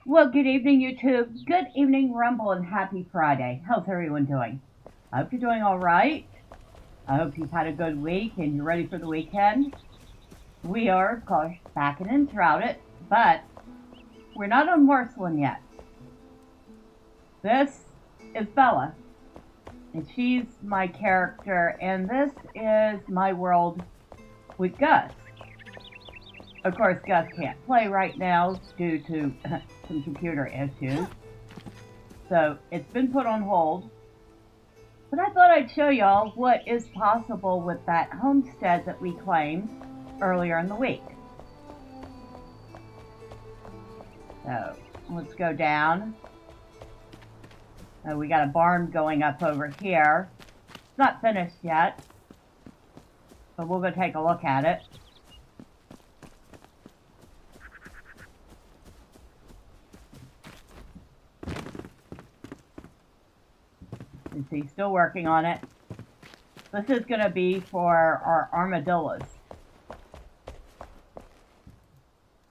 Well, good evening, YouTube. Good evening, Rumble, and happy Friday. How's everyone doing? I hope you're doing all right. I hope you've had a good week and you're ready for the weekend. We are, of course, back in Enshrouded, but we're not on Porcelain yet. This is Bella, and she's my character, and this is my world with Gus. Of course, Gus can't play right now due to some computer issues, so it's been put on hold. But I thought I'd show y'all what is possible with that homestead that we claimed earlier in the week. So, let's go down. We got a barn going up over here. It's not finished yet, but we'll go take a look at it. You see, still working on it. This is going to be for our armadillos.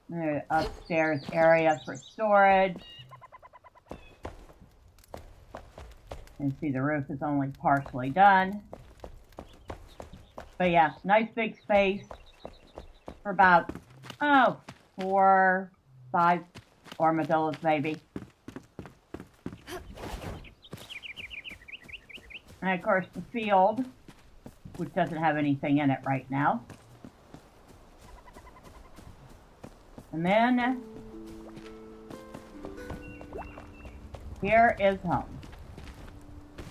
There's upstairs area for storage. You see the roof is only partially done. But yeah, nice big space for about, 4, 5 armadillos maybe. And of course the field, which doesn't have anything in it right now. And then, here is home.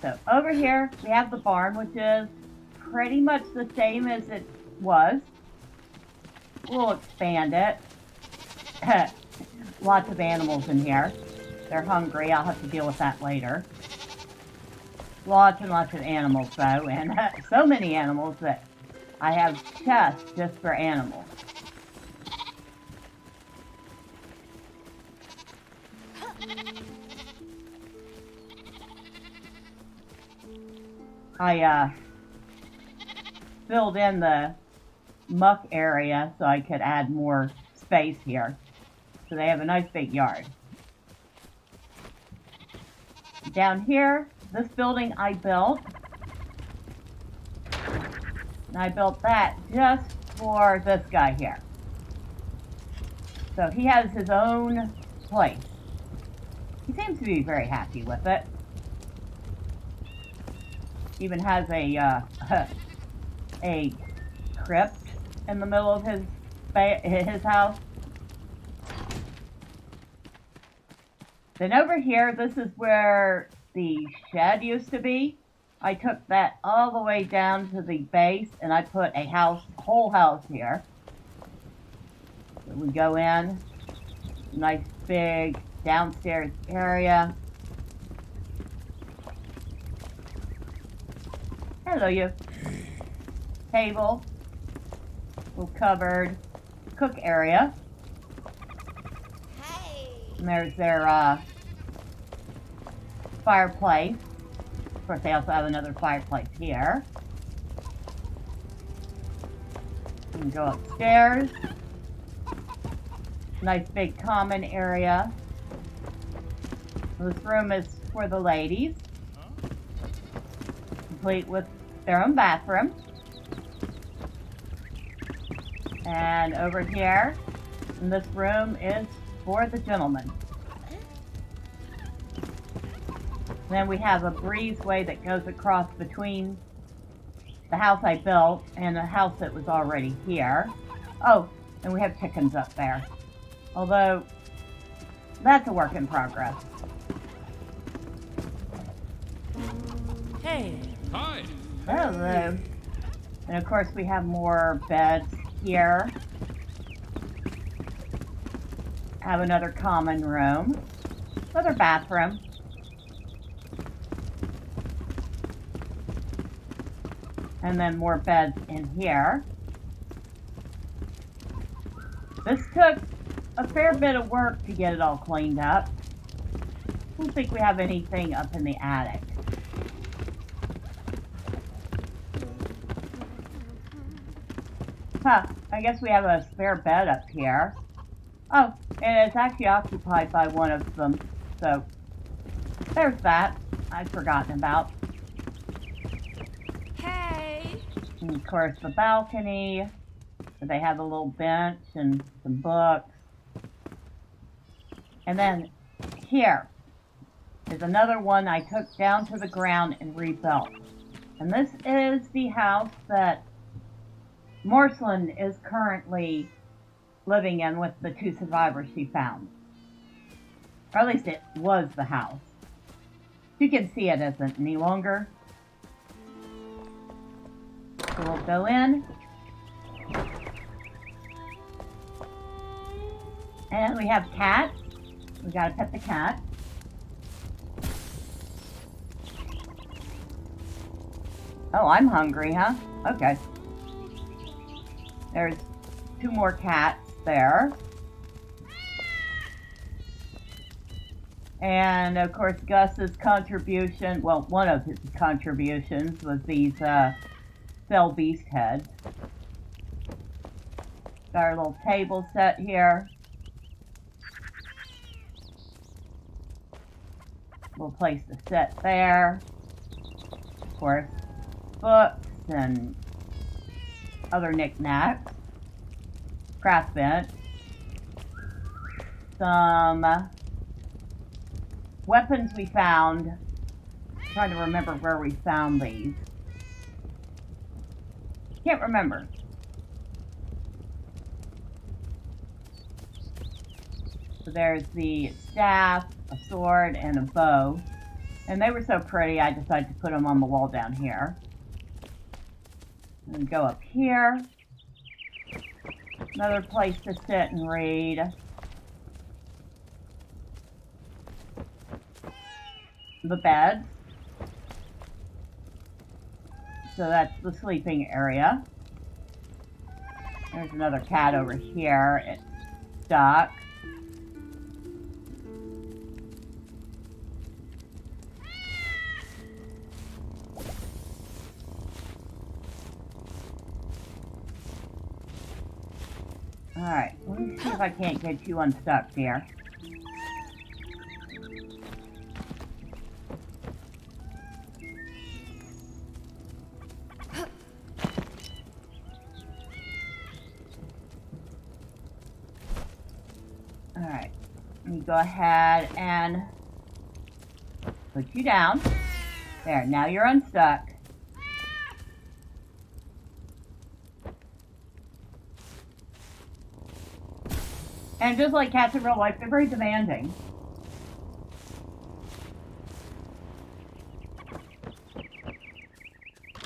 So over here we have the barn, which is pretty much the same as it was. We'll expand it. Lots of animals in here. They're hungry. I'll have to deal with that later. Lots and lots of animals though, and so many animals that I have chests just for animals. I filled in the muck area so I could add more space here. So they have a nice big yard. Down here, this building I built. And I built that just for this guy here. So he has his own place. He seems to be very happy with it. Even has a crypt in the middle of his house. Then over here, this is where the shed used to be. I took that all the way down to the base and I put a whole house here. So we go in, nice big downstairs area. Hello, you. Table. Little cupboard. Cook area. Hey. And there's their fireplace. Of course, they also have another fireplace here. You can go upstairs. Nice big common area. This room is for the ladies. Complete with their own bathroom. And over here, in this room is for the gentlemen. Then we have a breezeway that goes across between the house I built and the house that was already here. Oh, and we have chickens up there. Although, that's a work in progress. Hey. Hi. Hello. And of course we have more beds here. Have another common room. Another bathroom. And then more beds in here. This took a fair bit of work to get it all cleaned up. I don't think we have anything up in the attic. Huh, I guess we have a spare bed up here. Oh, And it's actually occupied by one of them. So, there's that. I'd forgotten about. Hey! And of course, the balcony. They have a little bench and some books. And then here is another one I took down to the ground and rebuilt. And this is the house that Morslin is currently living in with the 2 survivors she found. Or at least it was the house. You can see it isn't any longer. So we'll go in. And we have cats. We gotta pet the cat. Oh, I'm hungry, huh? Okay. There's 2 more cats there. And of course, Gus's contribution, well, one of his contributions was these cell beast heads. Got our little table set here. Little place to sit there. Of course, books and other knickknacks. Craft bench. Some weapons we found. I'm trying to remember where we found these. Can't remember. So there's the staff, a sword, and a bow. And they were so pretty, I decided to put them on the wall down here. And go up here. Another place to sit and read. The bed. So that's the sleeping area. There's another cat over here. It's stuck. Alright, let me see if I can't get you unstuck here. Alright, let me go ahead and put you down. There, now you're unstuck. And just like cats in real life, they're very demanding.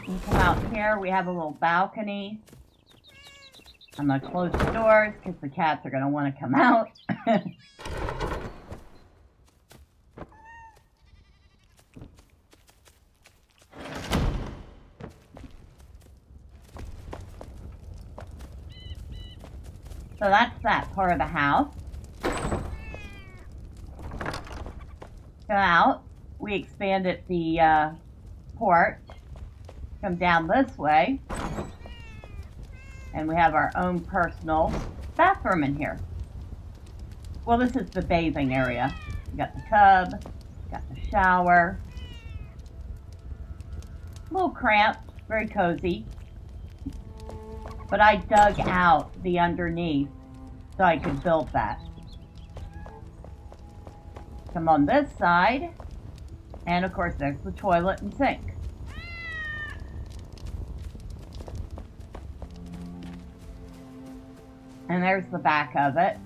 You come out here, we have a little balcony. I'm going to close the doors because the cats are going to want to come out. So that's that part of the house. Come out. We expanded the porch. Come down this way. And we have our own personal bathroom in here. Well, this is the bathing area. We got the tub, got the shower. A little cramped, very cozy. But I dug out the underneath so I could build that. Come on this side. And of course there's the toilet and sink. And there's the back of it.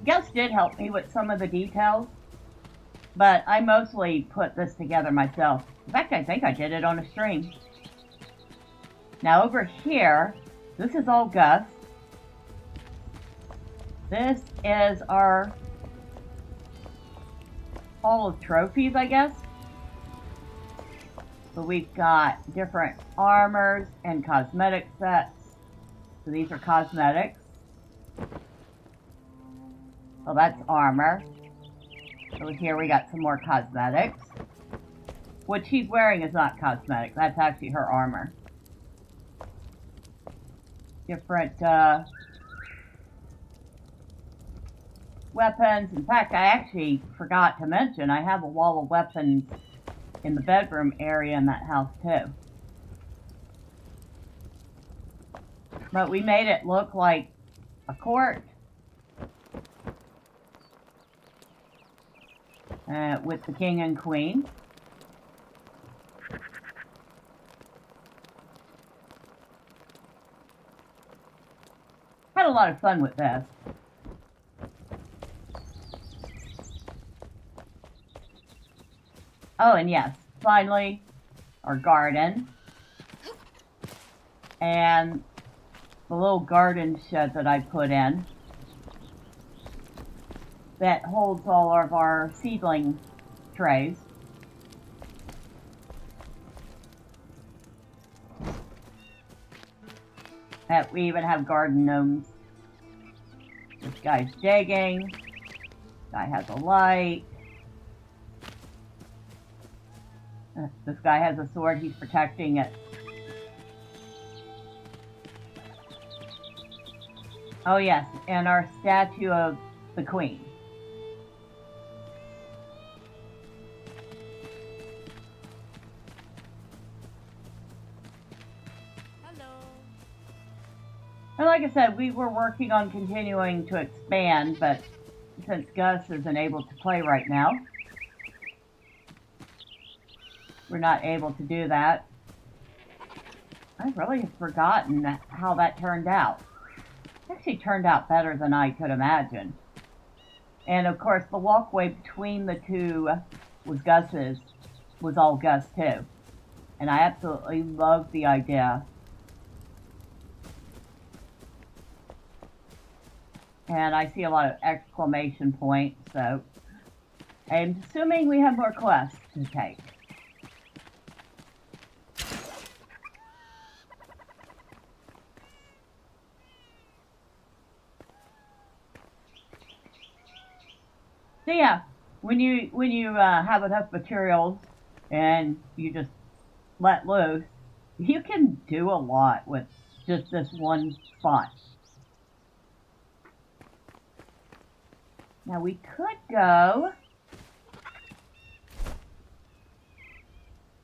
Gus did help me with some of the details, but I mostly put this together myself. In fact, I think I did it on a stream. Now over here, this is all Gus. This is our hall of trophies, I guess. So we've got different armors and cosmetic sets. So these are cosmetics. Well, that's armor. So here we got some more cosmetics. What she's wearing is not cosmetic. That's actually her armor. Different weapons. In fact, I actually forgot to mention I have a wall of weapons in the bedroom area in that house too. But we made it look like a court with the king and queen. Had a lot of fun with this. Oh, and yes, finally, our garden. And the little garden shed that I put in that holds all of our seedling trays. We even have garden gnomes. This guy's digging. Guy has a light. This guy has a sword. He's protecting it. Oh yes, and our statue of the queen. And like I said, we were working on continuing to expand, but since Gus isn't able to play right now, we're not able to do that. I really have forgotten how that turned out. It actually turned out better than I could imagine. And of course, the walkway between the two was all Gus too. And I absolutely loved the idea. And I see a lot of exclamation points, so I'm assuming we have more quests to take. So yeah, when you have enough materials and you just let loose, you can do a lot with just this one spot. Now we could go.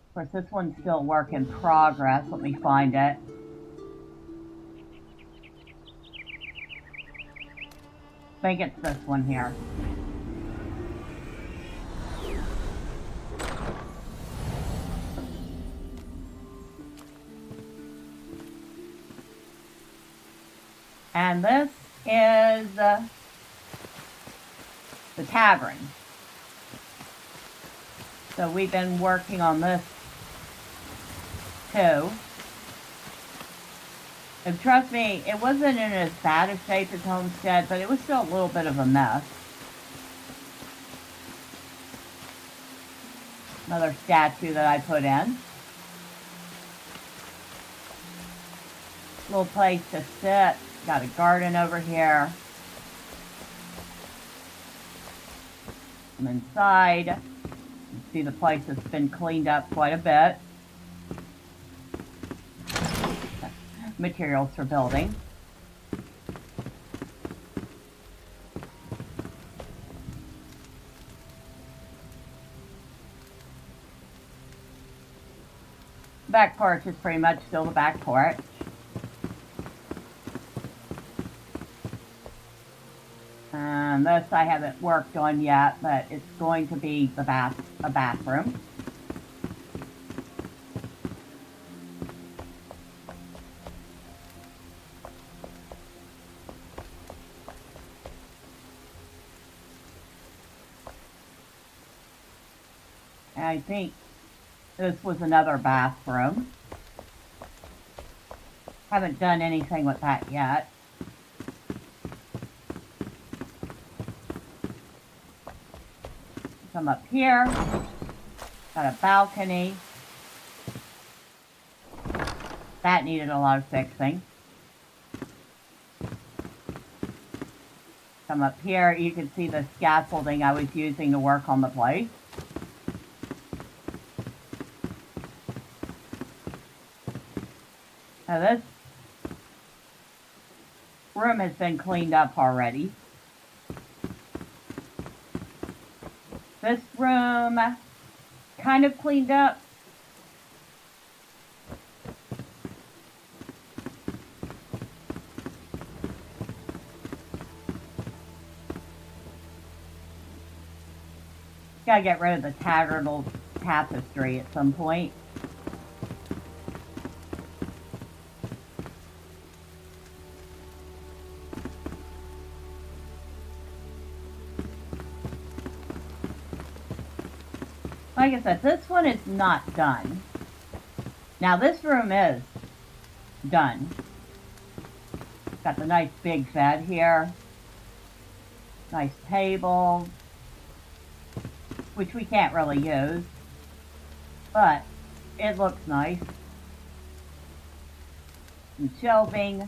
Of course, this one's still a work in progress. Let me find it. I think it's this one here. And this is the tavern. So we've been working on this too. And trust me, it wasn't in as bad a shape as Homestead, but it was still a little bit of a mess. Another statue that I put in. Little place to sit. Got a garden over here. I'm inside. You see the place has been cleaned up quite a bit. Materials for building. Back porch is pretty much still the back porch. This I haven't worked on yet, but it's going to be a bathroom. And I think this was another bathroom. Haven't done anything with that yet. Come up here, got a balcony. That needed a lot of fixing. Come up here, you can see the scaffolding I was using to work on the place. Now this room has been cleaned up already. This room kind of cleaned up. Gotta get rid of the tattered old tapestry at some point. Like I said, this one is not done. Now this room is done. Got the nice big bed here. Nice table, which we can't really use, but it looks nice. Some shelving.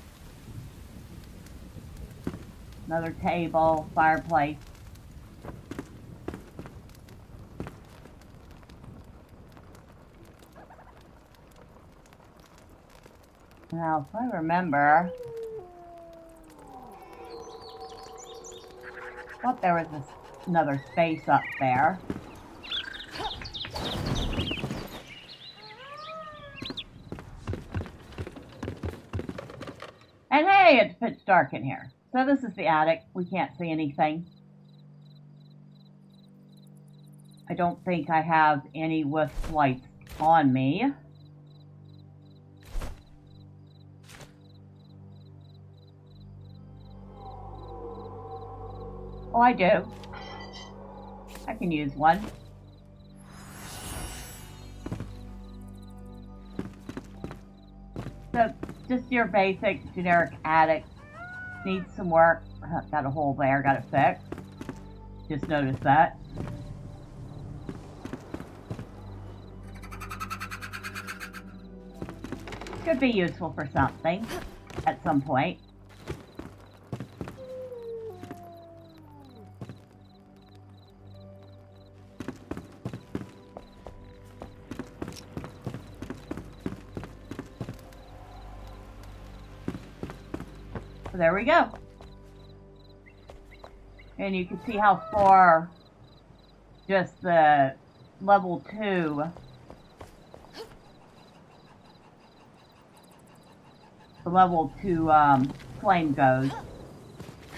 Another table, fireplace. Now, if I remember, I thought there was another space up there. And hey, it's pitch dark in here. So this is the attic. We can't see anything. I don't think I have any wisp lights on me. Oh, I do. I can use one. So, just your basic generic attic. Needs some work. Got a hole there, got it fixed. Just noticed that. Could be useful for something at some point. So there we go. And you can see how far just the level 2 flame goes.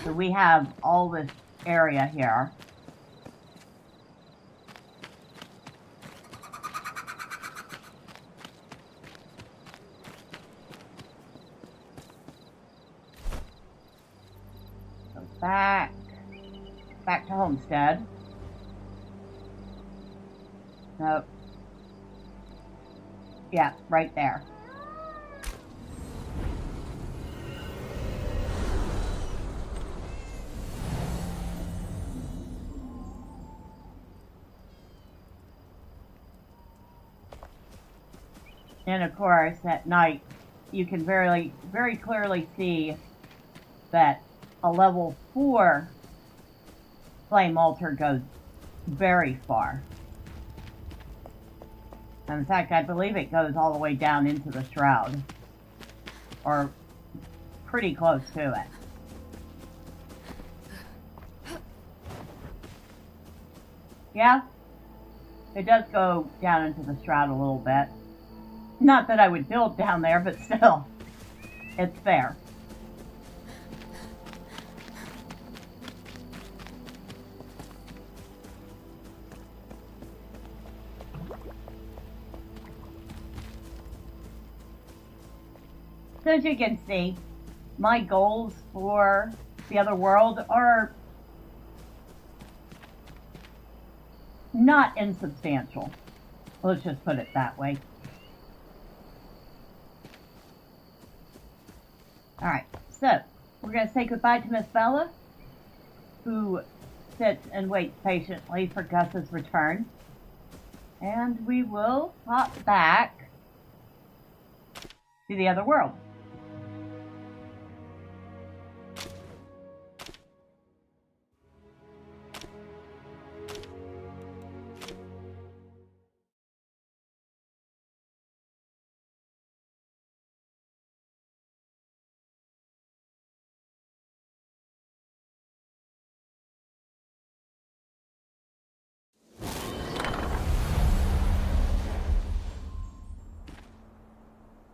So we have all this area here. So back to Homestead. Nope. Yeah, right there. And of course, at night, you can very clearly see that a level 4 flame altar goes very far. In fact, I believe it goes all the way down into the shroud, or pretty close to it. Yeah, it does go down into the shroud a little bit. Not that I would build down there, but still, it's there. So as you can see, my goals for the other world are not insubstantial. Let's just put it that way. Alright, so we're going to say goodbye to Miss Bella, who sits and waits patiently for Gus's return. And we will hop back to the other world.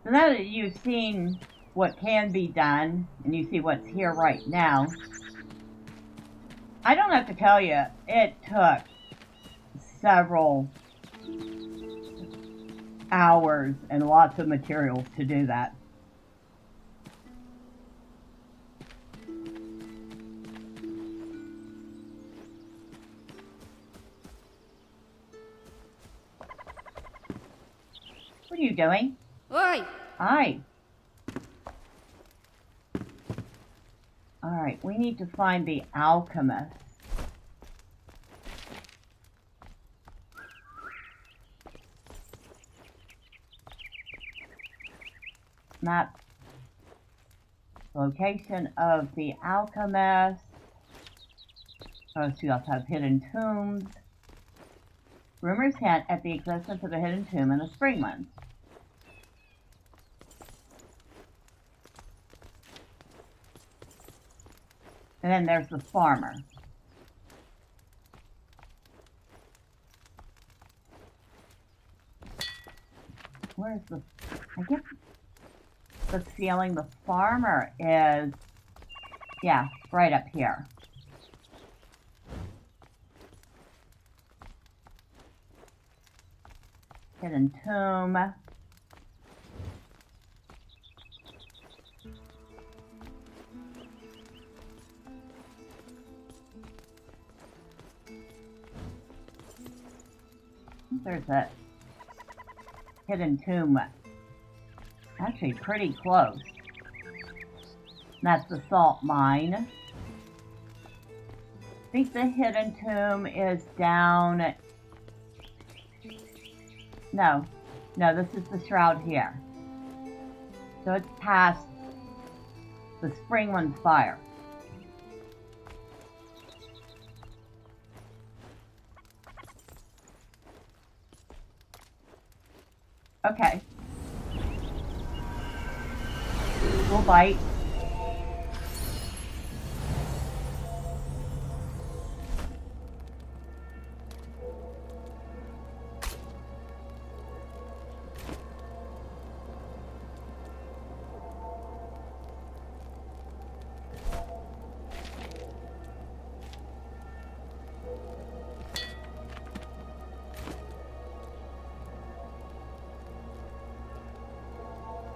So now that you've seen what can be done, and you see what's here right now, I don't have to tell you, it took several hours and lots of materials to do that. What are you doing? Oi! Hi. Alright, we need to find the alchemist. Map. Location of the alchemist. Oh, she also has hidden tombs. Rumors hint at the existence of a hidden tomb in the Springlands. And then there's the farmer. Where's the... I get the feeling the farmer is... Yeah, right up here. Hidden tomb. There's a hidden tomb. Actually, pretty close. That's the salt mine. I think the hidden tomb is down... No, this is the shroud here. So it's past the Springlands fire. Okay. We'll bite.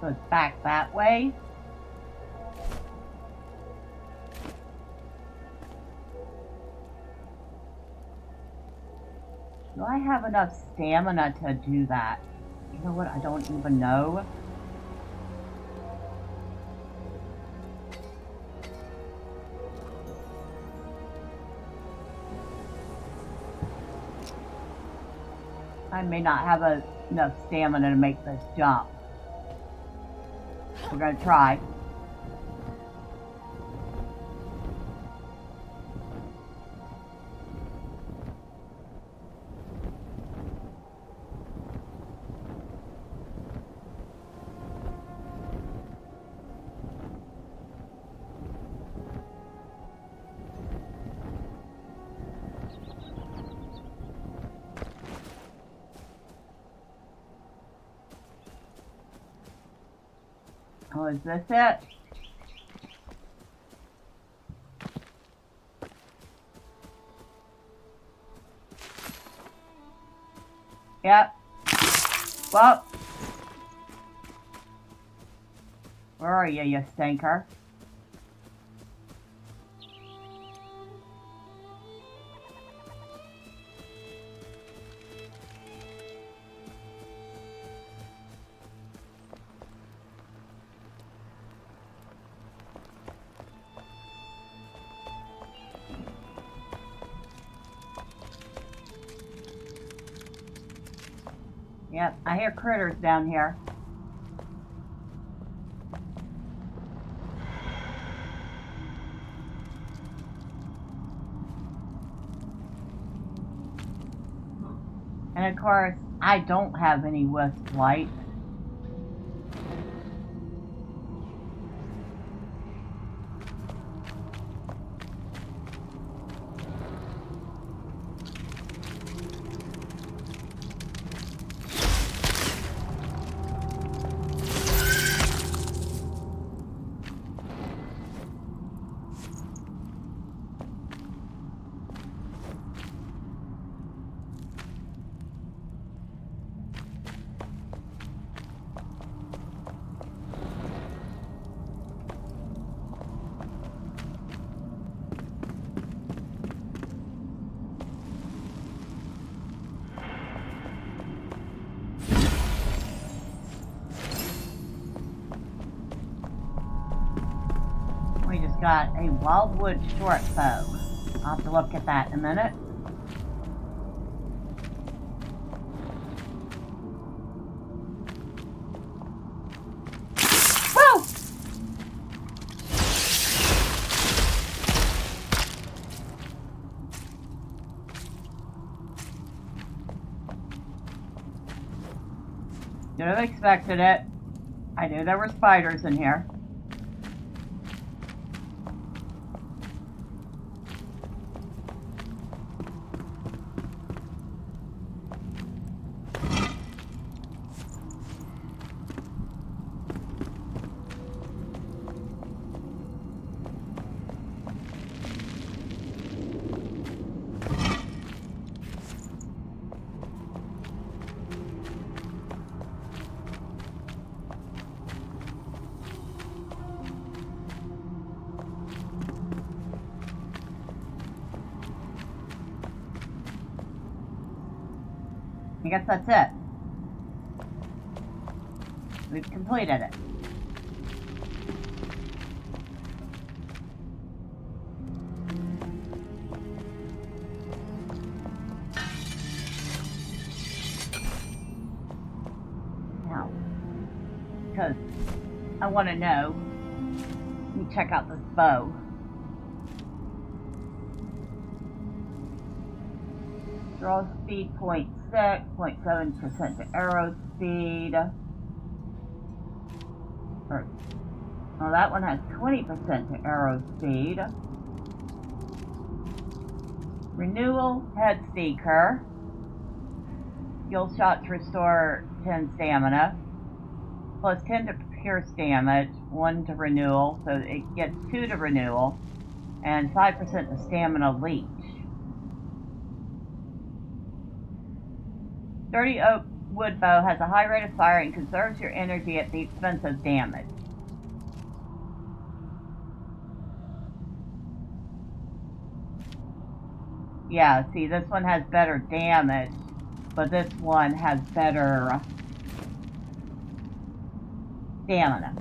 So it's back that way. Do I have enough stamina to do that? You know what? I don't even know. I may not have enough stamina to make this jump. We're gonna try. Oh, is this it? Yep. Well. Where are you, you stinker? Yep, I hear critters down here. And of course, I don't have any wisp lights. got a wildwood short bow. I'll have to look at that in a minute. Whoa! Should have expected it. I knew there were spiders in here. I guess that's it. We've completed it. Now, because I want to know, let me check out this bow. Draw speed 0.6, 0.7% to arrow speed. Well, that one has 20% to arrow speed. Renewal head seeker. Skill shots restore 10 stamina. Plus 10 to pierce damage, 1 to renewal, so it gets 2 to renewal, and 5% to stamina leech. Sturdy oak wood bow has a high rate of fire and conserves your energy at the expense of damage. Yeah, see, this one has better damage, but this one has better stamina.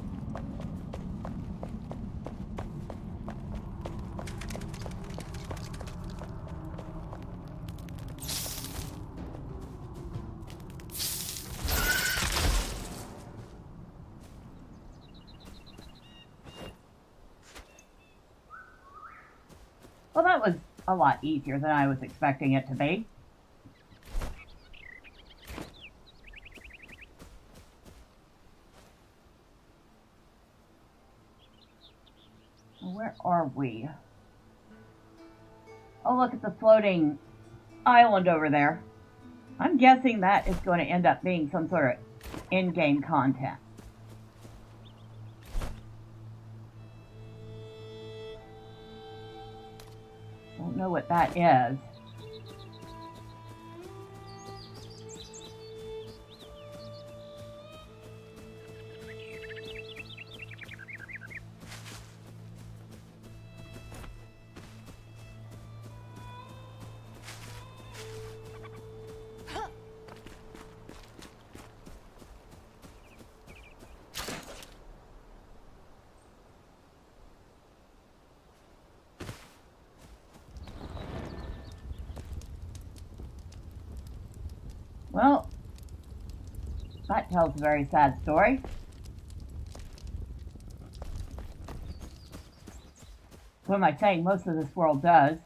Well, that was a lot easier than I was expecting it to be. Where are we? Oh, look at the floating island over there. I'm guessing that is going to end up being some sort of in-game content. Don't know what that is. Well, that tells a very sad story. What am I saying? Most of this world does.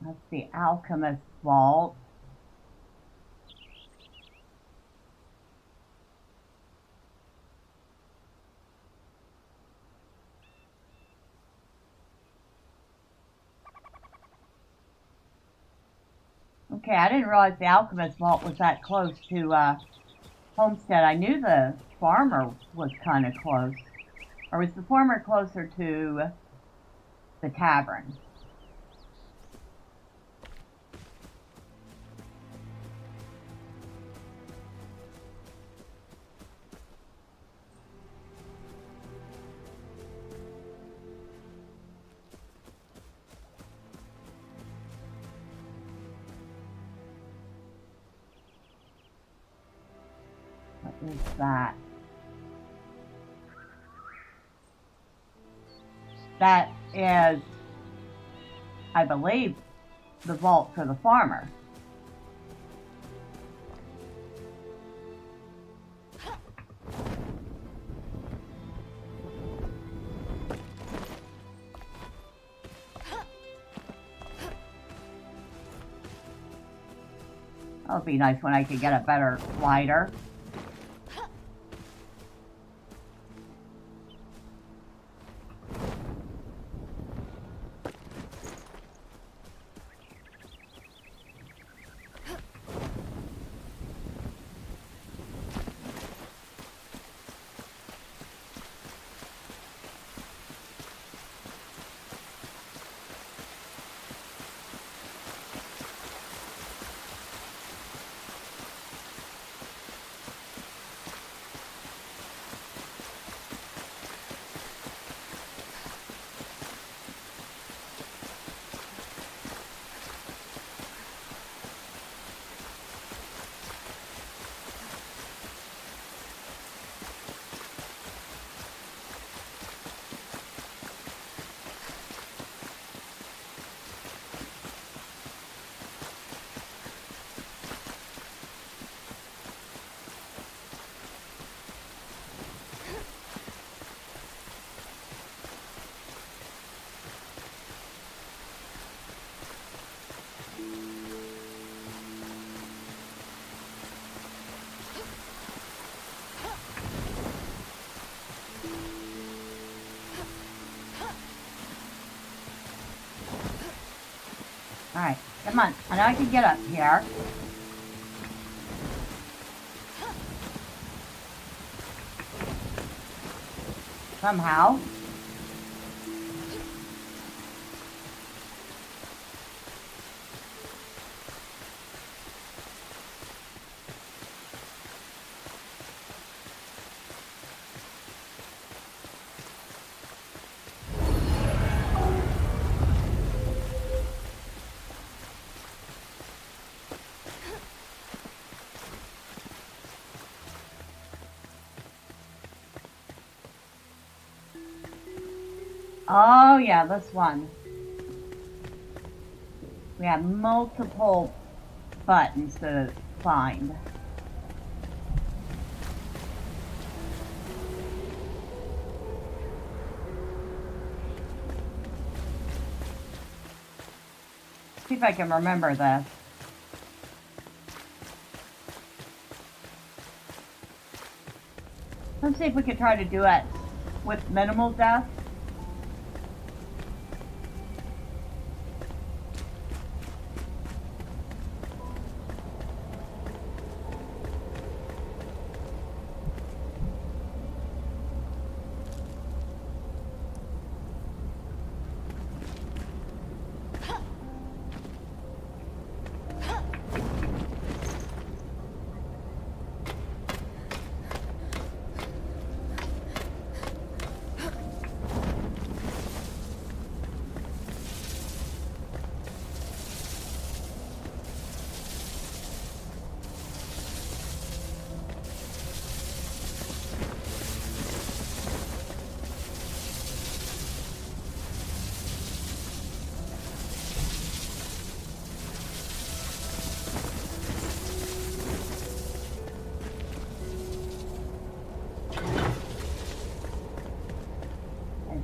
That's the alchemist's vault. Okay, I didn't realize the alchemist vault was that close to Homestead. I knew the farmer was kind of close. Or was the farmer closer to the tavern? is that? That is, I believe, the vault for the farmer. That would be nice when I could get a better lighter. Alright, come on. I know I can get up here. Somehow. Oh yeah, this one. We have multiple buttons to find. See if I can remember this. Let's see if we can try to do it with minimal death.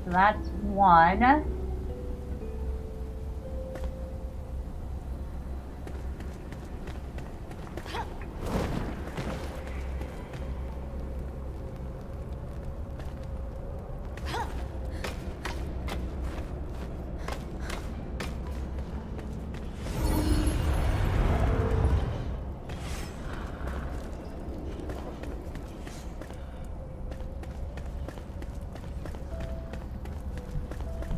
So that's one.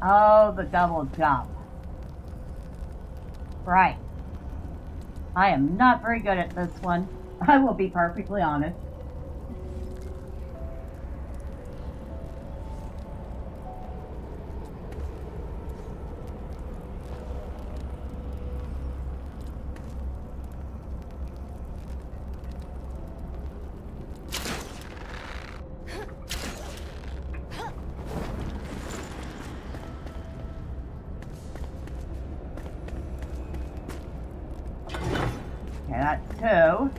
Oh, the double jump. Right. I am not very good at this one. I will be perfectly honest. 2.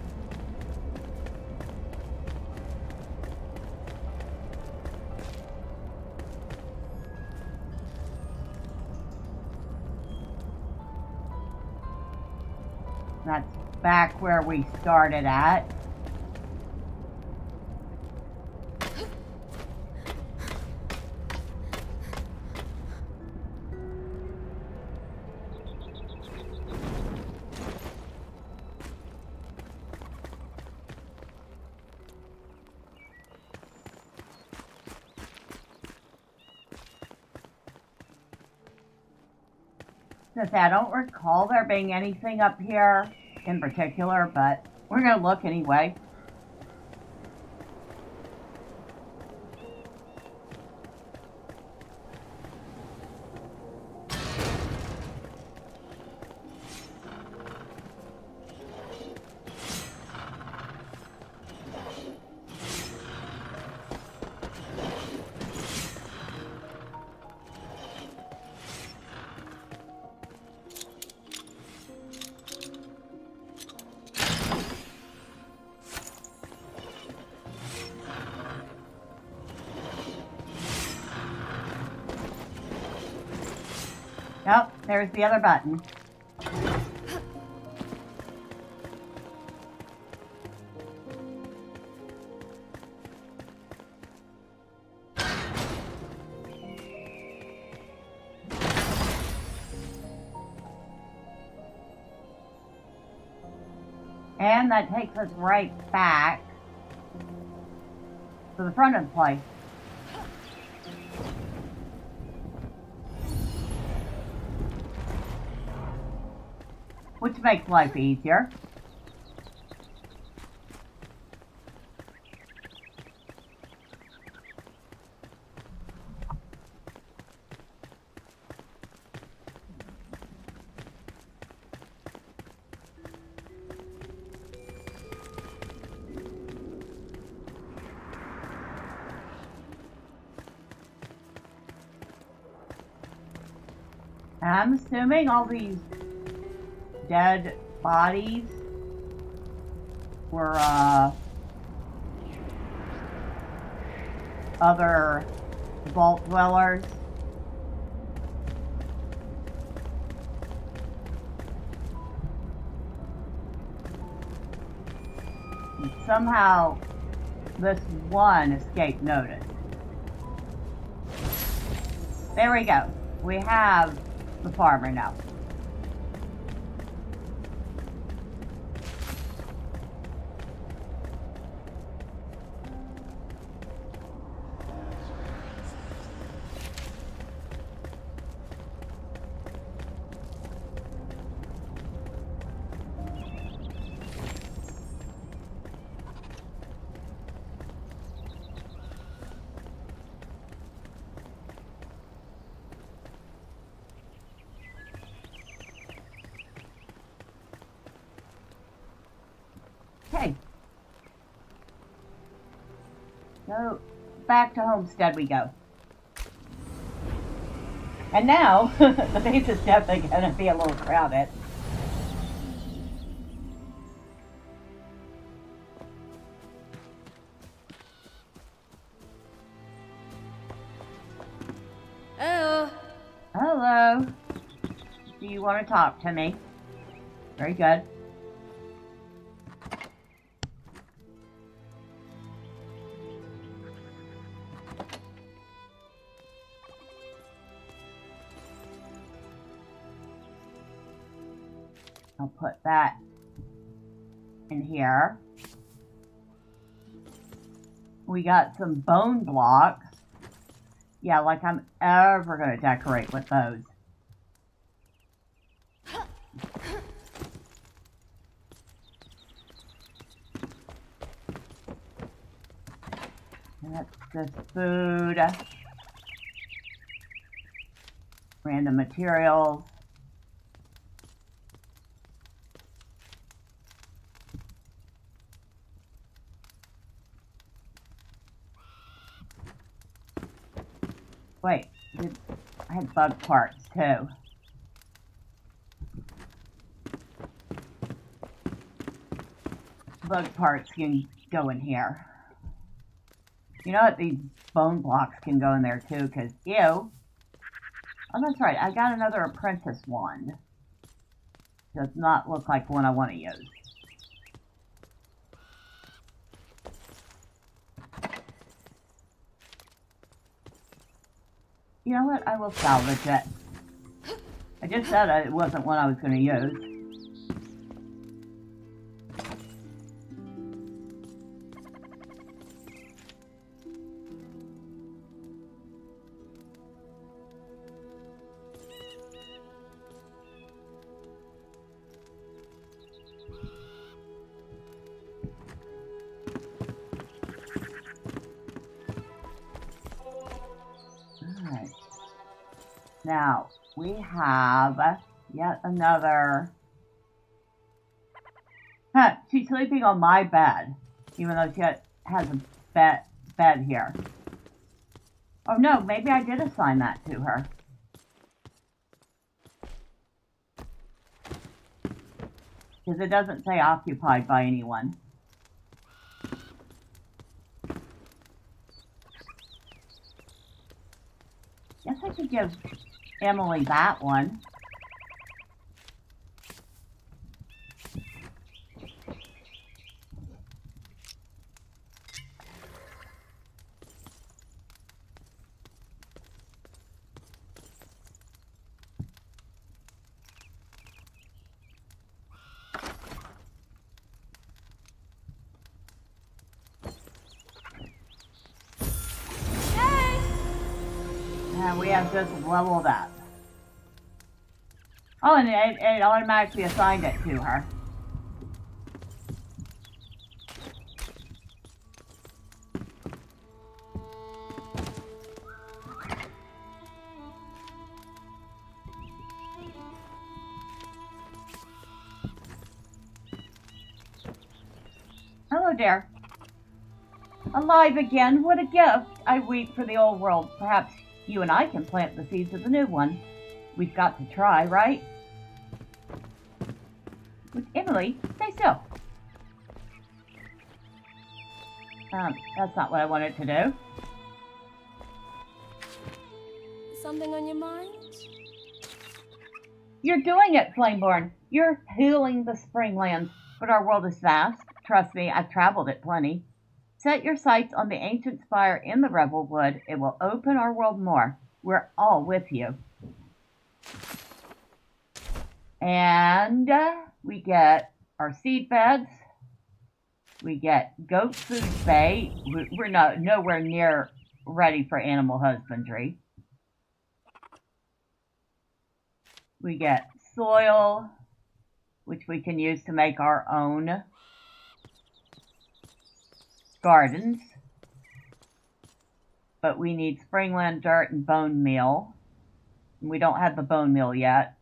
That's back where we started at. I don't recall there being anything up here in particular, but we're going to look anyway. Nope, there's the other button. And that takes us right back to the front of the place. Which makes life easier. I'm assuming all these dead bodies were other vault dwellers. And somehow this one escaped notice. There we go. We have the farmer now. Okay. So, back to Homestead we go. And now, the base is definitely going to be a little crowded. Hello. Hello. Do you want to talk to me? Very good. I'll put that in here. We got some bone blocks. Yeah, like I'm ever going to decorate with those. That's the food. Random materials. Wait, I had bug parts too. bug parts can go in here. You know what? These bone blocks can go in there too, because, ew. Oh, that's right. I got another apprentice wand. Does not look like one I want to use. You know what? I will salvage it. I just said it wasn't one I was going to use. Alright. Now, we have yet another... Huh, she's sleeping on my bed, even though she has a bed here. Oh no, maybe I did assign that to her. Because it doesn't say occupied by anyone. Guess I could give Emily that one. And we have just leveled up. Oh, and it automatically assigned it to her. Hello, dear. Alive again, what a gift! I weep for the old world. Perhaps you and I can plant the seeds of the new one. We've got to try, right? With Emily, stay still. That's not what I wanted to do. Something on your mind? You're doing it, Flameborn. You're healing the Springlands, but our world is vast. Trust me, I've traveled it plenty. Set your sights on the ancient spire in the Revelwood. It will open our world more. We're all with you. And we get our seed beds. We get goat food bait. We're nowhere near ready for animal husbandry. We get soil, which we can use to make our own gardens. But we need springland dirt and bone meal. And we don't have the bone meal yet.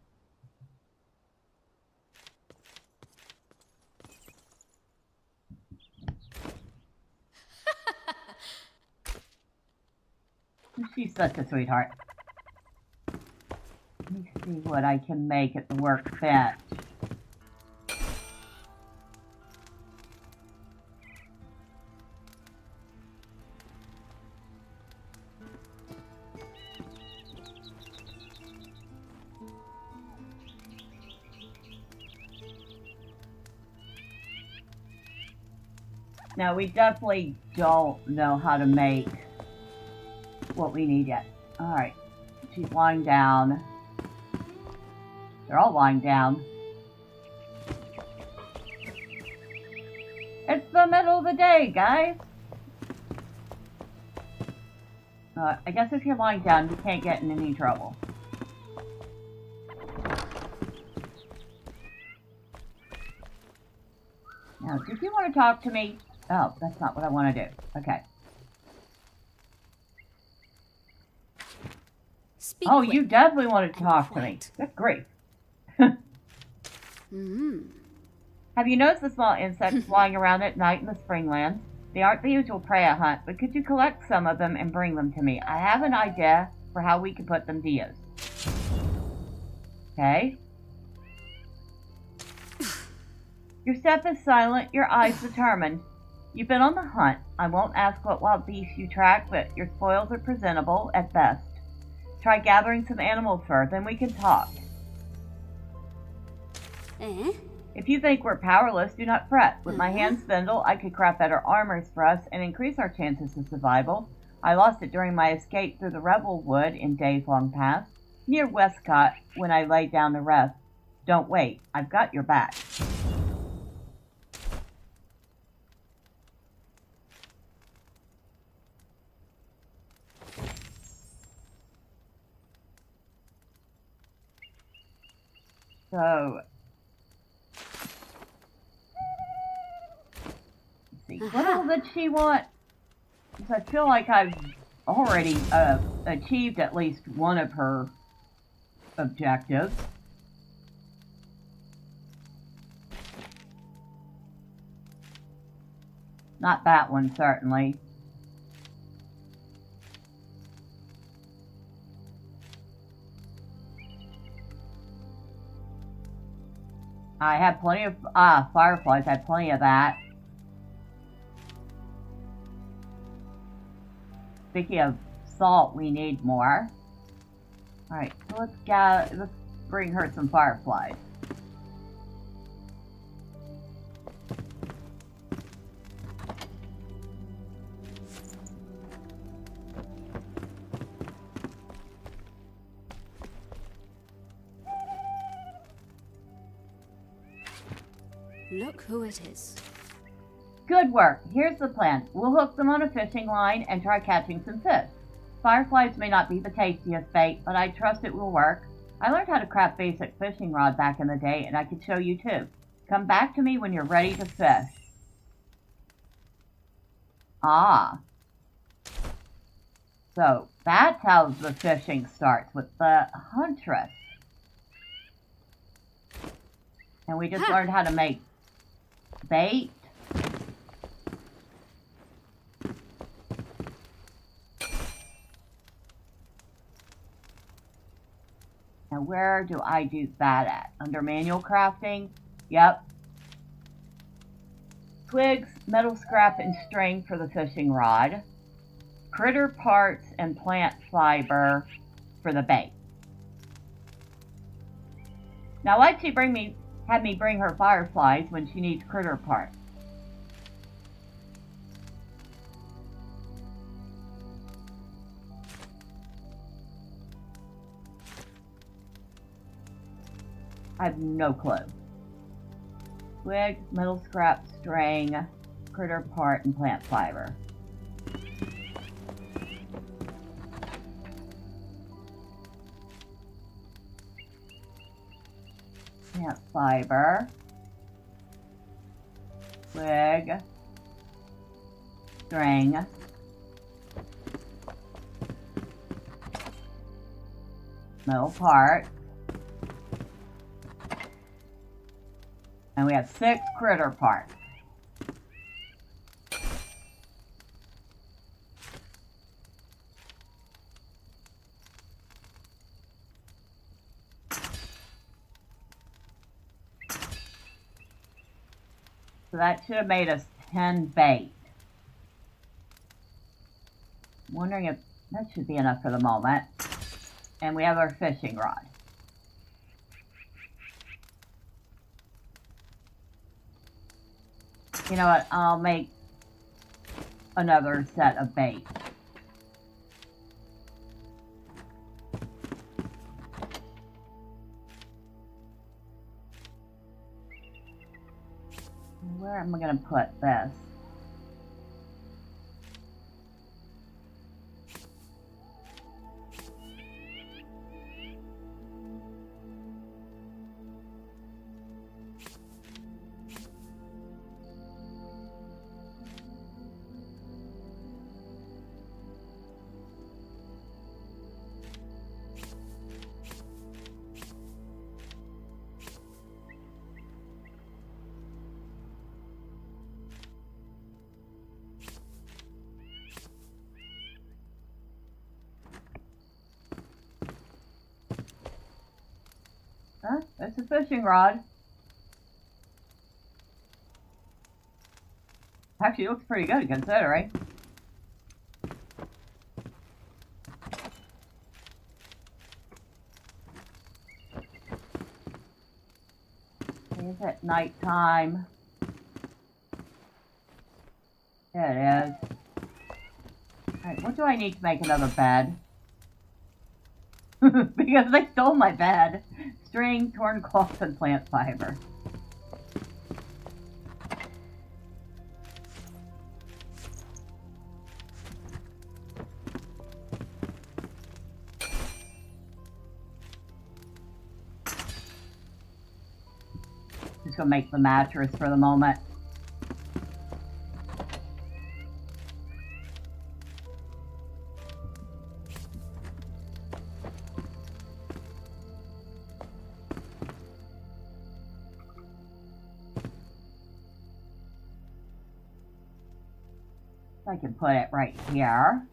She's such a sweetheart. Let me see what I can make at the workbench. Now, we definitely don't know how to make what we need yet. Alright, she's lying down. They're all lying down. It's the middle of the day, guys! I guess if you're lying down, you can't get in any trouble. Now, did you want to talk to me? Oh, that's not what I want to do. Okay. Speak Oh, quick. you definitely want to talk to me. Good grief. Have you noticed the small insects flying around at night in the Springlands? They aren't the usual prey I hunt, but could you collect some of them and bring them to me? I have an idea for how we can put them to use. Your step is silent, your eyes determined. You've been on the hunt. I won't ask what wild beasts you track, but your spoils are presentable at best. Try gathering some animal fur, then we can talk. If you think we're powerless, do not fret. With my hand spindle, I could craft better armors for us and increase our chances of survival. I lost it during my escape through the Rebel Wood in days long past, near Westcott, when I laid down to rest. Don't wait. I've got your back. So, let's see. What all did she want? Because I feel like I've already achieved at least one of her objectives. Not that one, certainly. I have plenty of, fireflies, I have plenty of that. Speaking of salt, we need more. Alright, so let's bring her some fireflies. Look who it is. Good work. Here's the plan. We'll hook them on a fishing line and try catching some fish. Fireflies may not be the tastiest bait, but I trust it will work. I learned how to craft basic fishing rod back in the day, and I could show you too. Come back to me when you're ready to fish. Ah. So, that's how the fishing starts, with the huntress. And we just learned how to make bait. Now where do I do that at? Under manual crafting? Yep. Twigs, metal scrap, and string for the fishing rod. Critter parts and plant fiber for the bait. Now why'd she had me bring her fireflies when she needs critter parts? I have no clue. Twig, metal scrap, string, critter part, and plant fiber. Plant fiber. Twig. String. Metal part. And we have 6 critter parts. So that should have made us 10 bait. I'm wondering if that should be enough for the moment. And we have our fishing rod. You know what? I'll make another set of bait. Where am I going to put this? Huh? That's a fishing rod. Actually, it looks pretty good considering. Is it nighttime? Yeah, it is. Alright, what do I need to make another bed? Because they stole my bed. String, torn cloth, and plant fiber. Just gonna make the mattress for the moment. I can put it right here.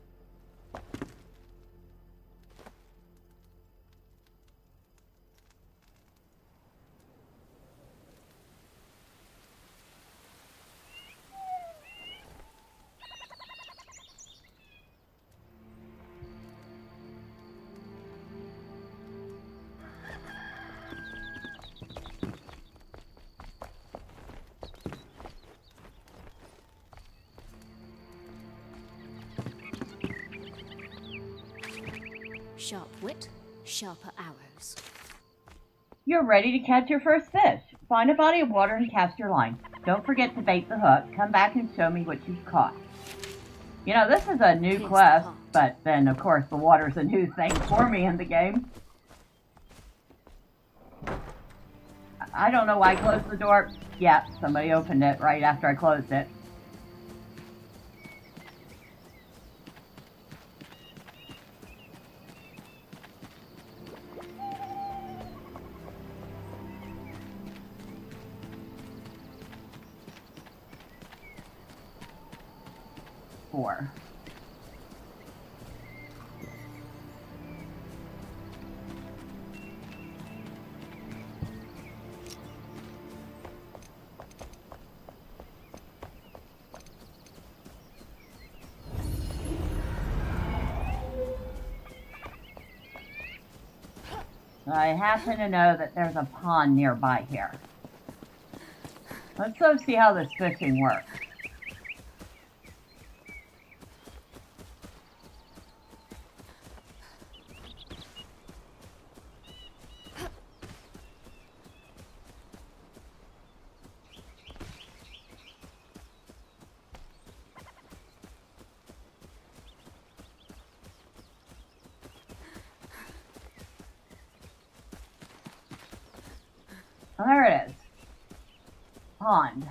Sharp wit, sharper arrows. You're ready to catch your first fish. Find a body of water and cast your line. Don't forget to bait the hook. Come back and show me what you've caught. You know, this is a new quest, but then, of course, the water's a new thing for me in the game. I don't know why I closed the door. Yeah, somebody opened it right after I closed it. Four. I happen to know that there's a pond nearby here. Let's go see how this fishing works. Oh, there it is. Pond.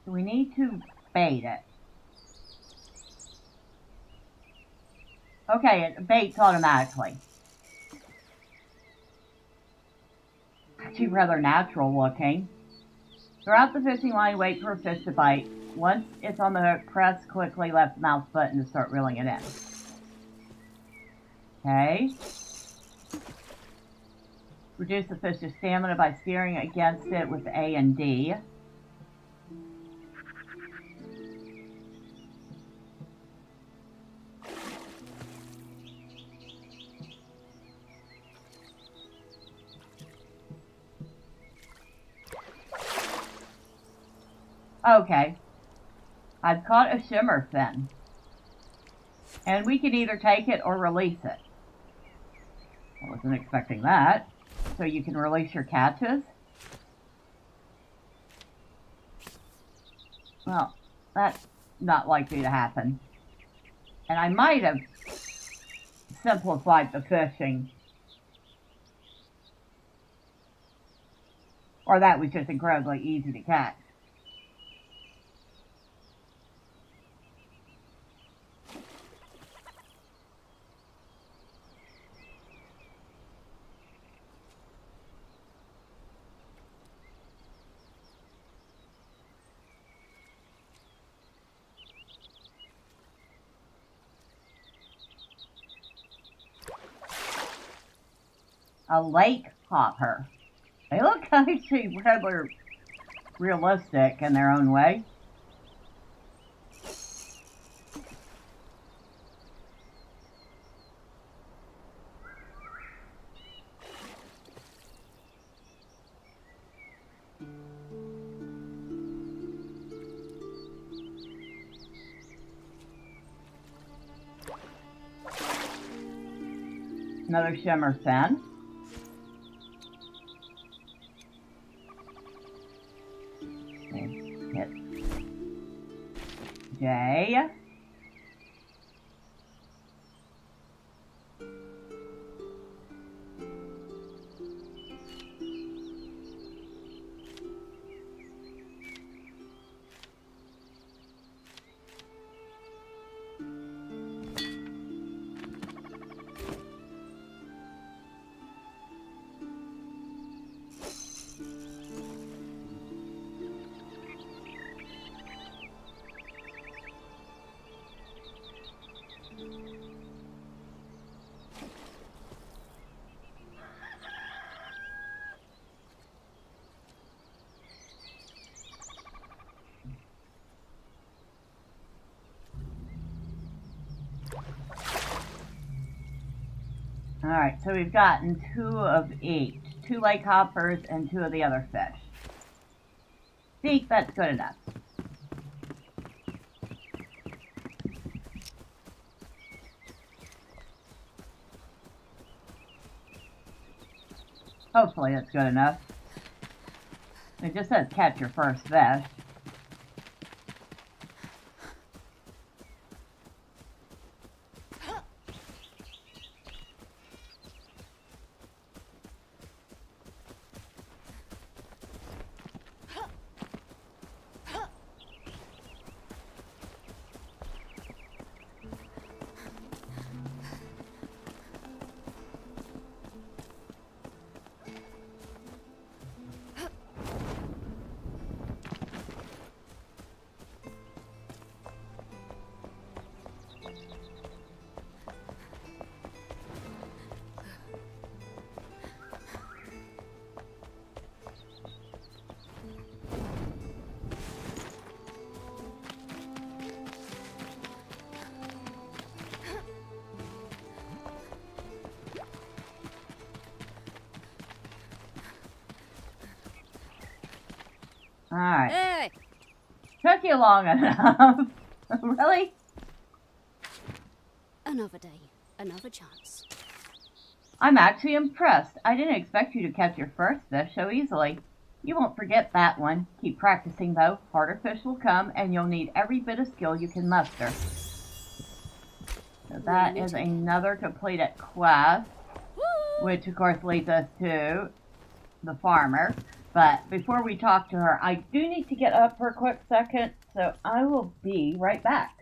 We need to bait it. Okay, it baits automatically. Actually rather natural looking. Throughout the fishing line, wait for a fish to bite. Once it's on the hook, press quickly left mouse button to start reeling it in. Okay. Reduce the fish's stamina by steering against it with A and D. Okay. I've caught a shimmer fin. And we can either take it or release it. I wasn't expecting that. So you can release your catches. Well, that's not likely to happen. And I might have simplified the fishing. Or that was just incredibly easy to catch. a lake hopper. They look actually rather realistic in their own way. Another shimmer fin. Hit J. Alright, so we've gotten 2 of each. 2 lake hoppers and 2 of the other fish. See, that's good enough. Hopefully that's good enough. It just says catch your first fish. Alright. Hey! Took you long enough. Really? Another day, another chance. I'm actually impressed. I didn't expect you to catch your first fish so easily. You won't forget that one. Keep practicing though. Harder fish will come and you'll need every bit of skill you can muster. So that is another completed quest, which of course leads us to the farmer. But before we talk to her, I do need to get up for a quick second, so I will be right back.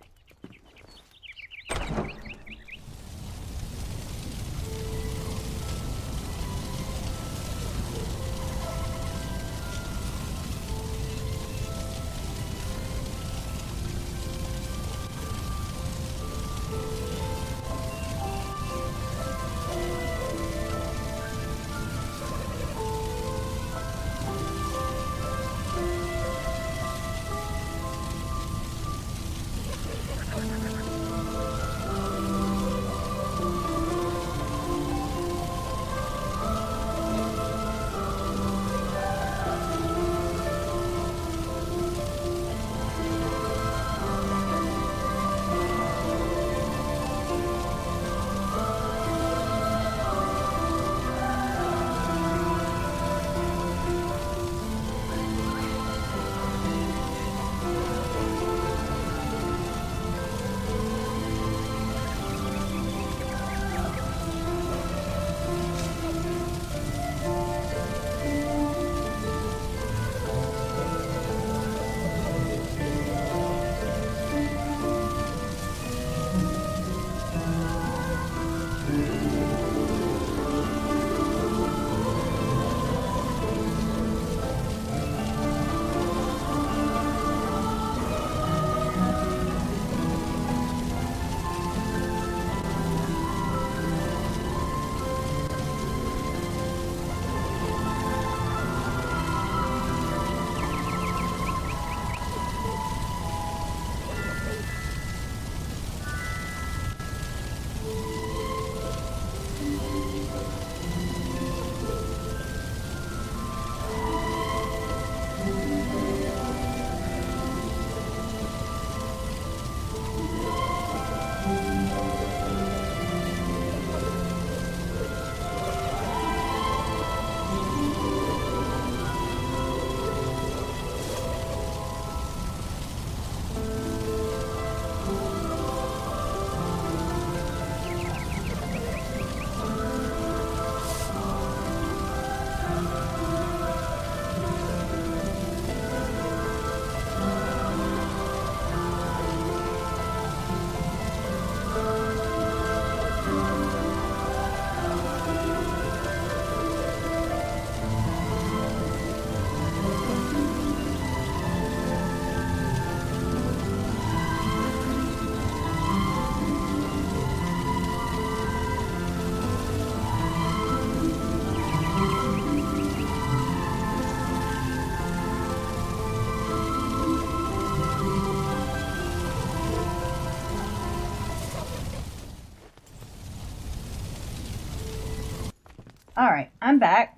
Alright, I'm back.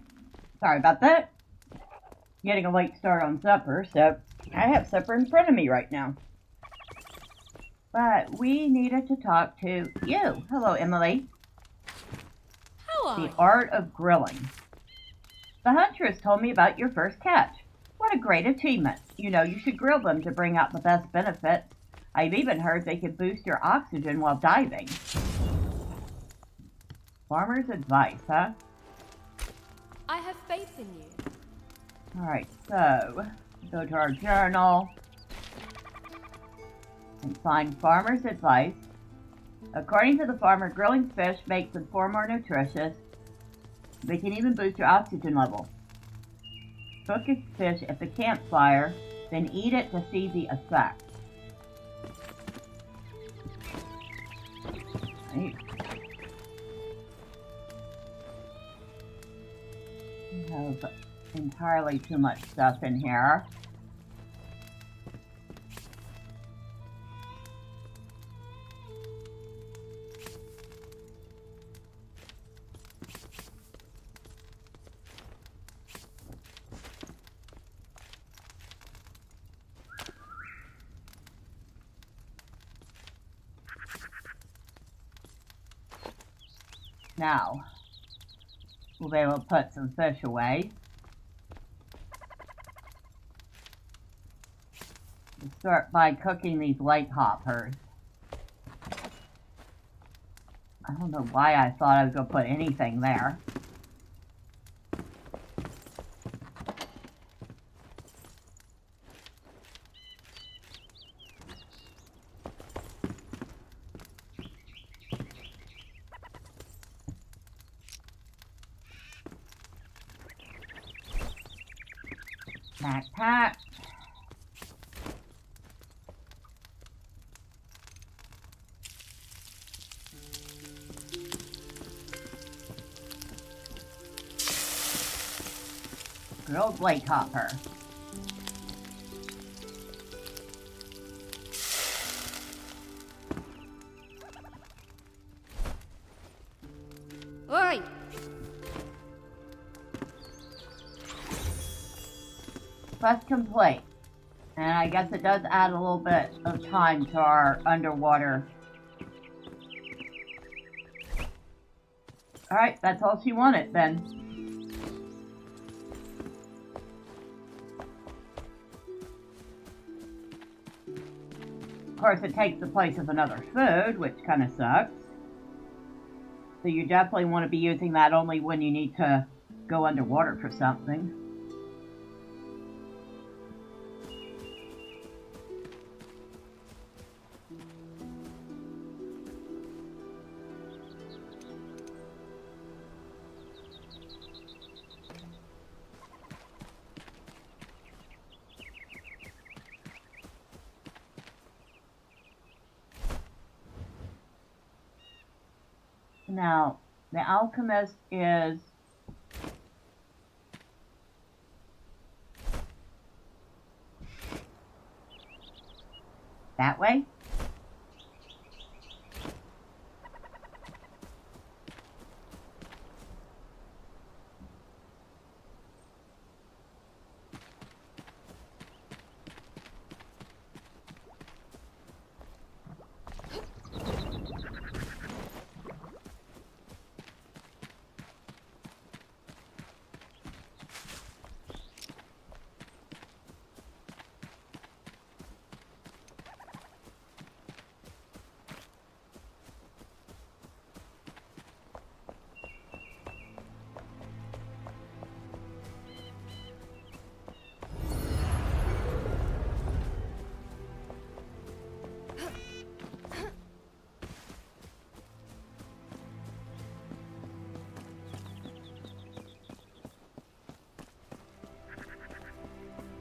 Sorry about that. Getting a late start on supper, so I have supper in front of me right now. But we needed to talk to you. Hello, Emily. How are The you? art of grilling. The huntress told me about your first catch. What a great achievement. You know, you should grill them to bring out the best benefits. I've even heard they can boost your oxygen while diving. Farmer's advice, huh? I have faith in you. Alright, so go to our journal and find farmer's advice. According to the farmer, grilling fish makes them far more nutritious. They can even boost your oxygen level. Cook a fish at the campfire, then eat it to see the effect. Right. We have entirely too much stuff in here. Now, we'll be able to put some fish away. We'll start by cooking these lake hoppers. I don't know why I thought I was going to put anything there. Backpack. Grilled lake hopper. Oi! Quest complete. And I guess it does add a little bit of time to our underwater. Alright, that's all she wanted then. Of course, it takes the place of another food, which kind of sucks. So you definitely want to be using that only when you need to go underwater for something. Now, the alchemist is that way.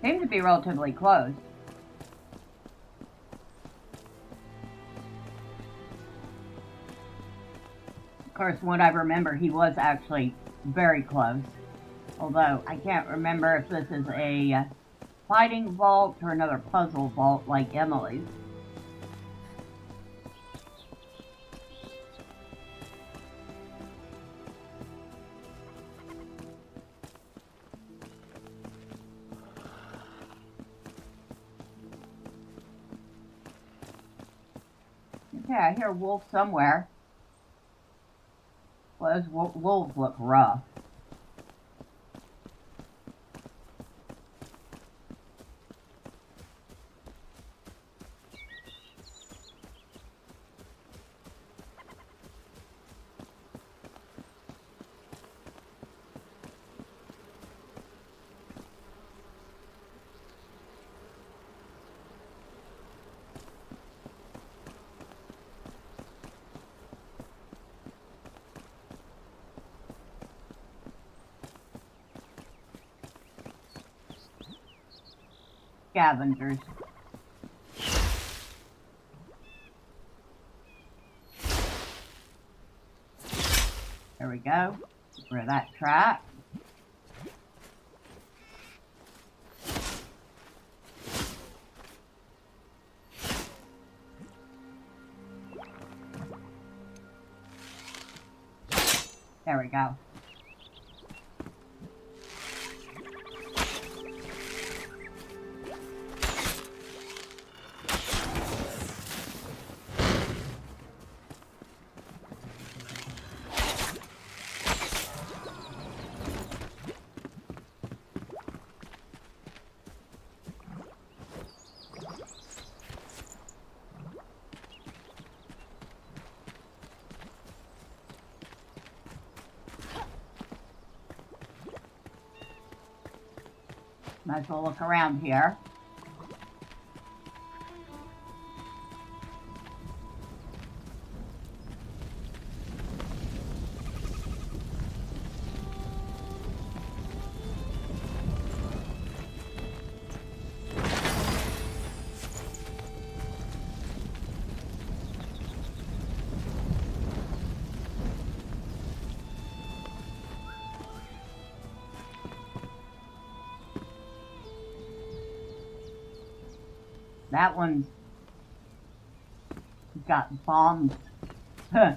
Seems to be relatively close. Of course, when I remember, he was actually very close. Although, I can't remember if this is a fighting vault or another puzzle vault like Emily's. Okay, I hear a wolf somewhere. Well, those wolves look rough. Scavengers. There we go. Get rid of that trap. There we go. Might as well look around here. That one's got bombs. Alright,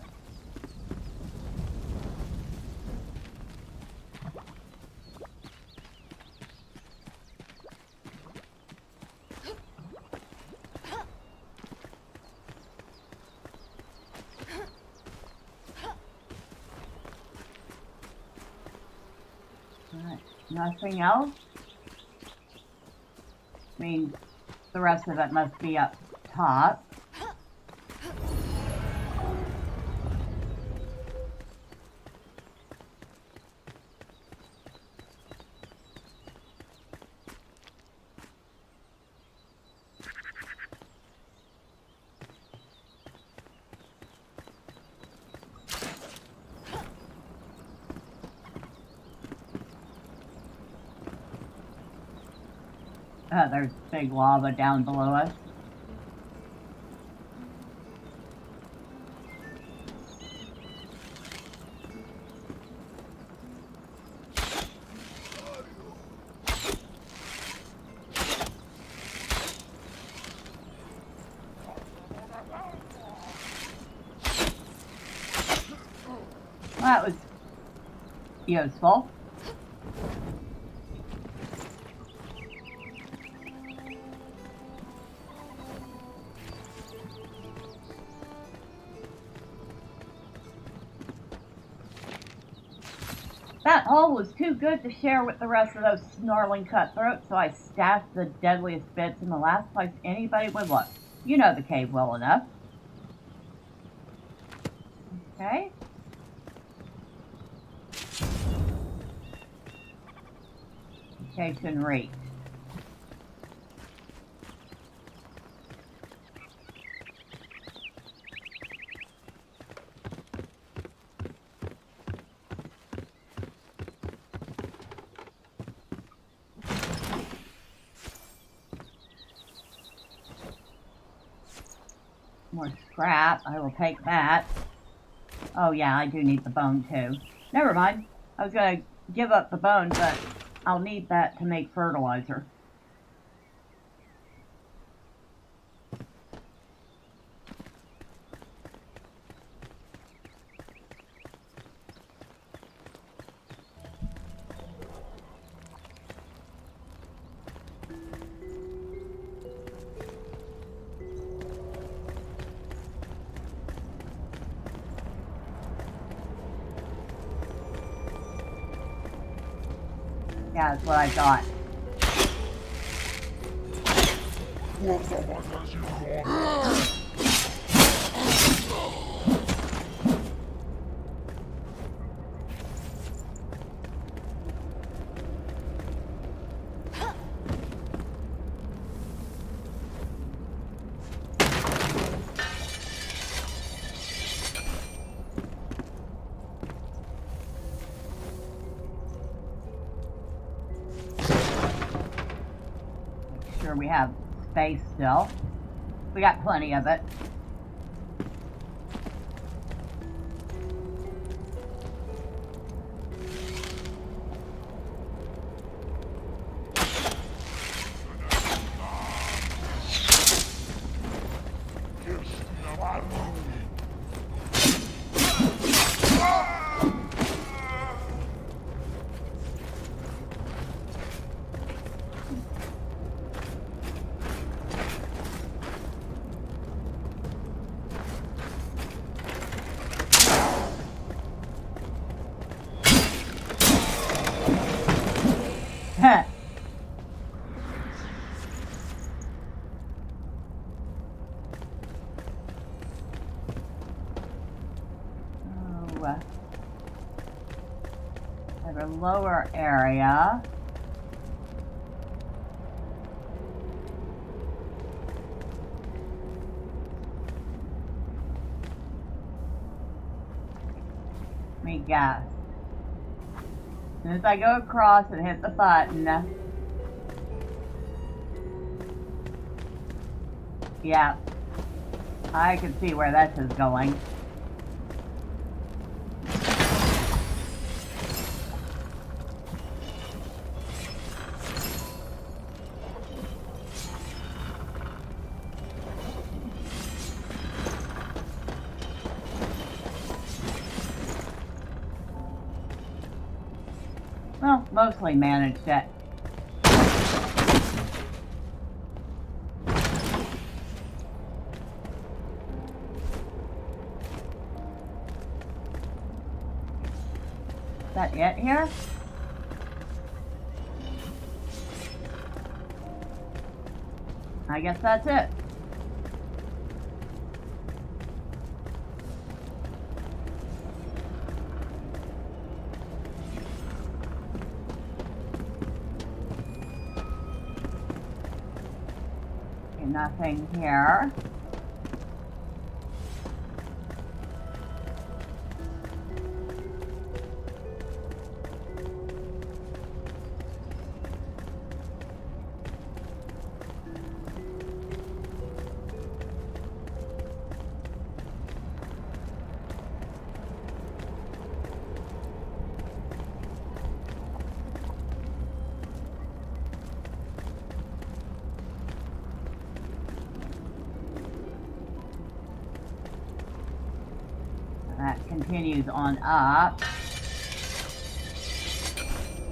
nothing else? I mean, the rest of it must be up top. There's big lava down below us. Well, that was useful. That hole was too good to share with the rest of those snarling cutthroats, so I stashed the deadliest bits in the last place anybody would look. You know the cave well enough. Okay. Location reached. More scrap. I will take that. Oh yeah, I do need the bone too. Never mind. I was going to give up the bone, but I'll need that to make fertilizer. Yeah, that's what I thought. Make sure we have space still. We got plenty of it. Have a lower area. Let me guess. As soon as I go across and hit the button, yeah, I can see where this is going. Well, mostly managed it. Is that it here? I guess that's it. Nothing here. That continues on up.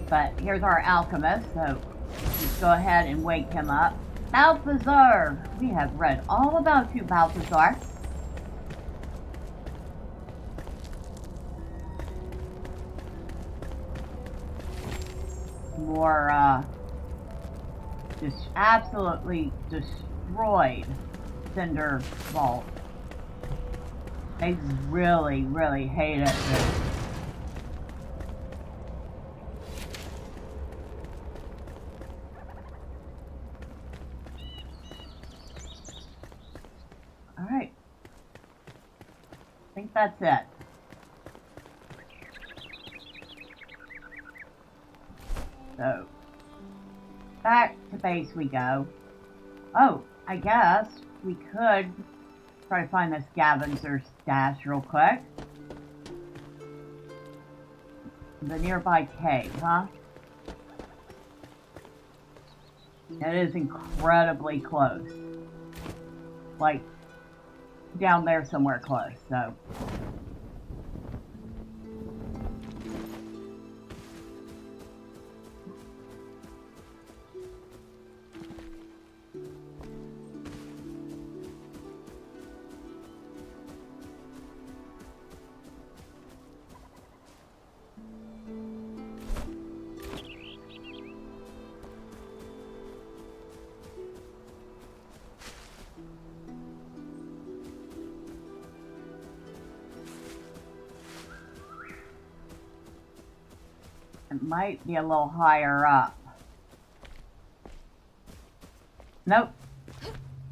But here's our alchemist, so let's go ahead and wake him up. Balthazar! We have read all about you, Balthazar. More, just absolutely destroyed cinder vault. They really, really hate it. Alright. I think that's it. So, back to base we go. Oh, I guess we could try to find this scavenger stash real quick. The nearby cave, huh? It is incredibly close. Like, down there somewhere close, so. It might be a little higher up. Nope.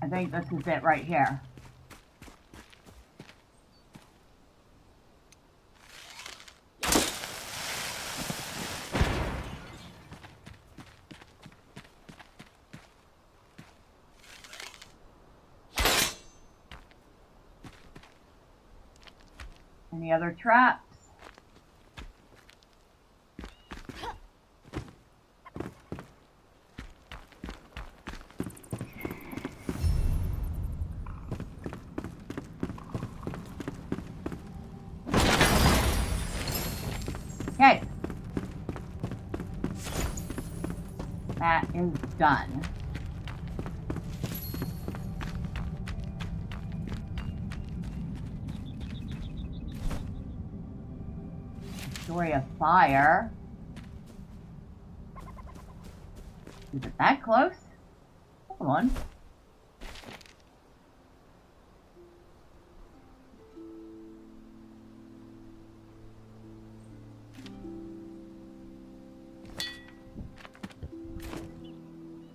I think this is it right here. Any other traps? Okay. That is done. Story of fire. Is it that close? Hold on.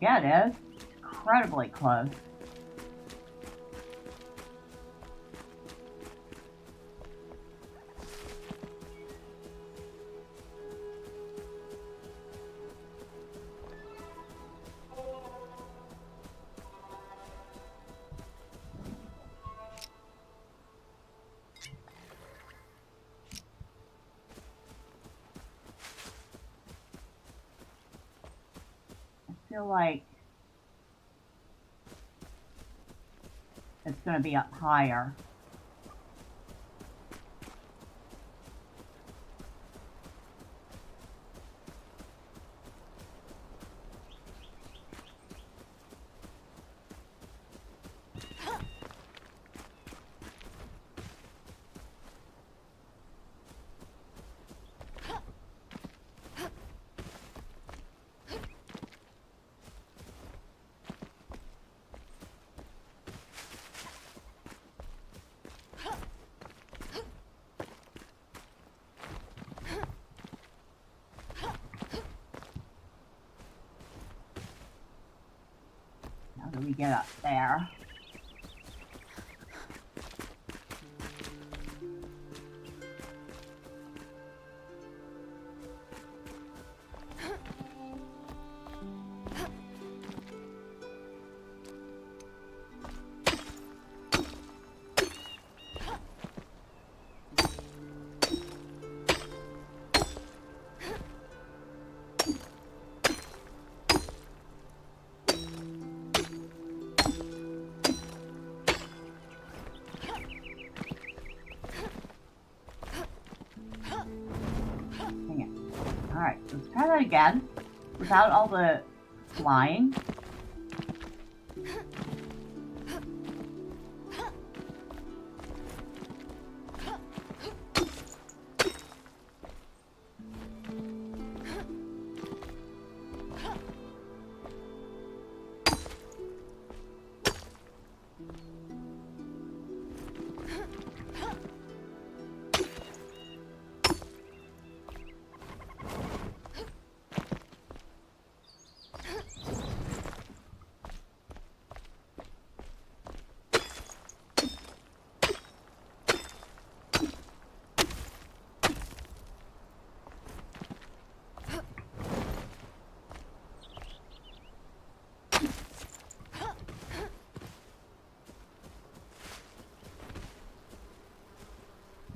Yeah, it is. Incredibly close. I feel like it's going to be up higher. How do we get up there? Alright, let's try that again without all the flying.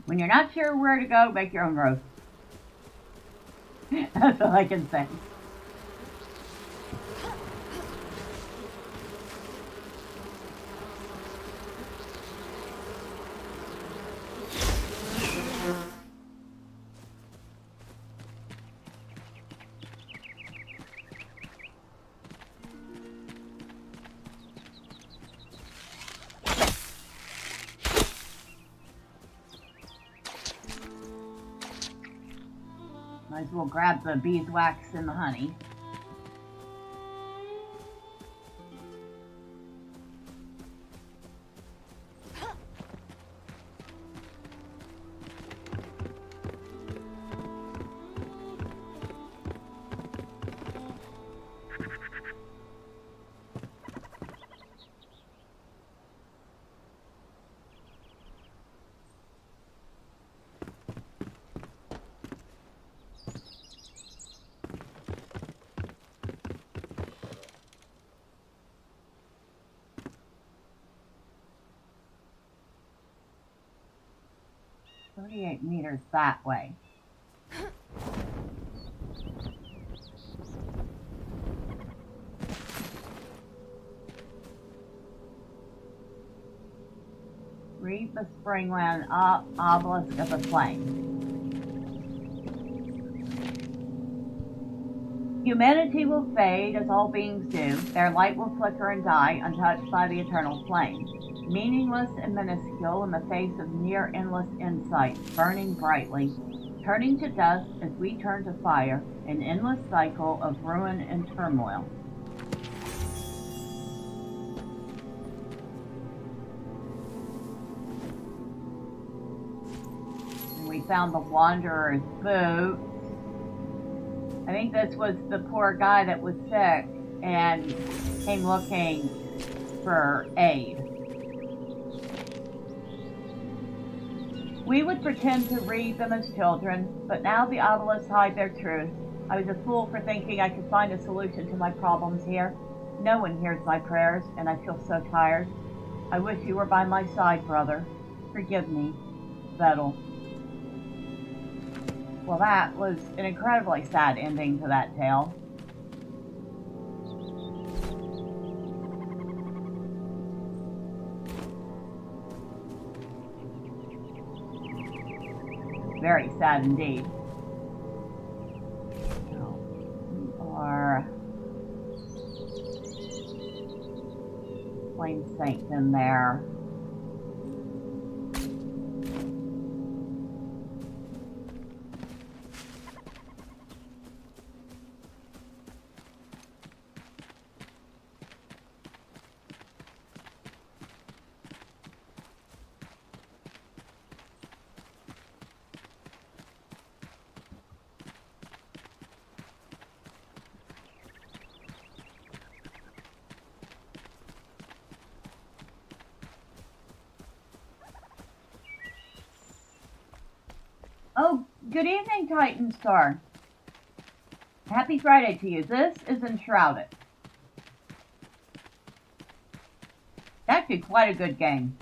When you're not sure where to go, make your own road. That's all I can say. Might as well grab the beeswax and the honey. stairs that way. Read the Springland Obelisk of the Flame. Humanity will fade as all beings do. Their light will flicker and die, untouched by the eternal flame. Meaningless and minuscule in the face of near endless insight, burning brightly, turning to dust as we turn to fire, an endless cycle of ruin and turmoil. And we found the Wanderer's boot. I think this was the poor guy that was sick and came looking for aid. We would pretend to read them as children, but now the obelisks hide their truth. I was a fool for thinking I could find a solution to my problems here. No one hears my prayers, and I feel so tired. I wish you were by my side, brother. Forgive me, Vettel. Well, that was an incredibly sad ending to that tale. Very sad indeed. Or Flame Saint in there. Oh, good evening, Titan Star. Happy Friday to you. This is Enshrouded. Actually, quite a good game.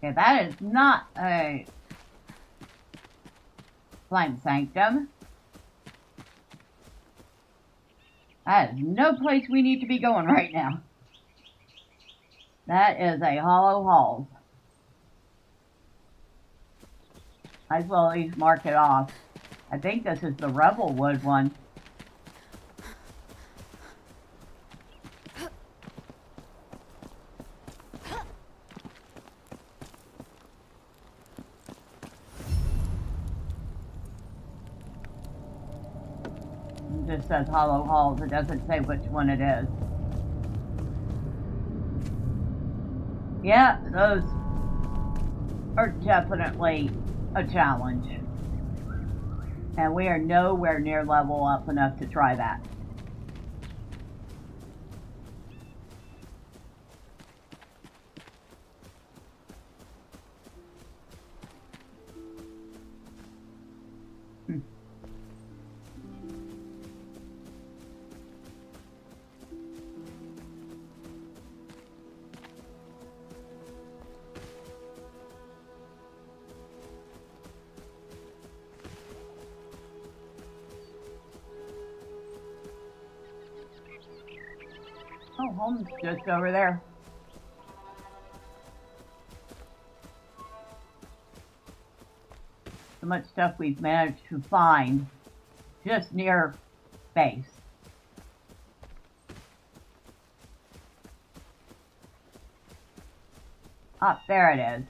Okay, that is not a Flame Sanctum. That is no place we need to be going right now. That is a Hollow Halls. Might as well at least mark it off. I think this is the Revelwood one. It just says Hollow Halls. It doesn't say which one it is. Yeah, those are definitely a challenge. And we are nowhere near level up enough to try that. Oh, home's just over there. So much stuff we've managed to find just near base. Ah, there it is.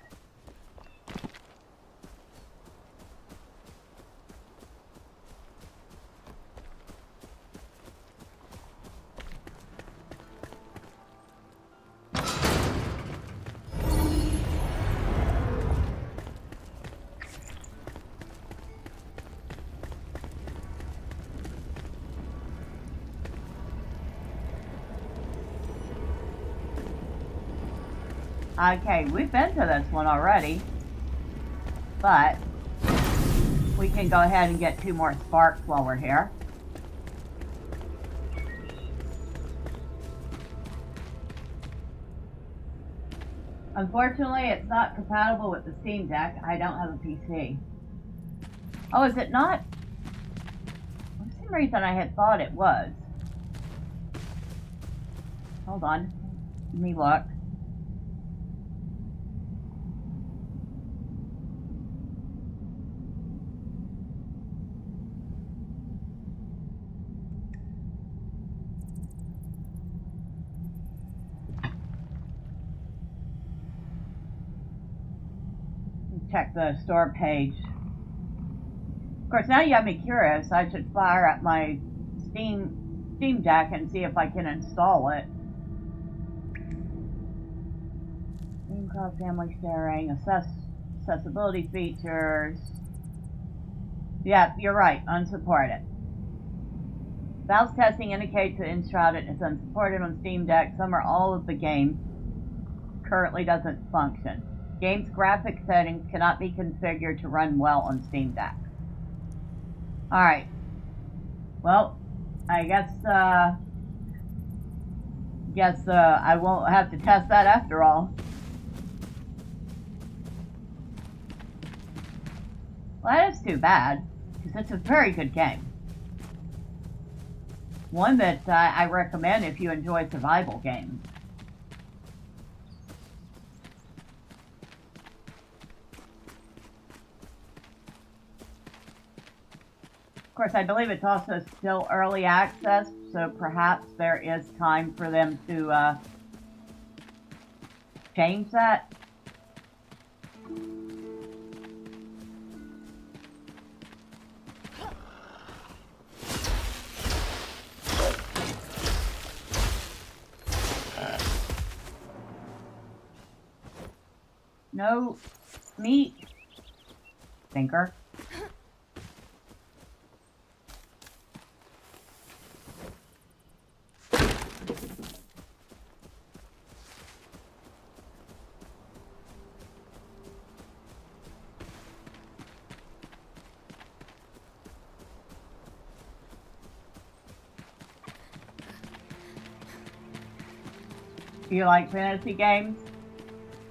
Okay, we've been to this one already. But we can go ahead and get 2 more sparks while we're here. Unfortunately, it's not compatible with the Steam Deck. I don't have a PC. Oh, is it not? For some reason I had thought it was. Hold on. Let me look. Check the store page. Of course, now you have me curious. I should fire up my Steam Deck and see if I can install it. Steam cross family sharing, accessibility features. Yeah, you're right. Unsupported. Valve's testing indicates that Enshrouded is unsupported on Steam Deck. Some or all of the game currently doesn't function. Game's graphic settings cannot be configured to run well on Steam Deck. Alright. Well, I guess I won't have to test that after all. Well, that is too bad, because it's a very good game. One that I recommend if you enjoy survival games. Of course, I believe it's also still early access, so perhaps there is time for them to change that. No meat, thinker. Do you like fantasy games?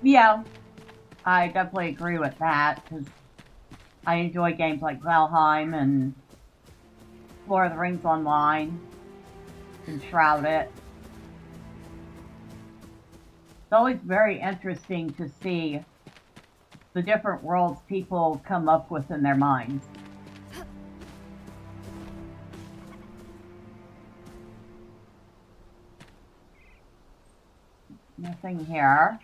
Yeah, I definitely agree with that, because I enjoy games like Valheim and Lord of the Rings Online, Enshrouded. It's always very interesting to see the different worlds people come up with in their minds. Nothing here.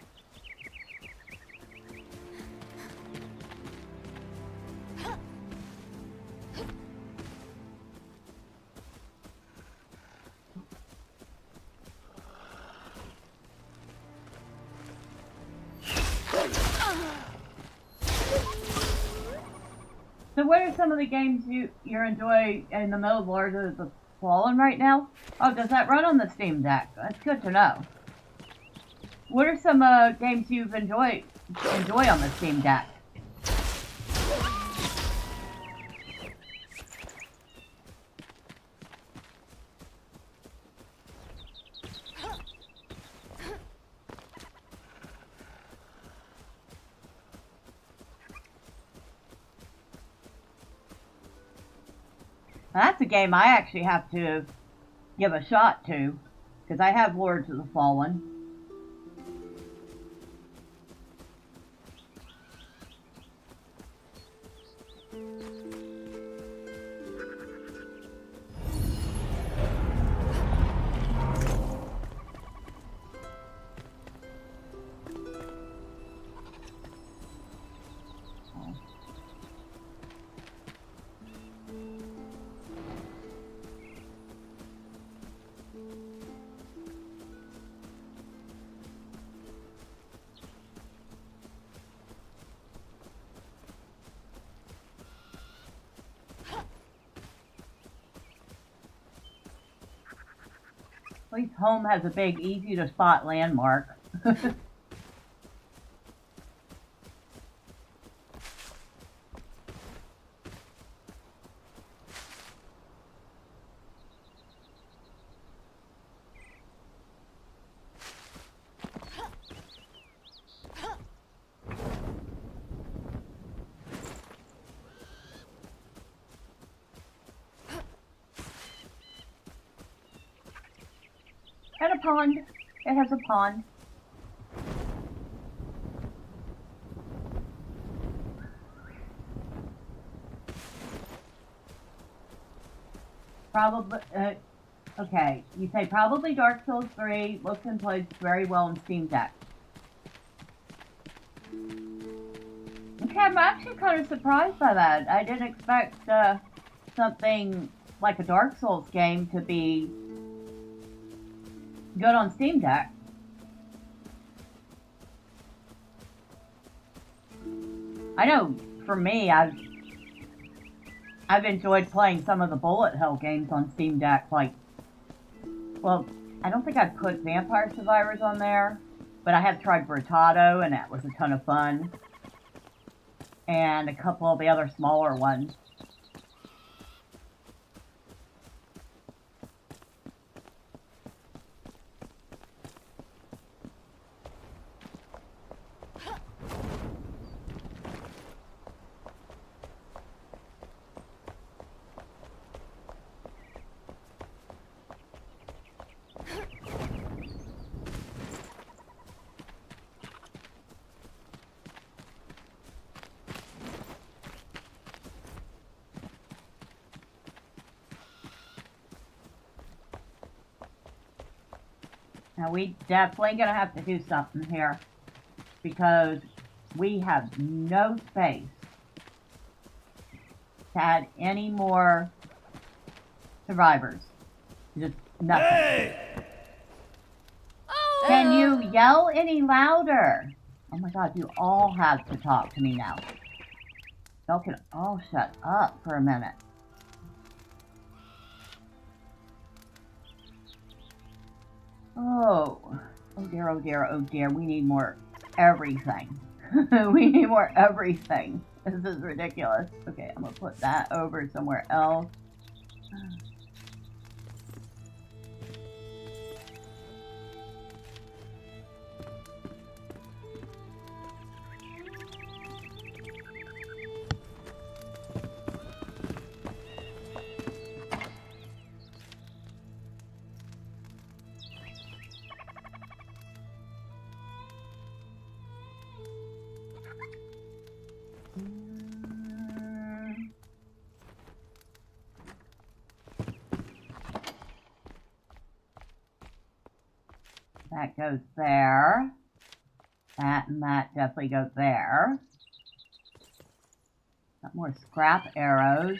So what are some of the games you enjoy in the middle of Lord of the Fallen right now? Oh, does that run on the Steam Deck? That's good to know. What are some games you've enjoy on the Steam Deck? Now, that's a game I actually have to give a shot to, because I have Lords of the Fallen. At least home has a big, easy to spot landmark. And a pond. It has a pond. Probably, okay, you say probably Dark Souls 3 looks and plays very well in Steam Deck. Okay, I'm actually kind of surprised by that. I didn't expect something like a Dark Souls game to be good on Steam Deck. I know, for me, I've enjoyed playing some of the bullet hell games on Steam Deck, like, well, I don't think I've put Vampire Survivors on there, but I have tried Bertado, and that was a ton of fun. And a couple of the other smaller ones. Now we definitely gonna have to do something here because we have no space to add any more survivors. Just nothing. Hey! Oh. Can you yell any louder? Oh my god, you all have to talk to me now. Y'all can all shut up for a minute. Oh dear, oh dear, oh dear. We need more everything. We need more everything. This is ridiculous. Okay, I'm gonna put that over somewhere else. That goes there. That and that definitely goes there. Got more scrap arrows.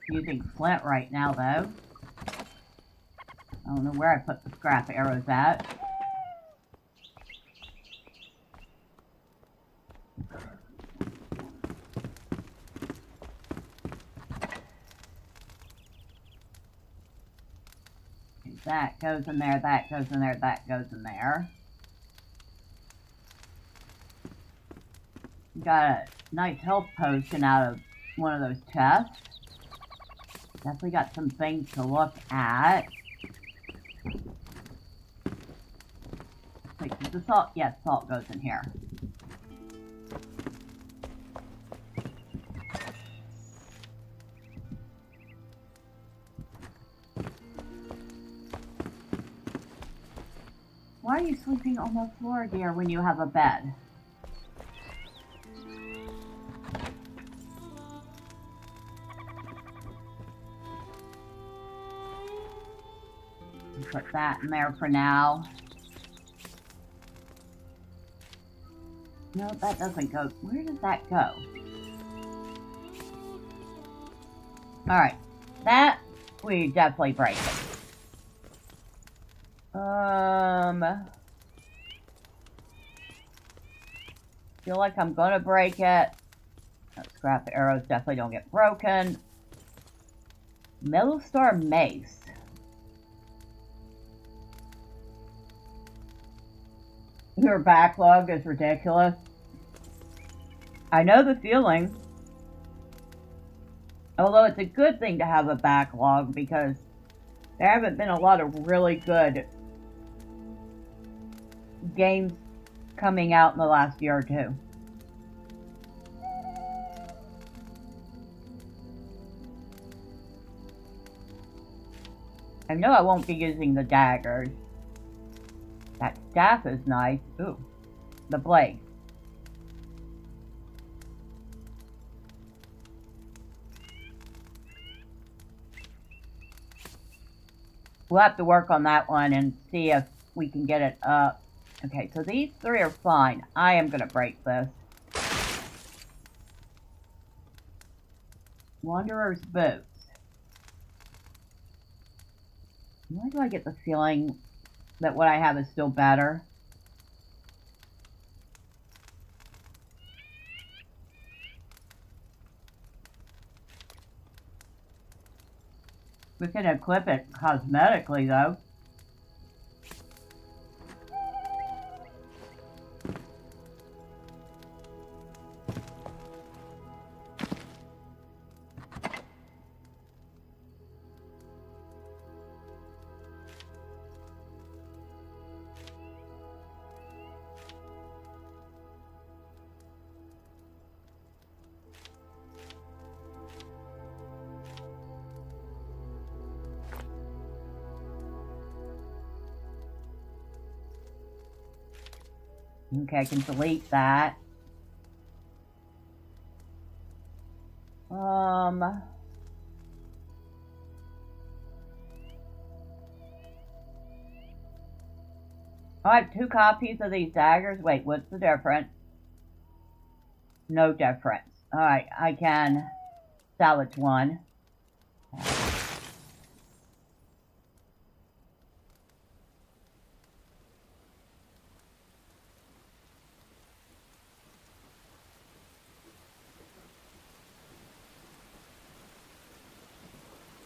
Using flint right now, though. I don't know where I put the scrap arrows at. That goes in there, that goes in there, that goes in there. Got a nice health potion out of one of those chests. Definitely got some things to look at. Wait, does the salt? Yes, salt goes in here. Why are you sleeping on the floor, dear, when you have a bed? Put that in there for now. No, that doesn't go. Where does that go? Alright. That, we definitely break it. Feel like I'm gonna break it. Scrap arrows definitely don't get broken. Metal Star Mace. Your backlog is ridiculous. I know the feeling. Although it's a good thing to have a backlog because there haven't been a lot of really good games coming out in the last year or two. I know I won't be using the daggers. That staff is nice. Ooh, the blade. We'll have to work on that one and see if we can get it up. Okay, so these three are fine. I am going to break this. Wanderer's Boots. Why do I get the feeling that what I have is still better? We can equip it cosmetically, though. Okay, I can delete that. I have 2 copies of these daggers. Wait, what's the difference? No difference. Alright, I can salvage one.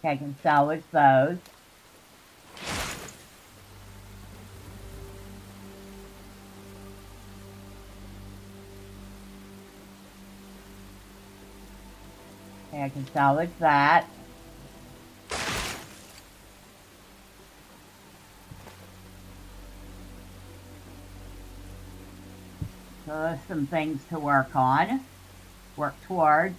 Okay, I can salvage those. Okay, I can salvage that. So there's some things to work on, work towards.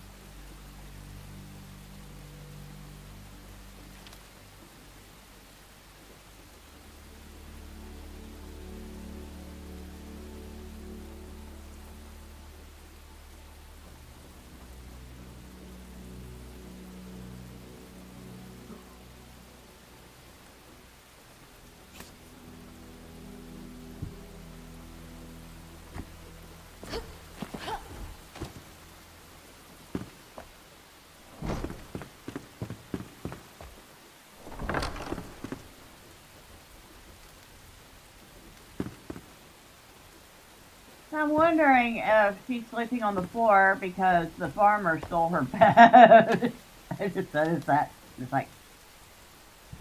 I'm wondering if she's sleeping on the floor because the farmer stole her bed. I just noticed that. It's like,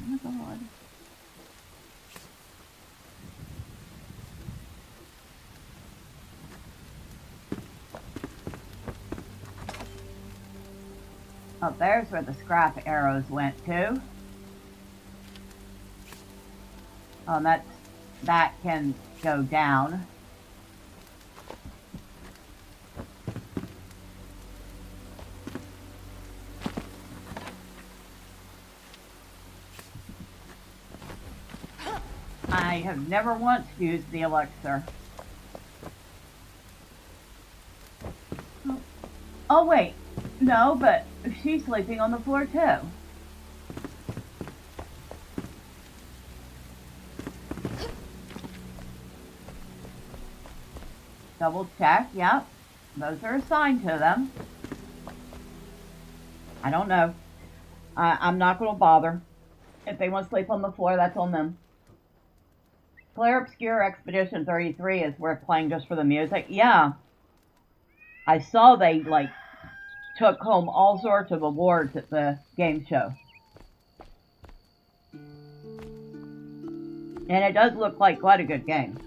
oh my god. Oh, there's where the scrap arrows went to. Oh, and that can go down. I have never once used the elixir. Oh wait, no, but she's sleeping on the floor too. Double check, yep. Those are assigned to them. I don't know. I'm not going to bother. If they want to sleep on the floor, that's on them. Claire Obscure Expedition 33 is worth playing just for the music. Yeah. I saw they, like, took home all sorts of awards at the game show. And it does look like quite a good game.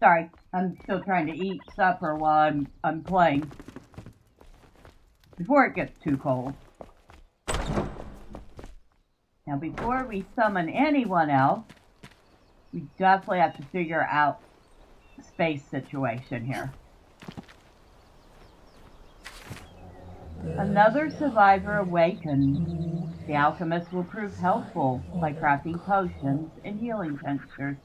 Sorry, I'm still trying to eat supper while I'm playing. Before it gets too cold. Now before we summon anyone else, we definitely have to figure out space situation here. Another survivor awakened. The alchemist will prove helpful by crafting potions and healing tinctures.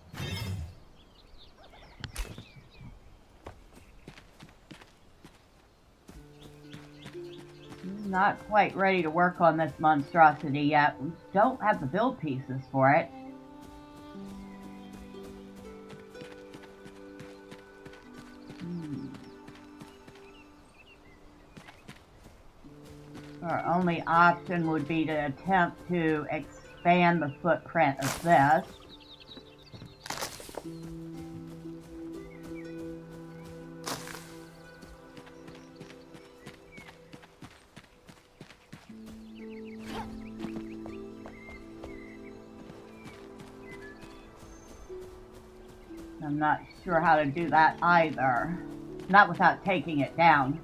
Not quite ready to work on this monstrosity yet. We don't have the build pieces for it. Our only option would be to attempt to expand the footprint of this. I'm not sure how to do that either. Not without taking it down.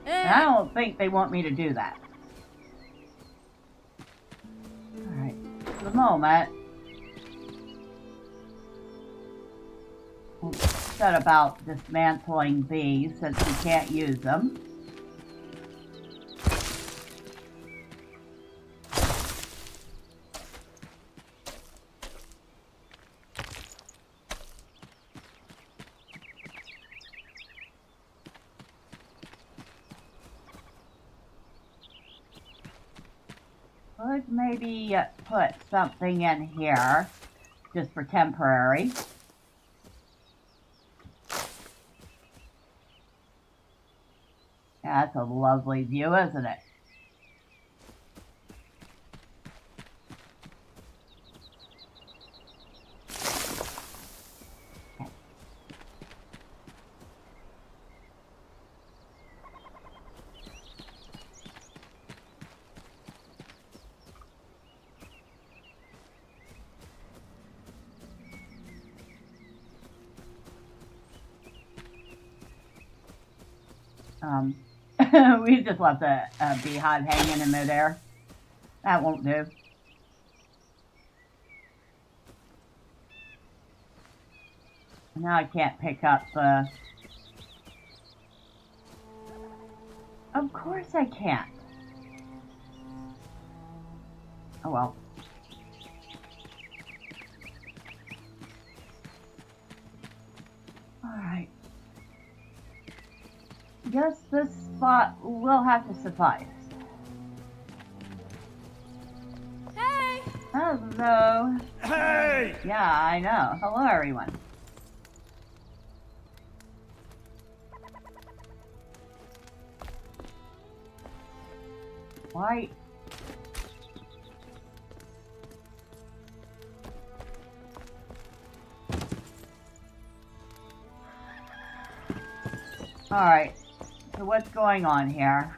And I don't think they want me to do that. Alright, for the moment, we'll set about dismantling these since we can't use them. Could maybe put something in here just for temporary. Yeah, that's a lovely view, isn't it? We just left a beehive hanging in midair. That won't do. Now I can't pick up the... Of course I can't. Oh well. Alright. Guess this spot will have to suffice. Hey! Hello. Hey! Yeah, I know. Hello, everyone. Why? Alright. So what's going on here?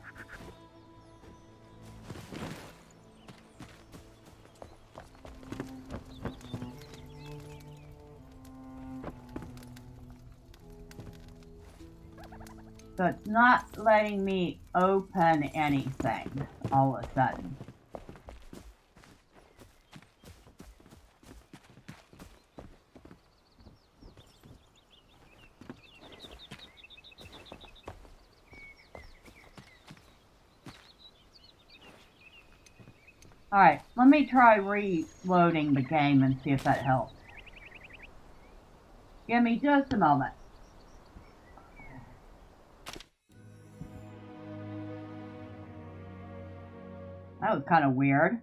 So it's not letting me open anything all of a sudden. Alright, let me try reloading the game and see if that helps. Give me just a moment. That was kind of weird.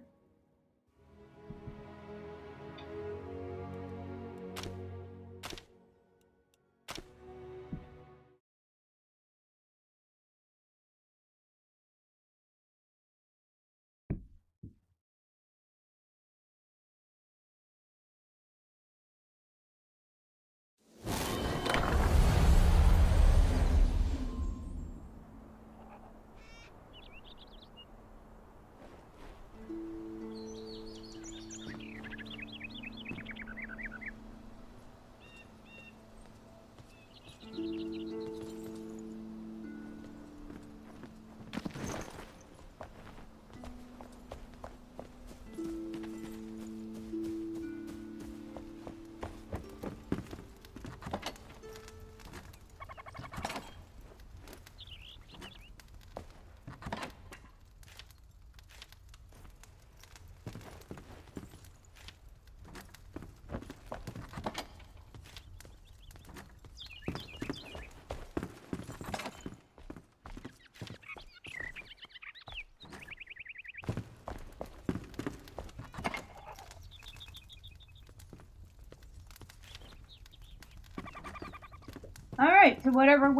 Alright, so whatever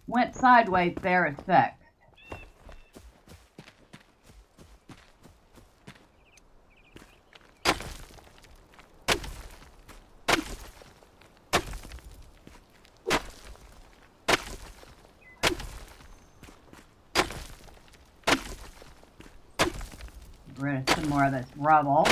went sideways there is fixed. Get rid of some more of this rubble.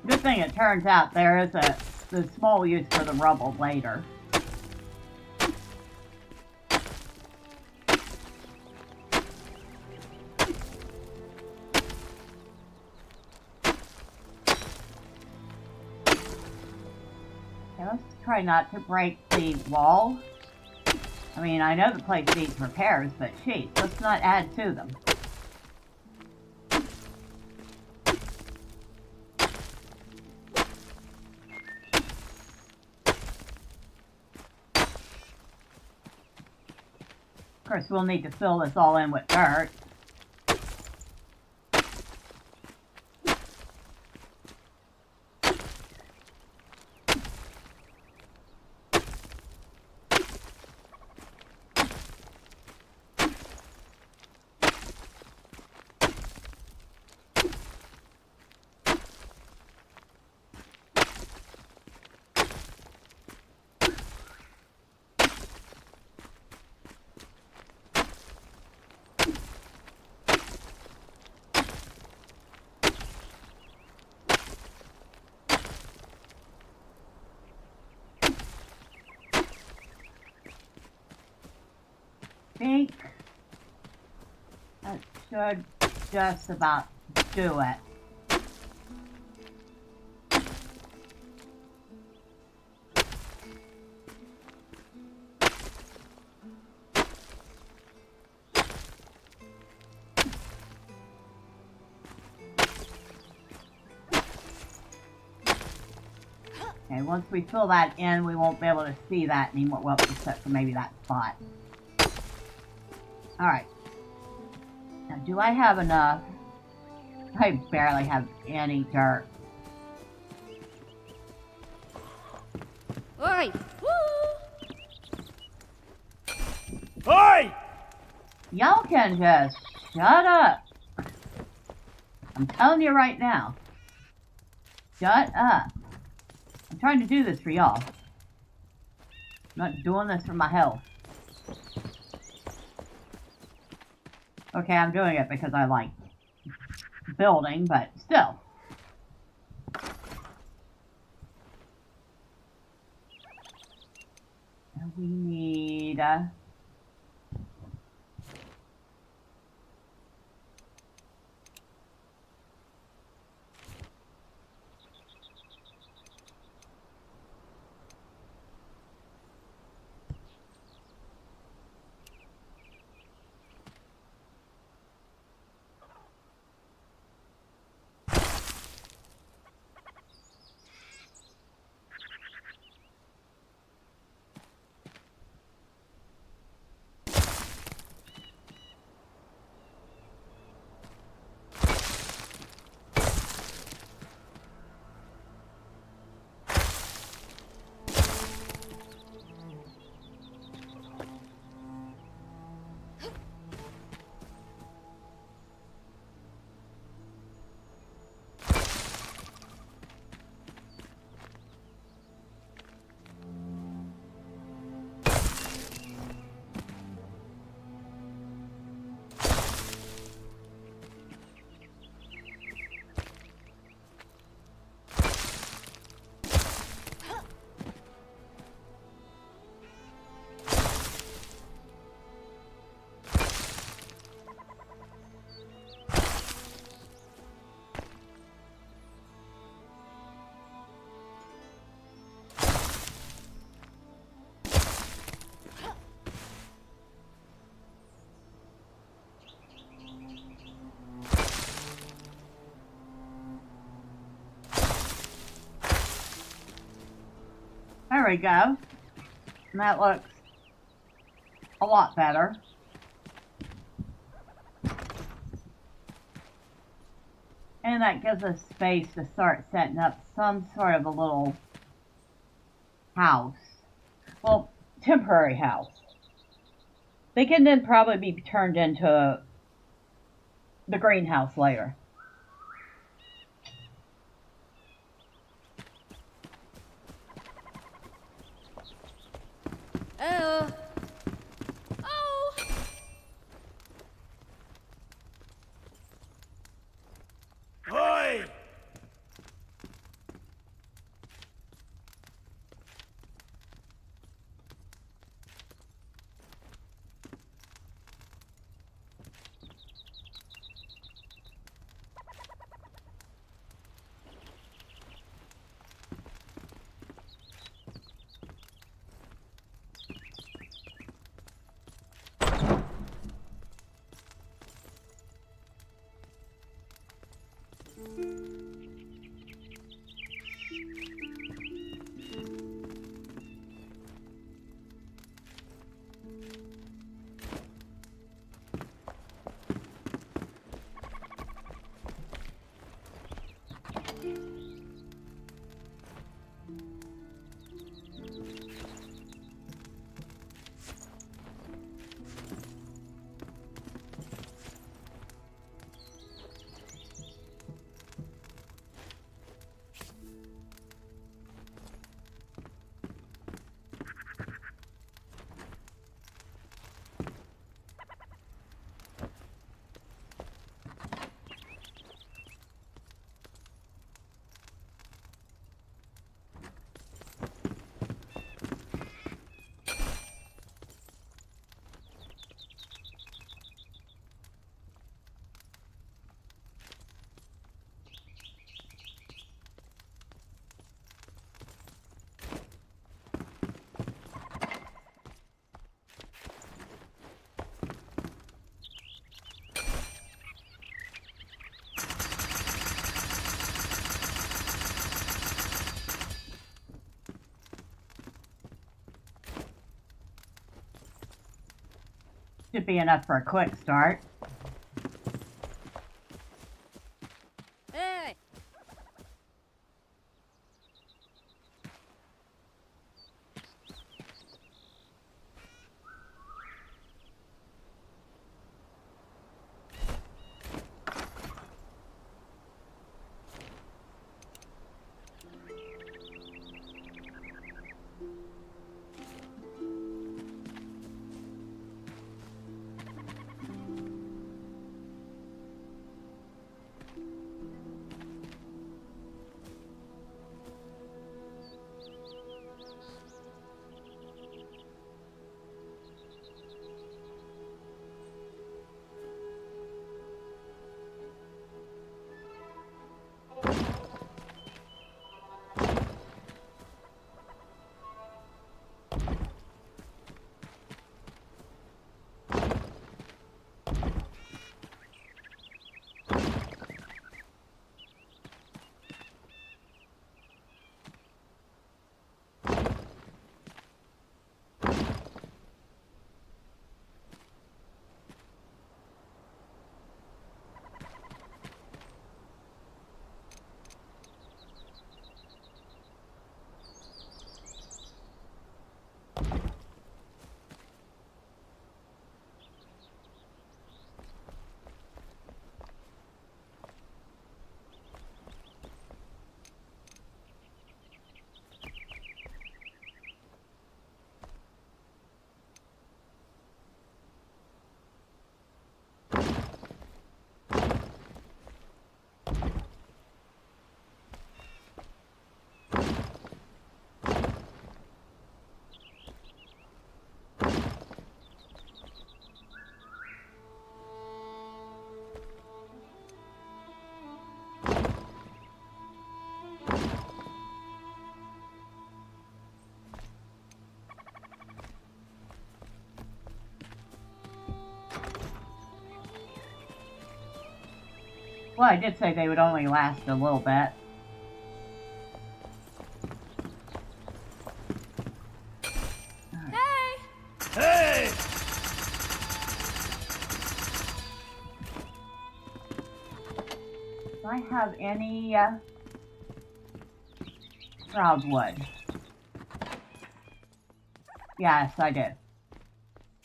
Good thing it turns out there is a small use for the rubble later. Okay, let's try not to break the wall. I mean, I know the place needs repairs, but geez, let's not add to them. Of course, we'll need to fill this all in with dirt. I think that should just about do it. Okay, once we fill that in, we won't be able to see that anymore. Well, except for maybe that spot. Alright. Now, do I have enough? I barely have any dirt. Oi! Woo! Oi! Y'all can just shut up. I'm telling you right now. Shut up. I'm trying to do this for y'all. I'm not doing this for my health. Okay, I'm doing it because I like building, but still. And we need... There we go. And that looks a lot better. And that gives us space to start setting up some sort of a little house. Well, temporary house. They can then probably be turned into the greenhouse later. Oh. Oh. Oi! Should be enough for a quick start. Hey. Well, I did say they would only last a little bit. Do I have any shroud wood? Yes, I do.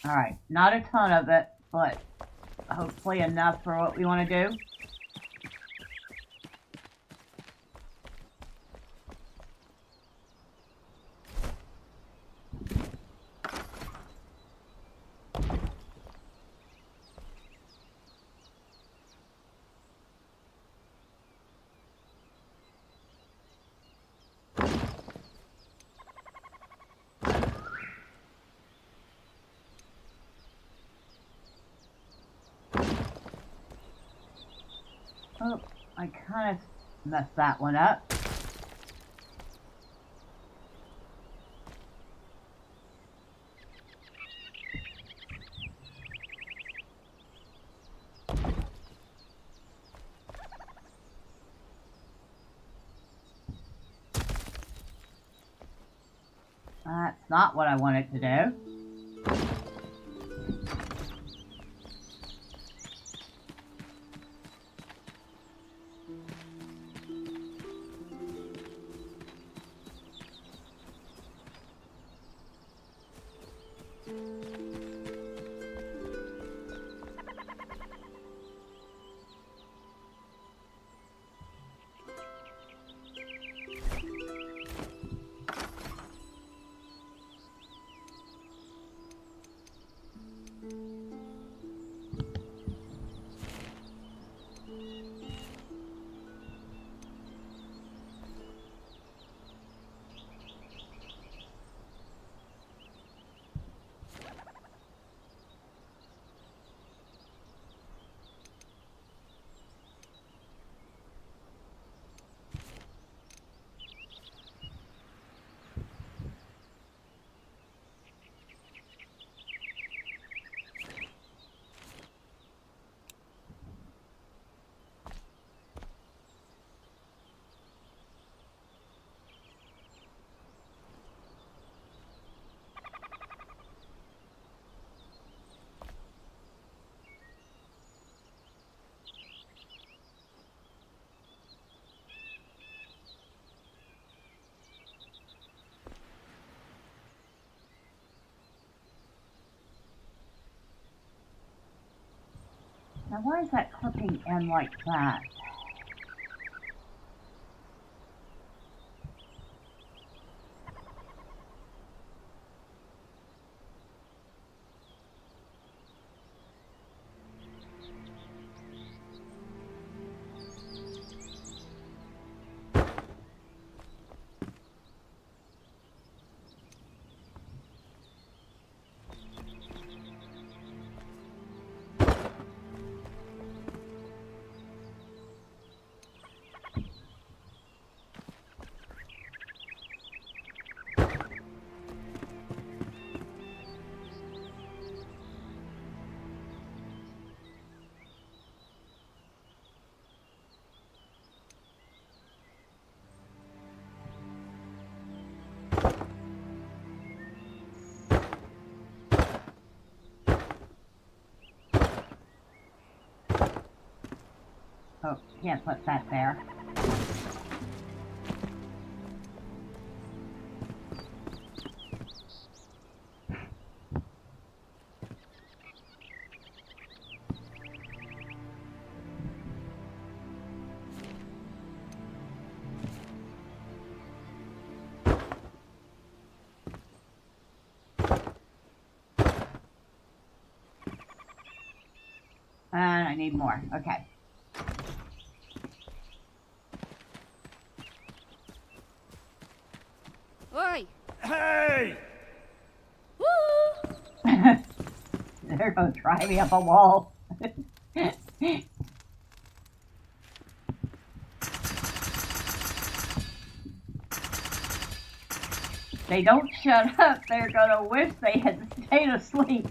Alright, not a ton of it, but hopefully enough for what we want to do. Oh, I kind of messed that one up. That's not what I wanted to do. Now, why is that clipping in like that? Oh, can't put that there. And I need more. Okay. Oi! Hey! Woo! They're gonna try me up a wall. They don't shut up. They're gonna wish they had stayed asleep.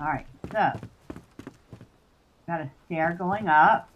Alright, so got a stair going up.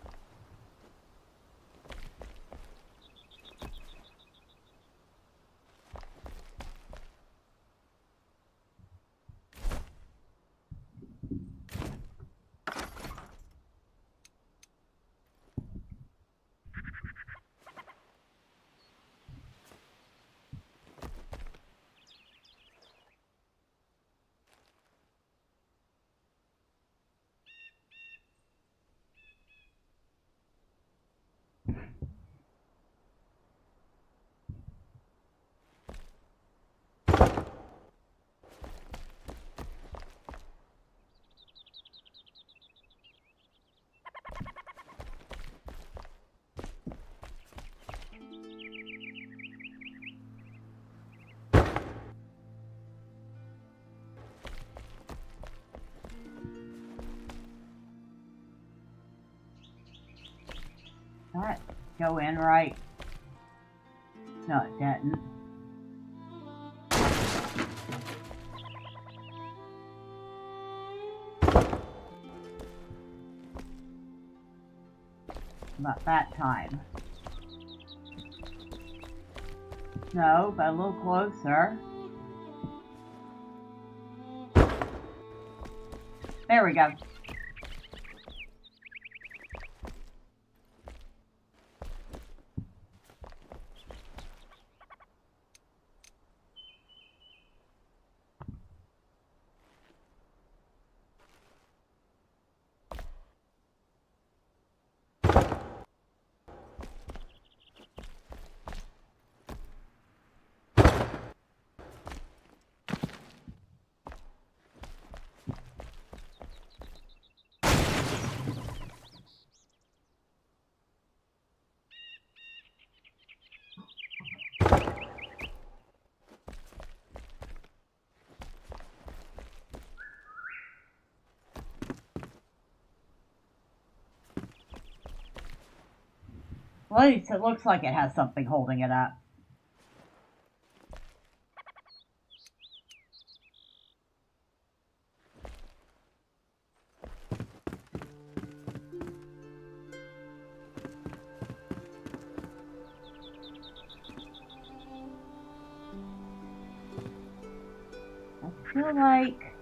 That go in right. No, it didn't. About that time. No, but a little closer. There we go. Well, at least it looks like it has something holding it up. I feel like...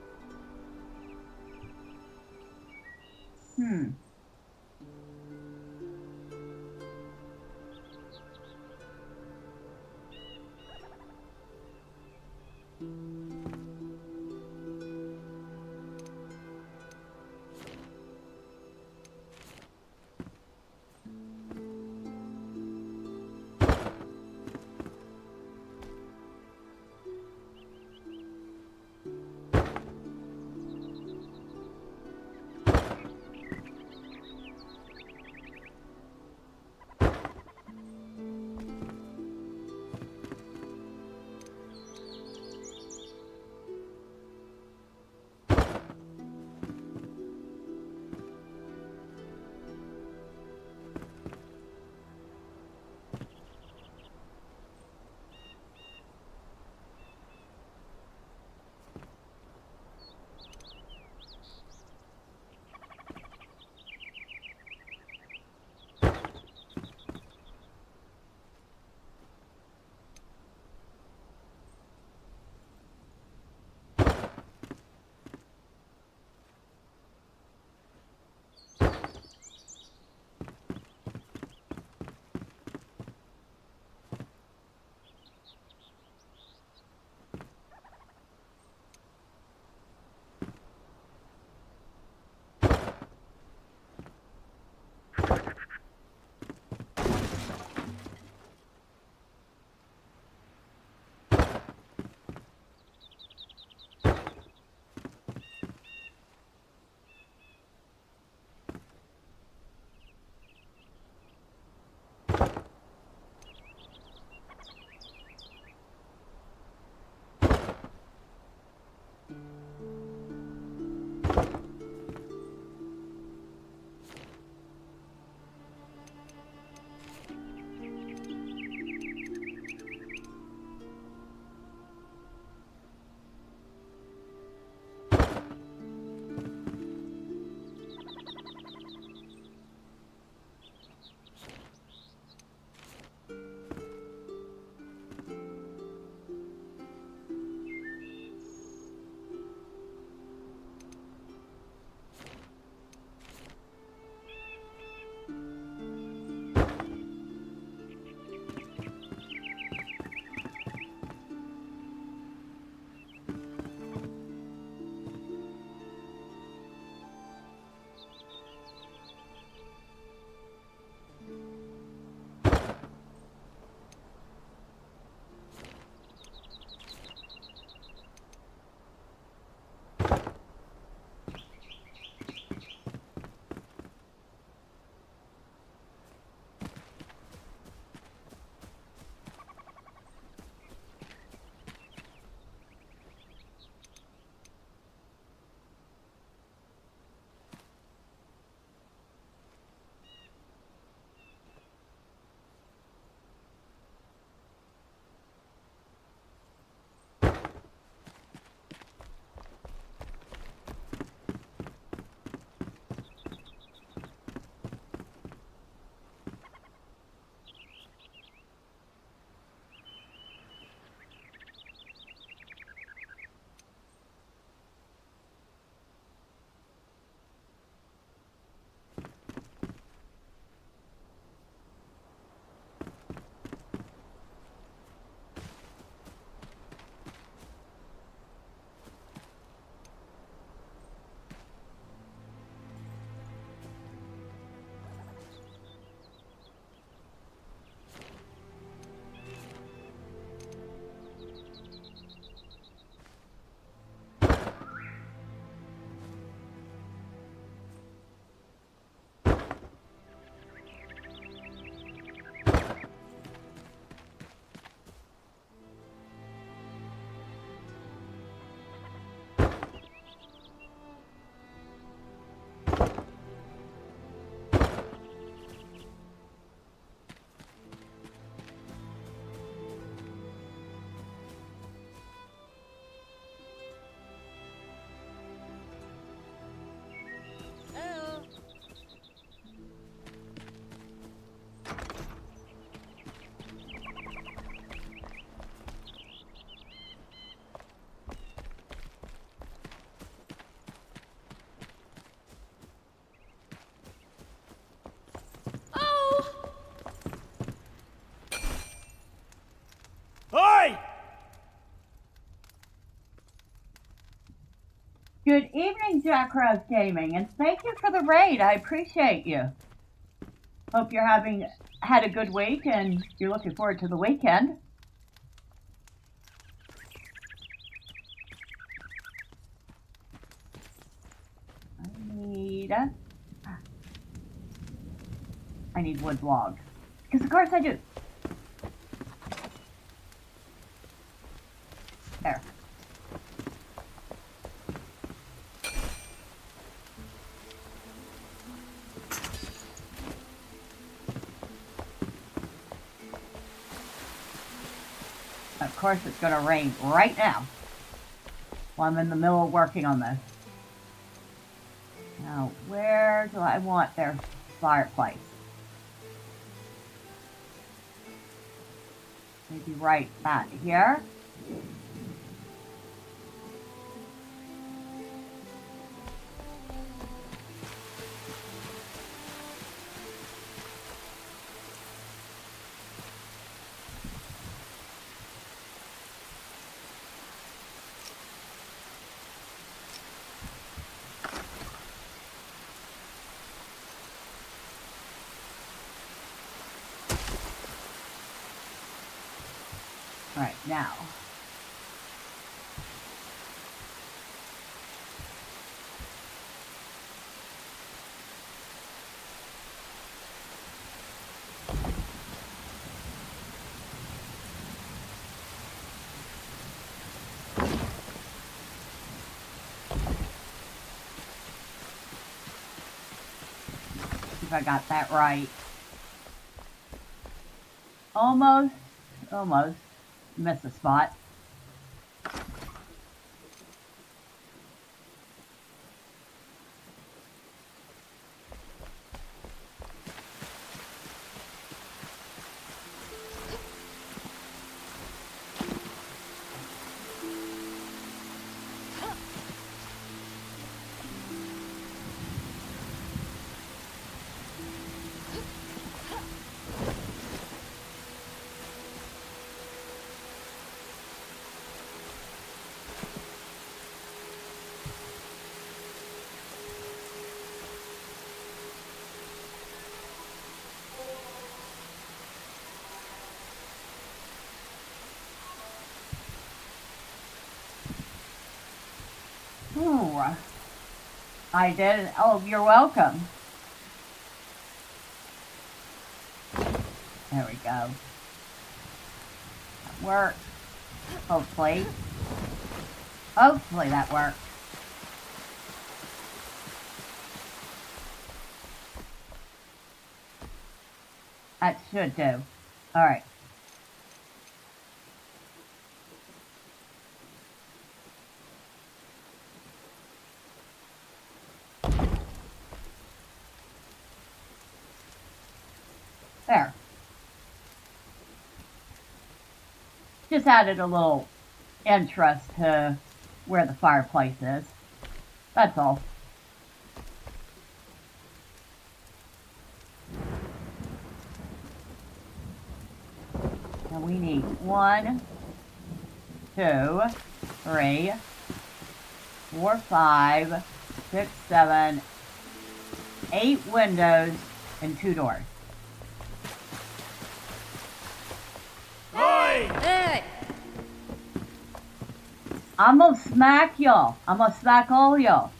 Good evening, Jack Rose Gaming, and thank you for the raid. I appreciate you. Hope you're had a good week and you're looking forward to the weekend. I need wood logs. Because of course I do. There. Of course it's going to rain right now while I'm in the middle of working on this. Now, where do I want their fireplace? Maybe right about here. Right, now. See if I got that right. Almost. Missed a spot. Ooh, I did. Oh, you're welcome. There we go. That worked. Hopefully. Hopefully that worked. That should do. Alright. There. Just added a little interest to where the fireplace is. That's all. Now we need 1, 2, 3, 4, 5, 6, 7, 8 windows and 2 doors. Hey! I'm gonna smack y'all. I'm gonna smack all y'all.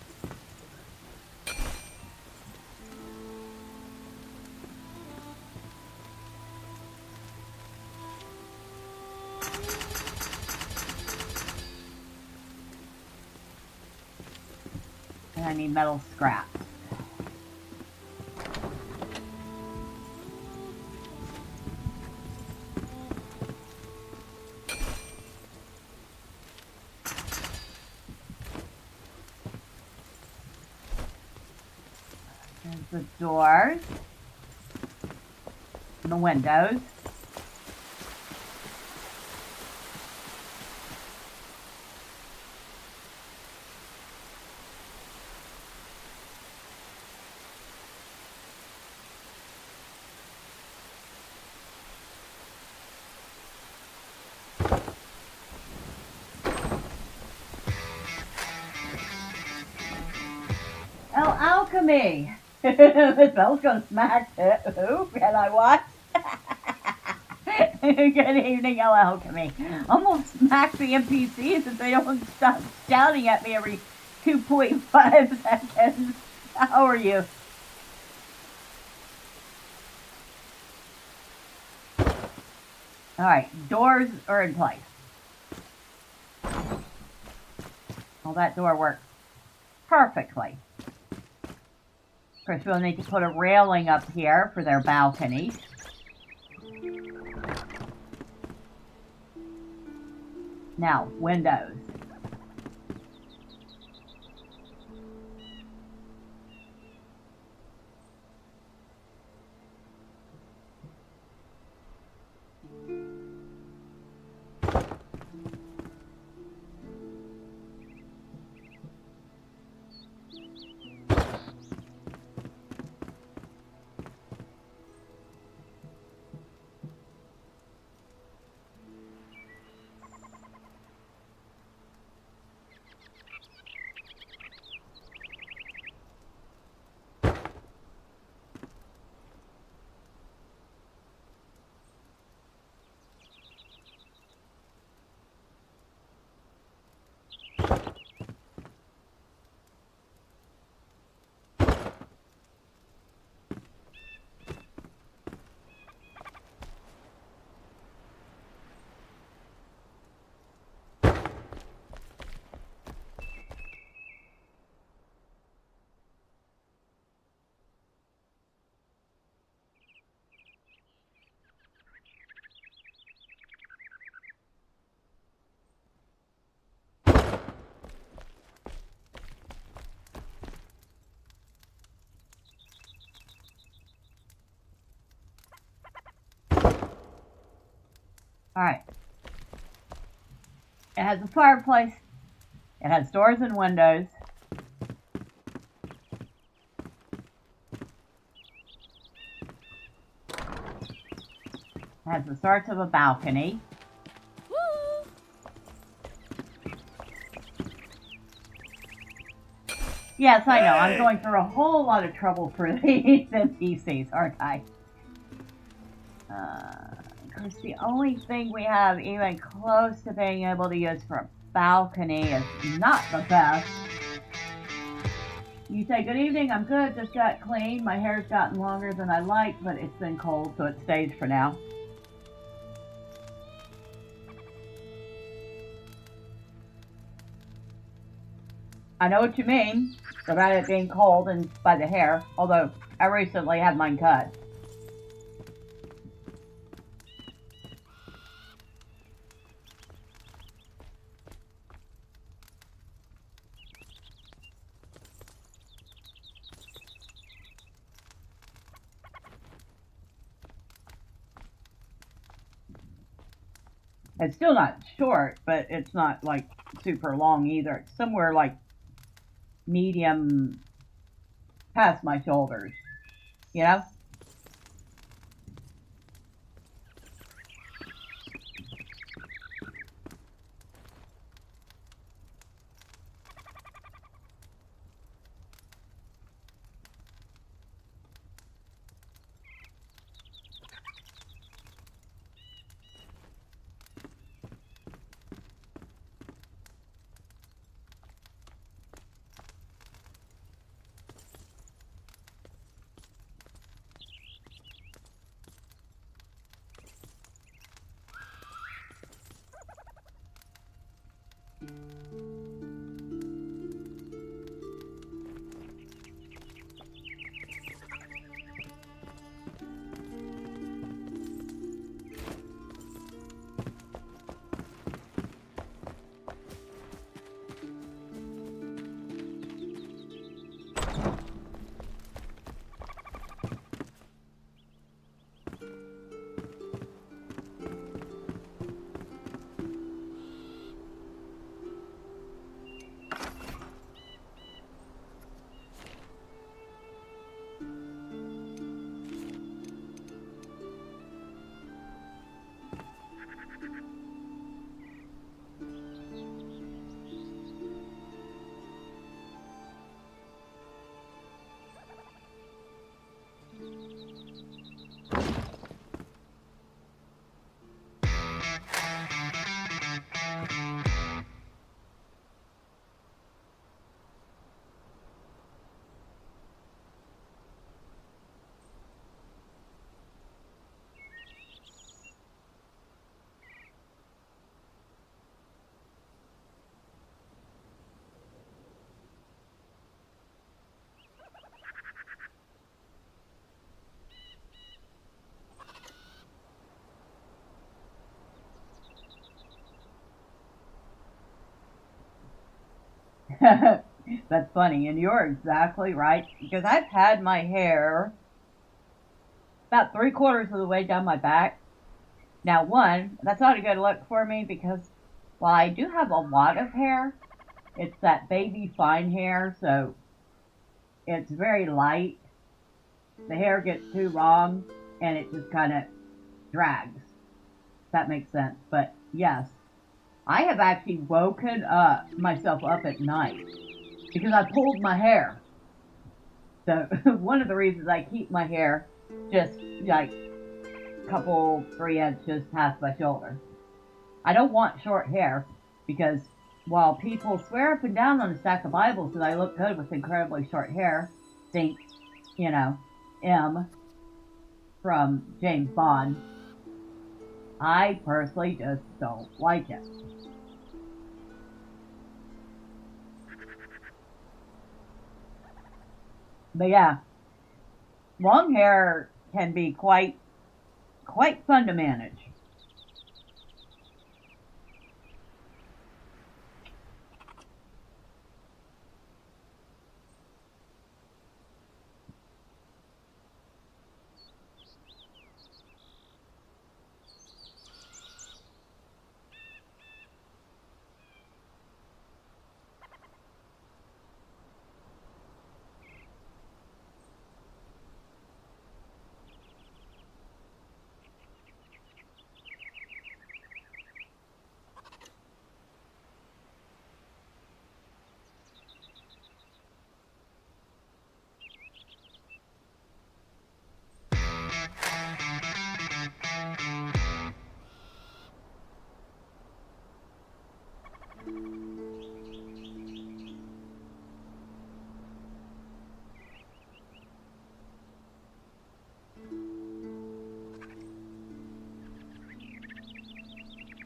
And I need metal scraps. There's the doors and the windows. alchemy. The bell's gonna smack it. Who can I watch? Good evening, alchemy. I'm gonna smack the NPCs if they don't stop shouting at me every 2.5 seconds. How are you? Alright, doors are in place. Well, that door works perfectly. Of course, we'll need to put a railing up here for their balconies. Now, windows. Alright. It has a fireplace. It has doors and windows. It has the sorts of a balcony. Woo! Yes, I know. I'm going through a whole lot of trouble for these NPCs, aren't I? Of course, the only thing we have even close to being able to use for a balcony is not the best. You say, good evening, I'm good, just got clean. My hair's gotten longer than I like, but it's been cold, so it stays for now. I know what you mean about it being cold and by the hair, although I recently had mine cut. It's still not short, but it's not like super long either. It's somewhere like medium past my shoulders, you know? That's funny, and you're exactly right, because I've had my hair about 3/4 of the way down my back. Now, one, that's not a good look for me because while I do have a lot of hair, it's that baby fine hair, so it's very light. The hair gets too long, and it just kind of drags. If that makes sense. But yes, I have actually woken up myself up at night because I pulled my hair. So one of the reasons I keep my hair just like a couple 3 inches past my shoulder. I don't want short hair because while people swear up and down on a stack of Bibles that I look good with incredibly short hair, think, M from James Bond, I personally just don't like it. But yeah, long hair can be quite fun to manage.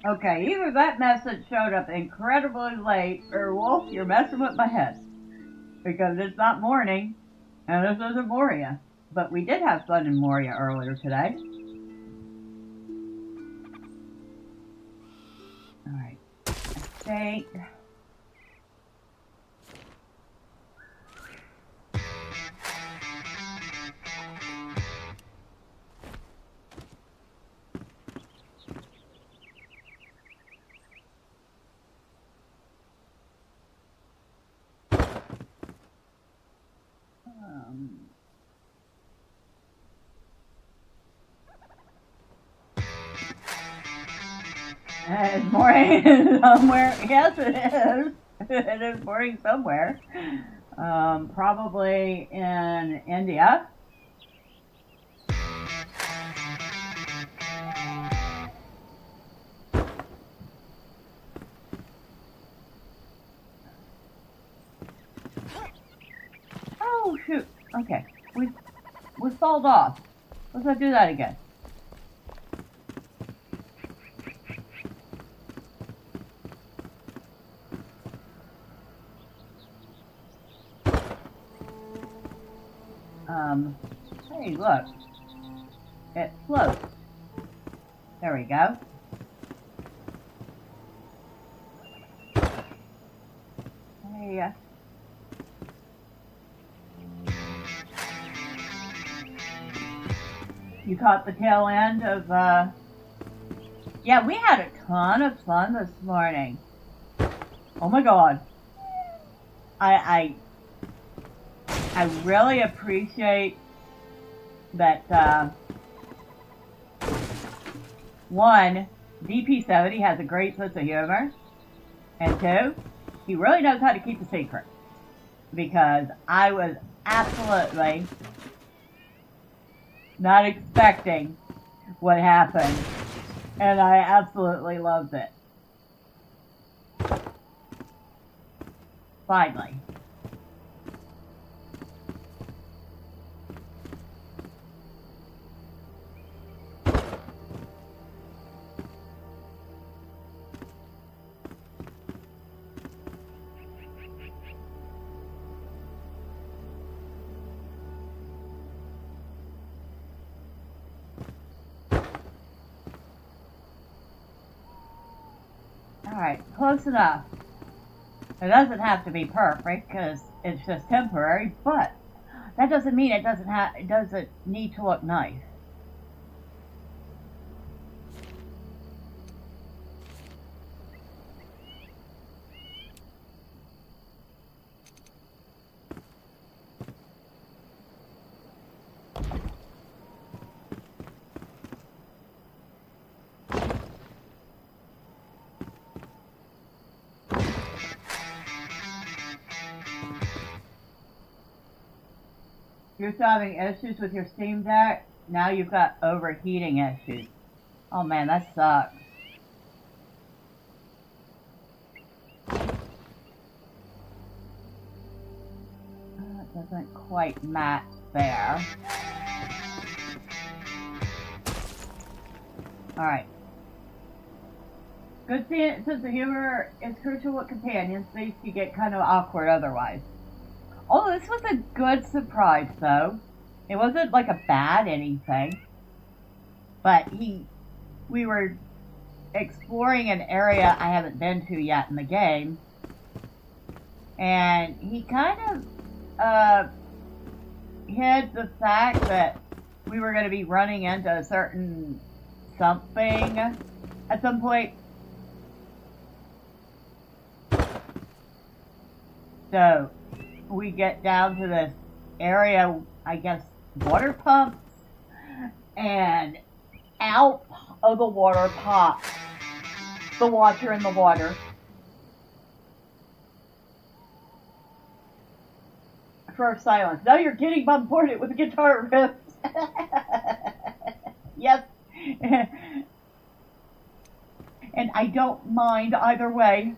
Okay, either that message showed up incredibly late, or Wolf, you're messing with my head. Because it's not morning, and this isn't Moria. But we did have fun in Moria earlier today. Alright, I think... It's morning somewhere. Yes, it is. It is morning somewhere. Probably in India. Oh, shoot. Okay. We stalled off. Let's do that again. Hey, look. It floats. There we go. Hey, you caught the tail end of, yeah, we had a ton of fun this morning. Oh my god. I really appreciate that, one, DP70 has a great sense of humor, and two, he really knows how to keep a secret. Because I was absolutely not expecting what happened, and I absolutely loved it. Finally. Alright, close enough. It doesn't have to be perfect because it's just temporary, but that doesn't mean it doesn't need to look nice. You're still having issues with your Steam Deck? Now you've got overheating issues. Oh man, that sucks. It doesn't quite match there. Alright. Good sense of humor is crucial with companions. These can get kind of awkward otherwise. Oh, this was a good surprise, though. It wasn't like a bad anything. But we were exploring an area I haven't been to yet in the game. And he kind of hid the fact that we were going to be running into a certain something at some point. So we get down to this area, I guess, water pumps, and out of the water pops the watcher in the water. First silence. Now you're getting bombarded with guitar riffs. Yes. And I don't mind either way.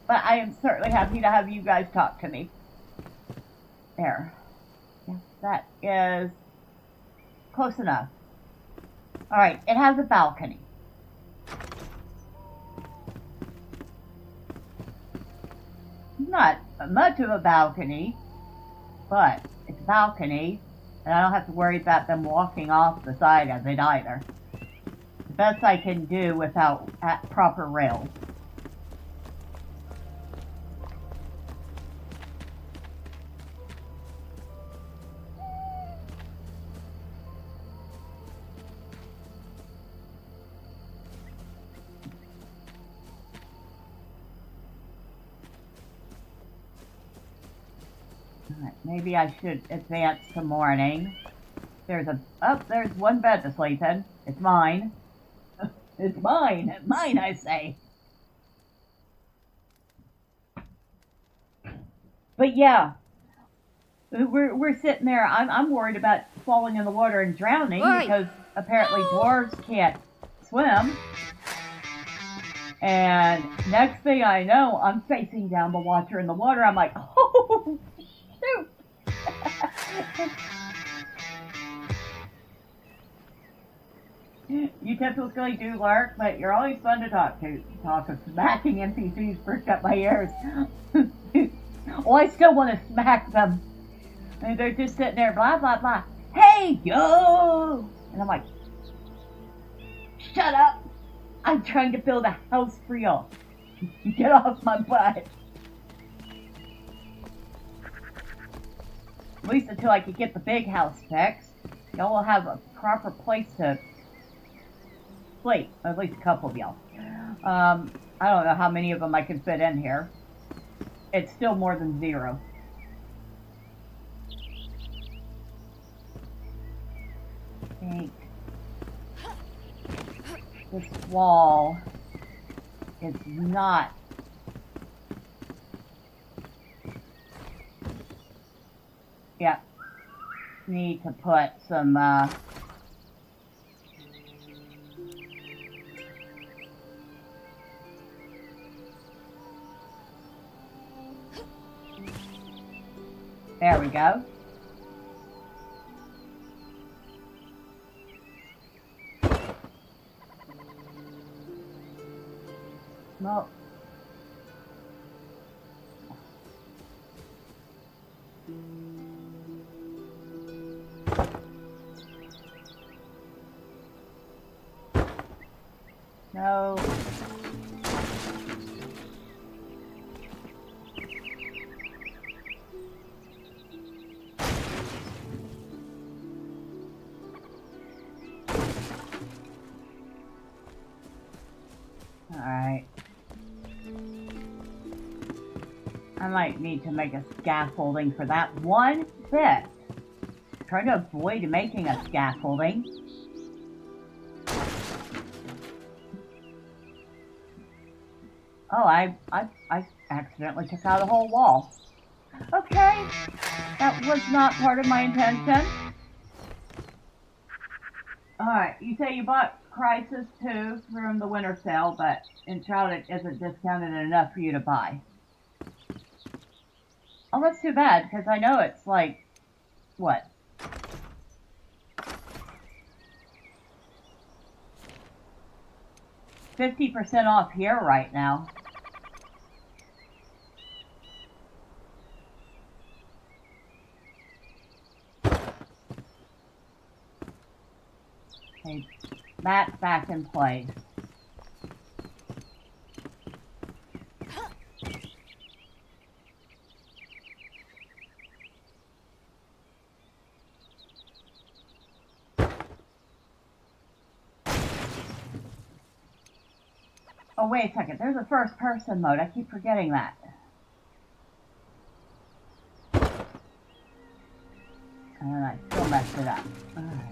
But I am certainly happy to have you guys talk to me. There. Yes, that is close enough. Alright, it has a balcony. Not much of a balcony, but it's a balcony, and I don't have to worry about them walking off the side of it either. The best I can do without proper rails. Maybe I should advance to morning. There's one bed to sleep in. It's mine. It's mine. Mine, I say. But yeah, we're sitting there. I'm worried about falling in the water and drowning because apparently dwarves can't swim. And next thing I know, I'm facing down the watcher in the water. I'm like, oh, shoot. You typically do lurk, but you're always fun to talk to. Talk of smacking NPCs pricked up my ears. Well, I still want to smack them. And they're just sitting there, blah, blah, blah. Hey, yo! And I'm like, shut up. I'm trying to build a house for y'all. Get off my butt. At least until I can get the big house fixed. Y'all will have a proper place to sleep. At least a couple of y'all. I don't know how many of them I can fit in here. It's still more than 0. I think this wall is not need to put some there we go. Well, no. Alright. I might need to make a scaffolding for that one bit. Try to avoid making a scaffolding. Oh, I accidentally took out a whole wall. Okay, that was not part of my intention. Alright, you say you bought Crisis 2 from the winter sale, but Enshrouded isn't discounted enough for you to buy. Oh, that's too bad, because I know it's like, what? $50% off here right now. Okay, that's back in place. Oh, wait a second. There's a first person mode. I keep forgetting that. And I still messed it up. Alright.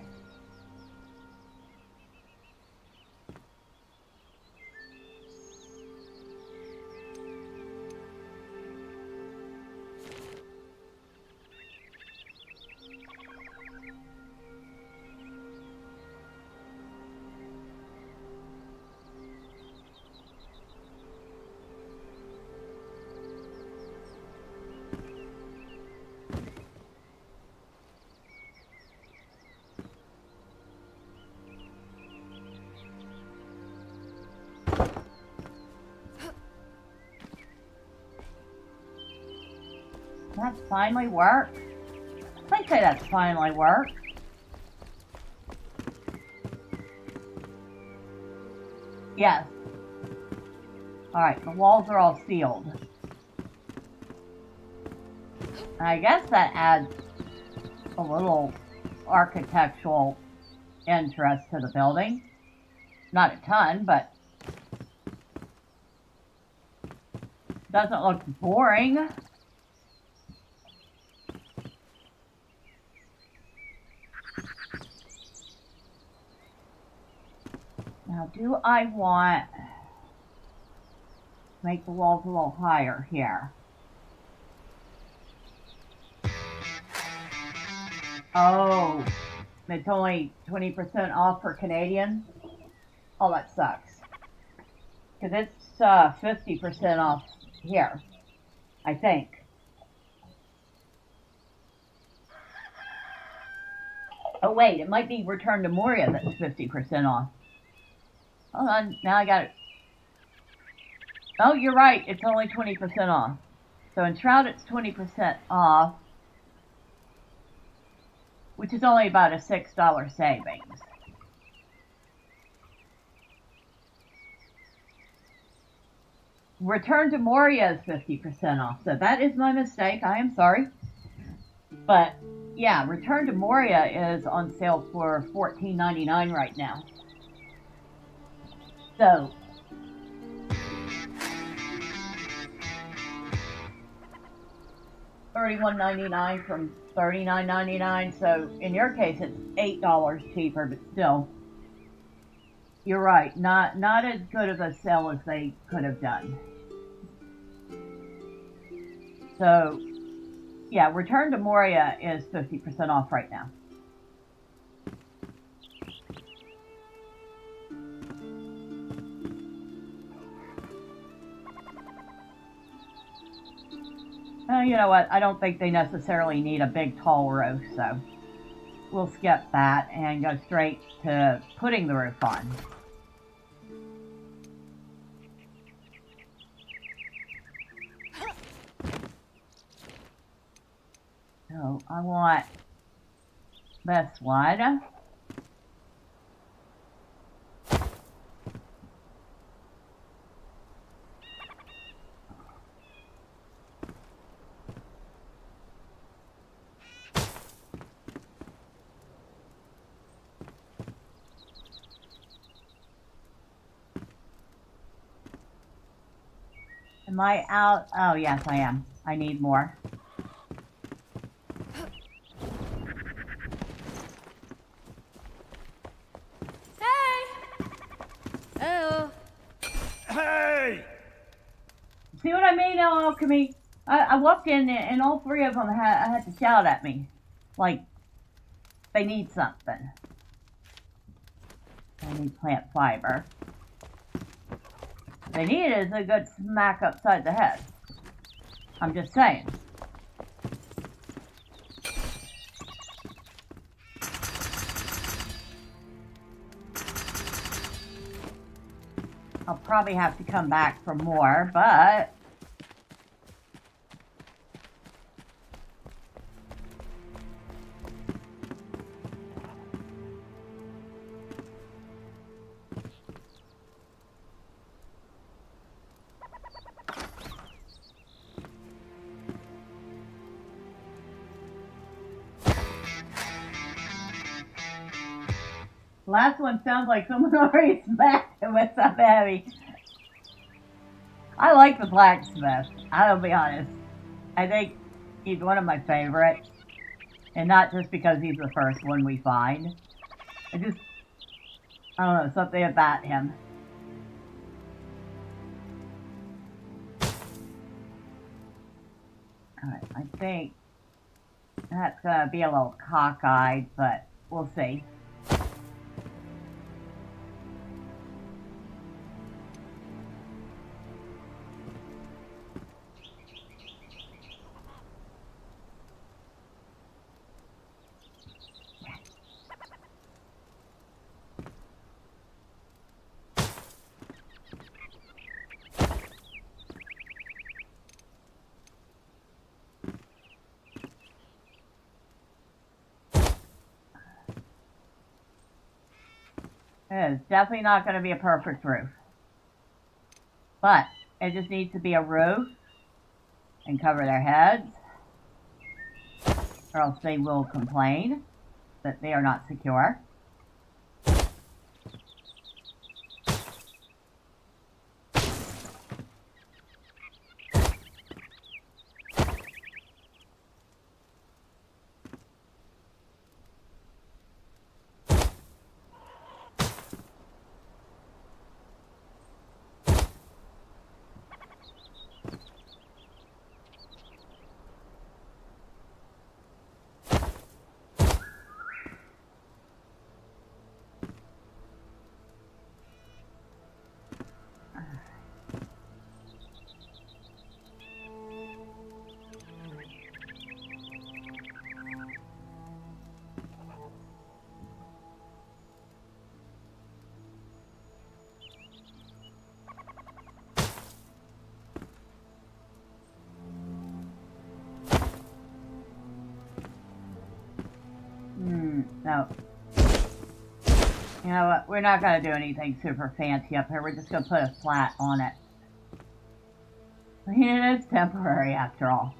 That's finally worked. I'd say that's finally worked. Yes. Alright, the walls are all sealed. I guess that adds a little architectural interest to the building. Not a ton, but doesn't look boring. Now, do I want to make the walls a little higher here? Oh, it's only 20% off for Canadians? Oh, that sucks. Because it's 50% off here, I think. Oh, wait, it might be Return to Moria that's 50% off. Hold on, now I got it. Oh, you're right, it's only 20% off. So Enshrouded's 20% off, which is only about a $6 savings. Return to Moria is 50% off, so that is my mistake. I am sorry. But, yeah, Return to Moria is on sale for $14.99 right now. So, $31.99 from $39.99. So, in your case, it's $8 cheaper, but still, you're right. Not as good of a sale as they could have done. So, yeah, Return to Moria is 50% off right now. You know what? I don't think they necessarily need a big tall roof, so we'll skip that and go straight to putting the roof on. So I want this one. Am I out? Oh, yes, I am. I need more. Hey! Oh. Hey! See what I mean, alchemy? I walked in and all three of them had to shout at me. Like, they need something. I need plant fiber. What they need is a good smack upside the head. I'm just saying. I'll probably have to come back for more, but... Last one sounds like someone already smacked it with something heavy. I like the blacksmith, I'll be honest. I think he's one of my favorites. And not just because he's the first one we find. I don't know, something about him. Alright, I think that's gonna be a little cockeyed, but we'll see. It's definitely not going to be a perfect roof. But it just needs to be a roof and cover their heads, or else they will complain that they are not secure. No. You know what? We're not going to do anything super fancy up here. We're just going to put a flat on it. I mean, it is temporary after all.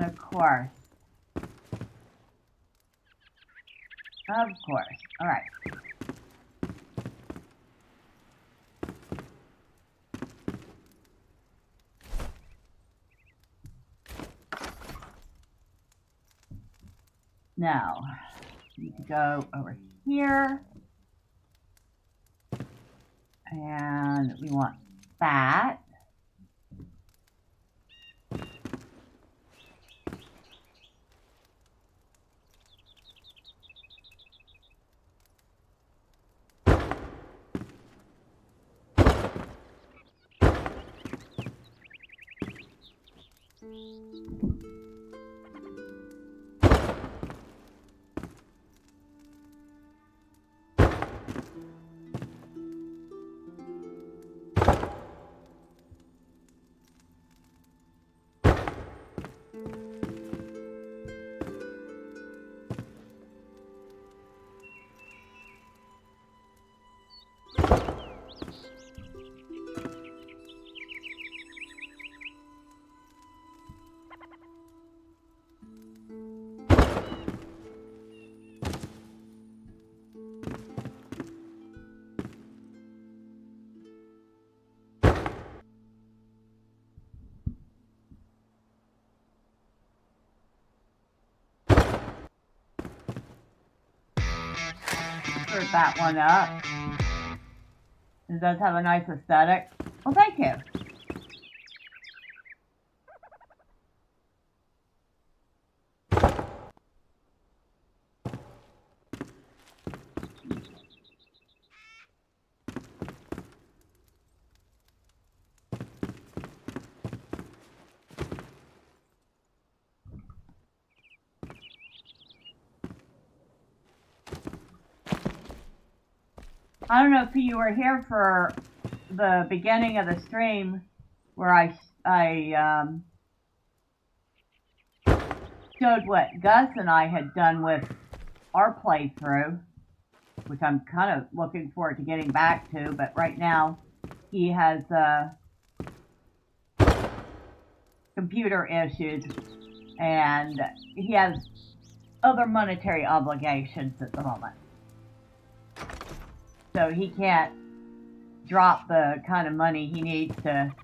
Of course. Of course. All right. Now, we need to go over here. And we want that. bolstered that one up. It does have a nice aesthetic. Well, thank you. I don't know if you were here for the beginning of the stream where I showed what Gus and I had done with our playthrough, which I'm kind of looking forward to getting back to, but right now he has computer issues and he has other monetary obligations at the moment. So he can't drop the kind of money he needs to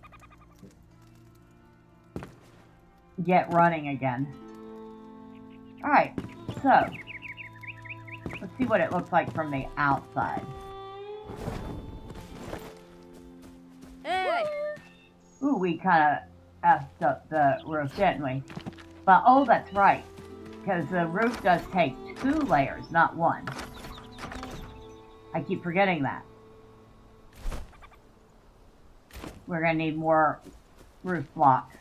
get running again. Alright, so let's see what it looks like from the outside. Hey! Ooh, we kind of effed up the roof, didn't we? But, oh, that's right. Because the roof does take 2 layers, not 1. I keep forgetting that. We're going to need more roof blocks.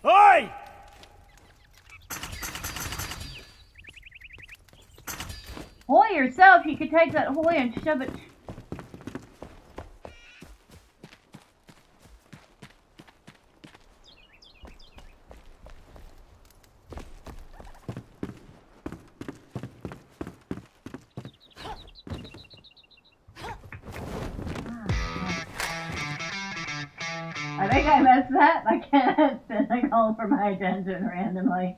Oi! Hoy yourself, you could take that hoy and shove it. I think I messed that. My cat's been calling for my attention randomly.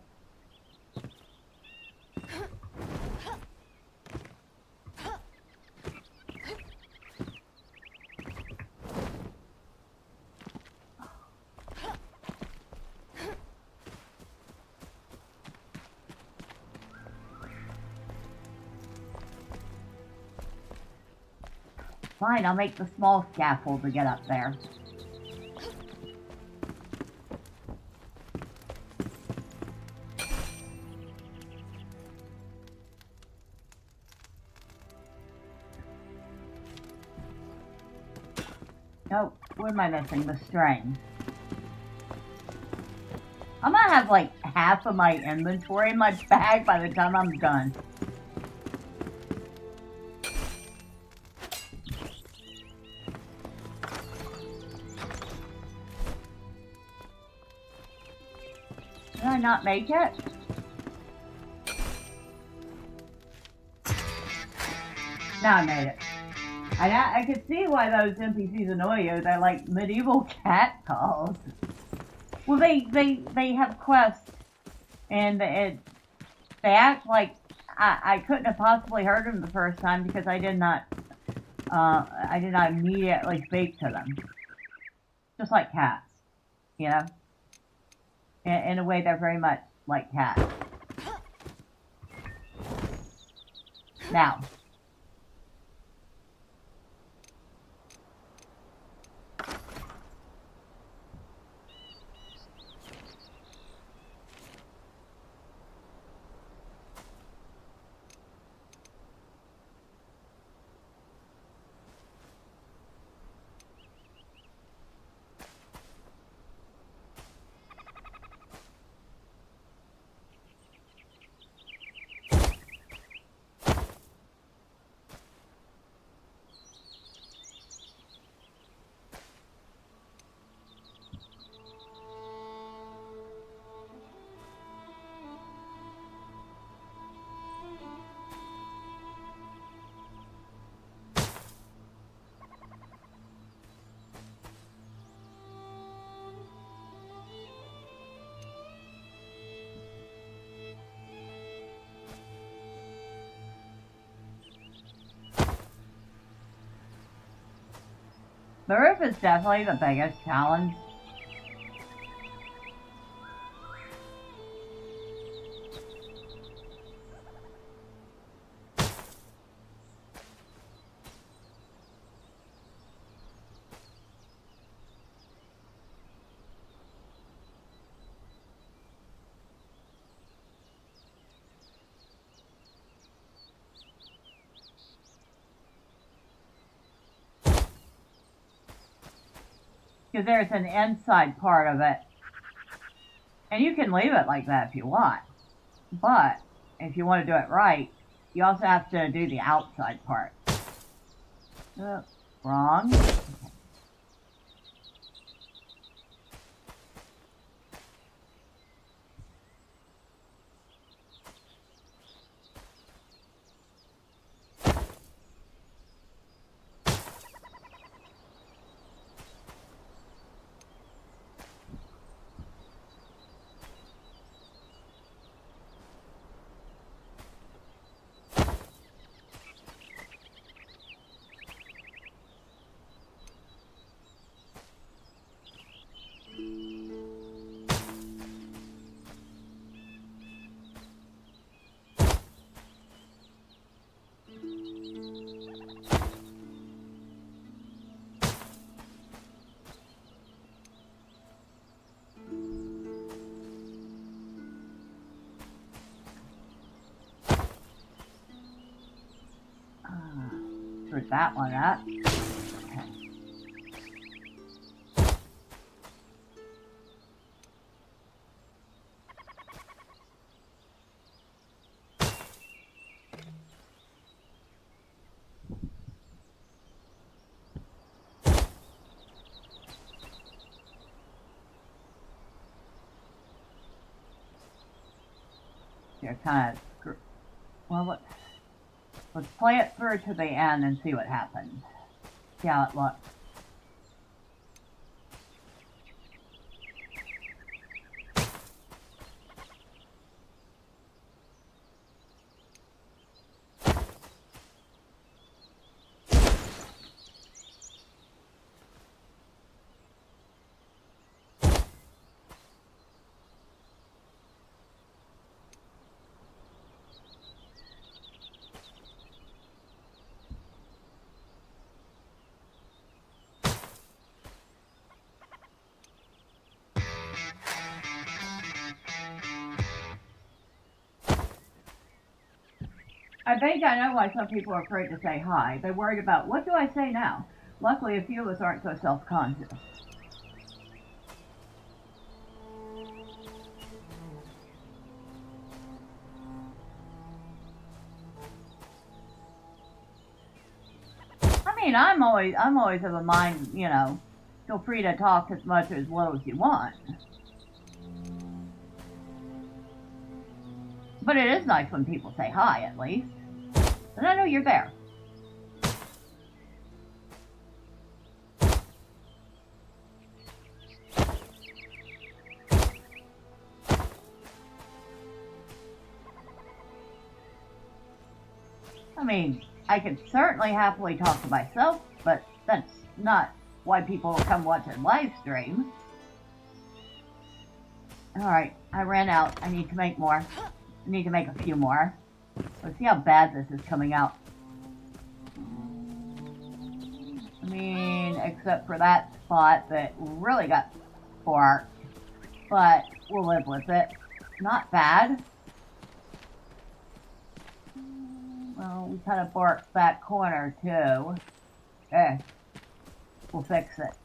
Fine, I'll make the small scaffold to get up there. Oh, what am I missing? The string. I'm gonna have like half of my inventory in my bag by the time I'm done. Did I not make it? Now I made it. I could see why those NPCs annoy you. They're like medieval cat calls. Well, they have quests, and they act like I couldn't have possibly heard them the first time because I did not immediately speak to them. Just like cats, you know. In a way, they're very much like cats. Now. The roof is definitely the biggest challenge. Because there's an inside part of it. And you can leave it like that if you want. But if you want to do it right, you also have to do the outside part. Wrong. Screwed that one up. Okay. You're kind of screwed. Well, let's play it through to the end and see what happens. See how it looks. I think I know why some people are afraid to say hi. They're worried about, what do I say now? Luckily, a few of us aren't so self-conscious. I mean, I'm always of a mind, you know, feel free to talk as much or as little as you want. But it is nice when people say hi, at least. And I know you're there. I mean, I could certainly happily talk to myself, but that's not why people will come watch a live stream. Alright, I ran out. I need to make more. I need to make a few more. Let's see how bad this is coming out. I mean, except for that spot that really got sparked. But we'll live with it. Not bad. Well, we kind of barked that corner too. We'll fix it.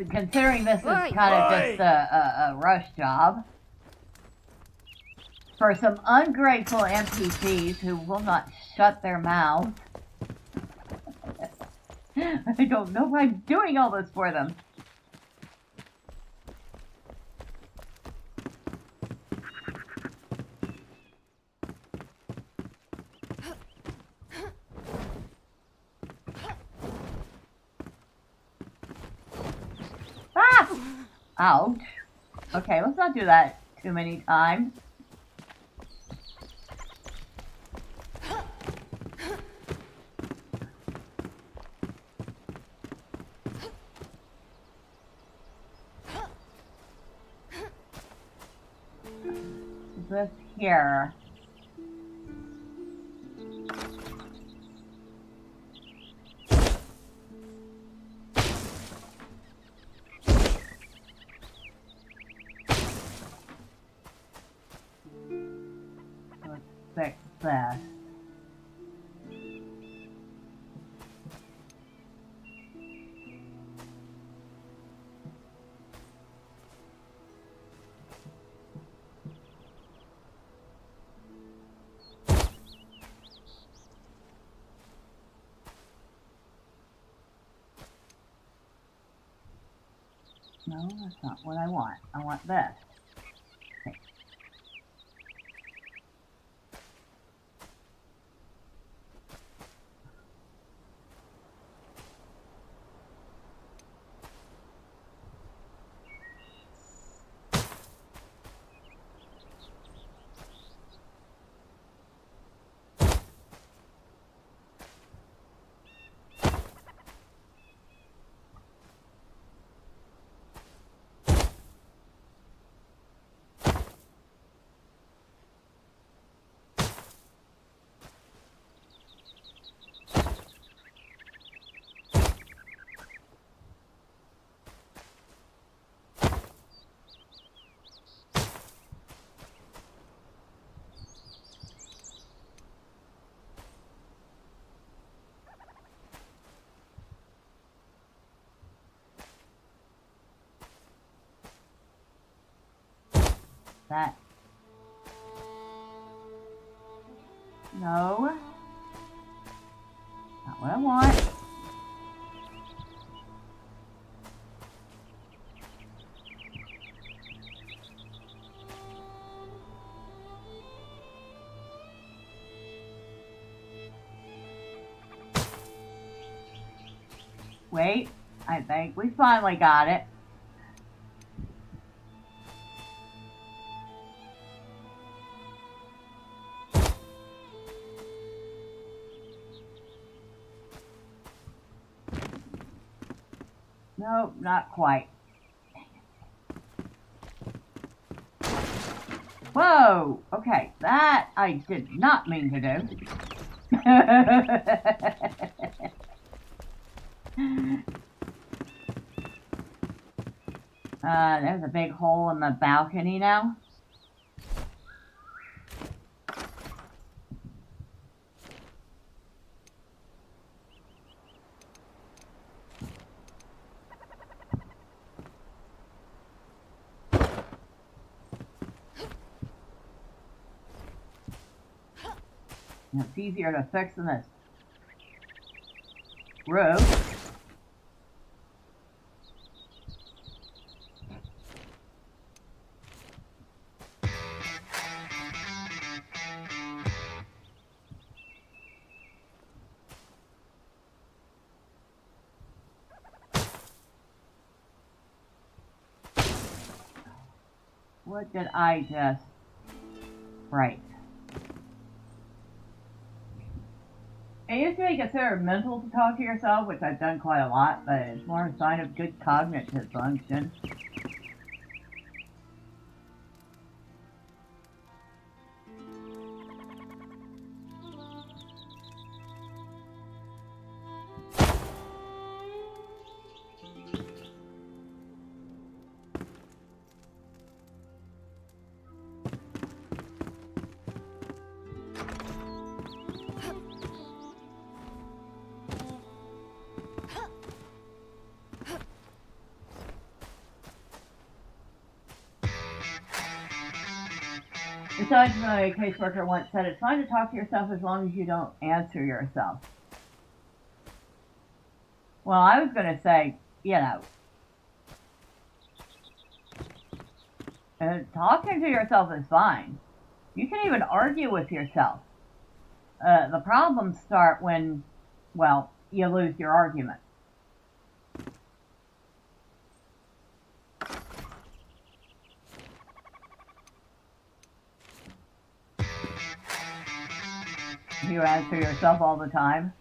Considering this is kind of just a rush job. For some ungrateful NPCs who will not shut their mouths. I don't know why I'm doing all this for them. Ah! Ouch. Okay, let's not do that too many times. This here. Let's fix this. No, that's not what I want. I want this. Okay. That. No. Not what I want. Wait, I think we finally got it. Nope, not quite. Whoa! Okay, that I did not mean to do. There's a big hole in the balcony now. It's easier to fix than this roof. What did I just write? It used to be considered mental to talk to yourself, which I've done quite a lot, but it's more a sign of good cognitive function. Besides, my caseworker once said, it's fine to talk to yourself as long as you don't answer yourself. Well, I was going to say, you know, talking to yourself is fine. You can even argue with yourself. The problems start when, well, you lose your argument. You answer yourself all the time.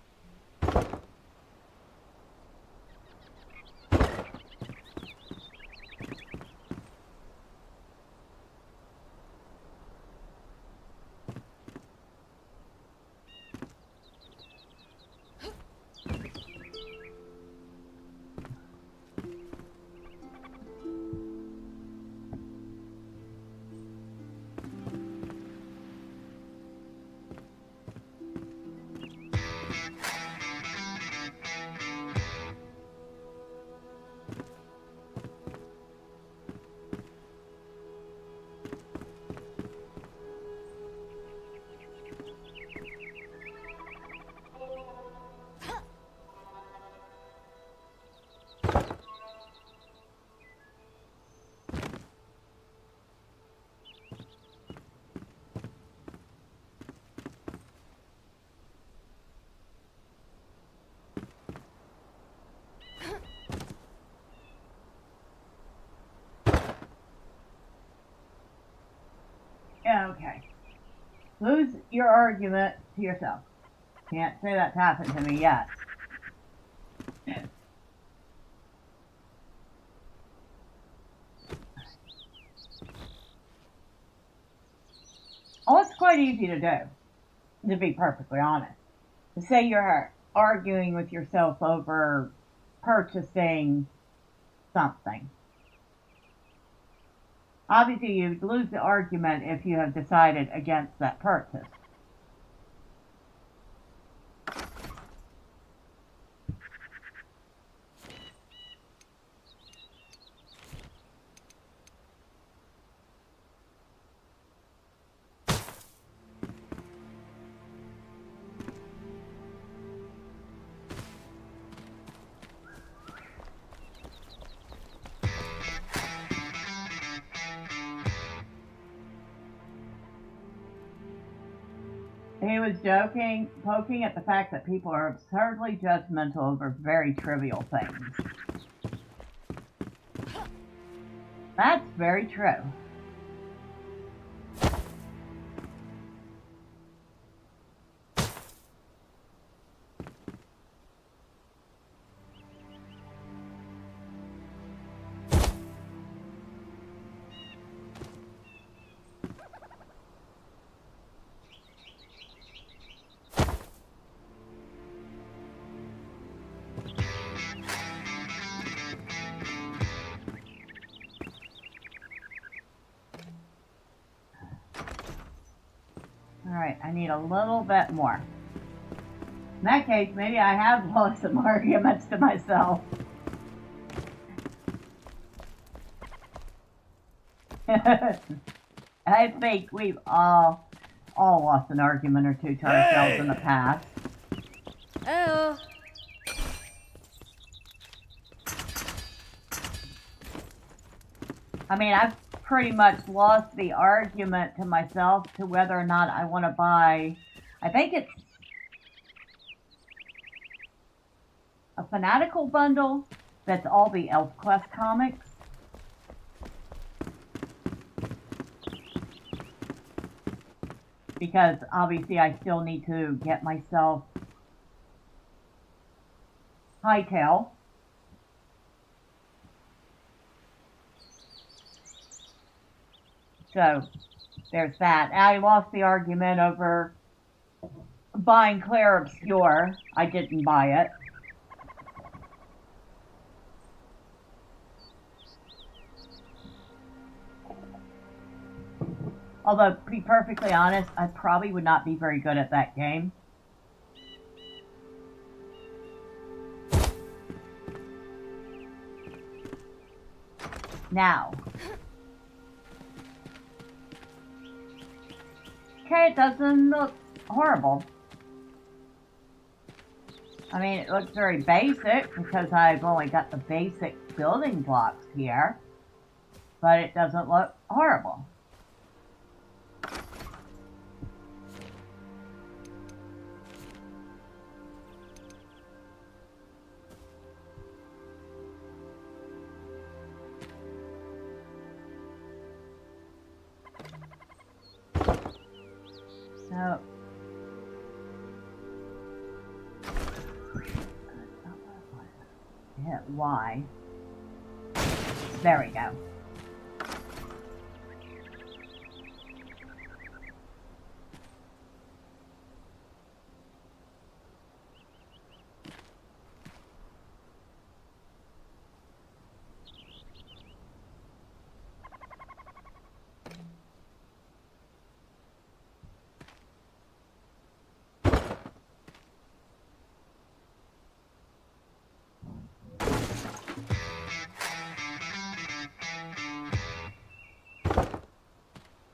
Okay. Lose your argument to yourself. Can't say that's happened to me yet. Oh, it's quite easy to do, to be perfectly honest. To say you're arguing with yourself over purchasing something. Obviously, you'd lose the argument if you have decided against that purchase. He was joking, poking at the fact that people are absurdly judgmental over very trivial things. That's very true. Alright, I need a little bit more. In that case, maybe I have lost some arguments to myself. I think we've all lost an argument or two to ourselves in the past. Oh. I mean, I've pretty much lost the argument to myself to whether or not I want to buy, I think it's a Fanatical bundle that's all the ElfQuest comics. Because obviously I still need to get myself Hightail. So there's that. I lost the argument over buying Claire Obscure. I didn't buy it. Although, to be perfectly honest, I probably would not be very good at that game. Now. Okay, it doesn't look horrible. I mean, it looks very basic because I've only got the basic building blocks here. But it doesn't look horrible. So, hit Y. There we go.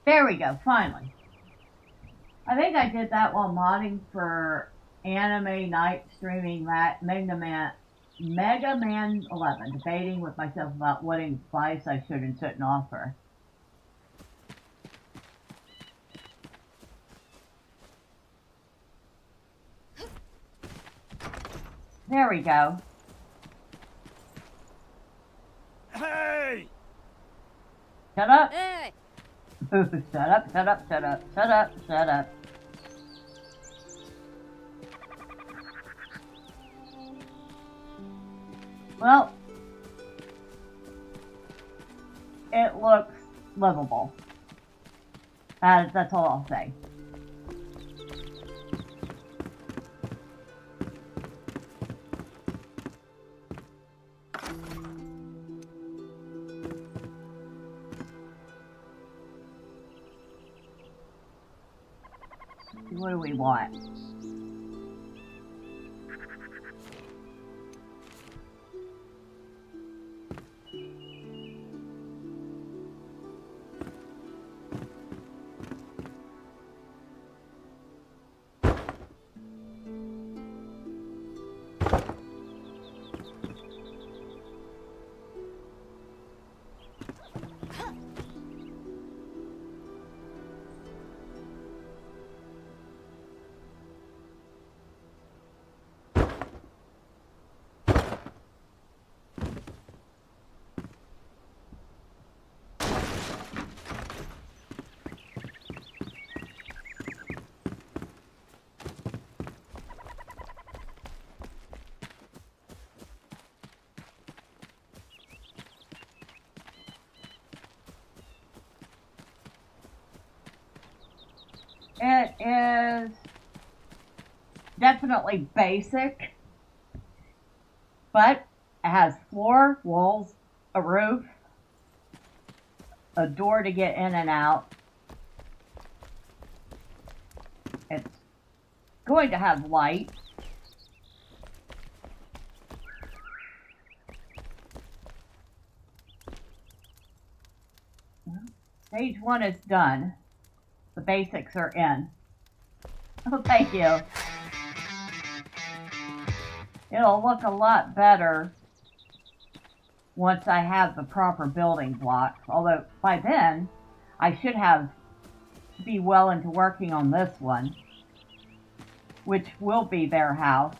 There we go, finally. I think I did that while modding for Anime Night streaming that Mega Man 11, debating with myself about what advice I should and shouldn't offer. There we go. Hey! Shut up. Hey. Shut up, shut up, shut up, shut up, shut up. Well, it looks livable. That's all I'll say. What do we want? It is definitely basic, but it has floor, walls, a roof, a door to get in and out. It's going to have light. Stage 1 is done. The basics are in. Oh, thank you. It'll look a lot better once I have the proper building blocks. Although by then, I should be well into working on this one, which will be their house.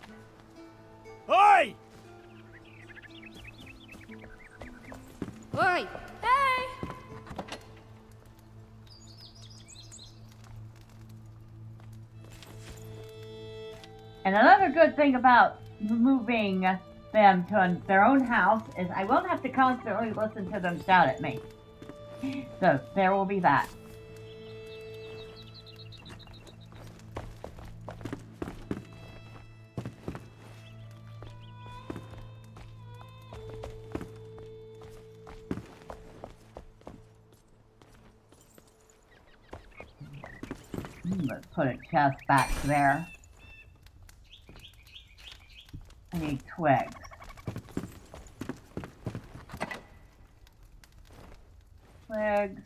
Oi! Oi! Hey! And another good thing about moving them to their own house is I won't have to constantly listen to them shout at me. So there will be that. Let's put a chest back there. I need twigs. Twigs.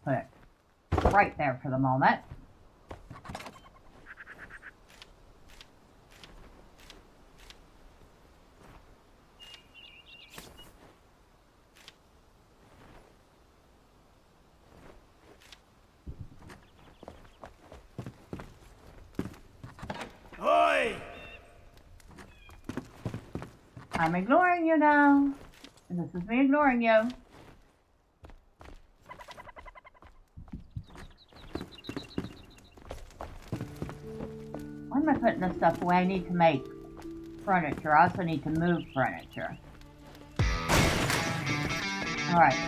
Put it right there for the moment. Oi! I'm ignoring you now. This is me ignoring you. Why am I putting this stuff away? I need to make furniture. I also need to move furniture. Alright.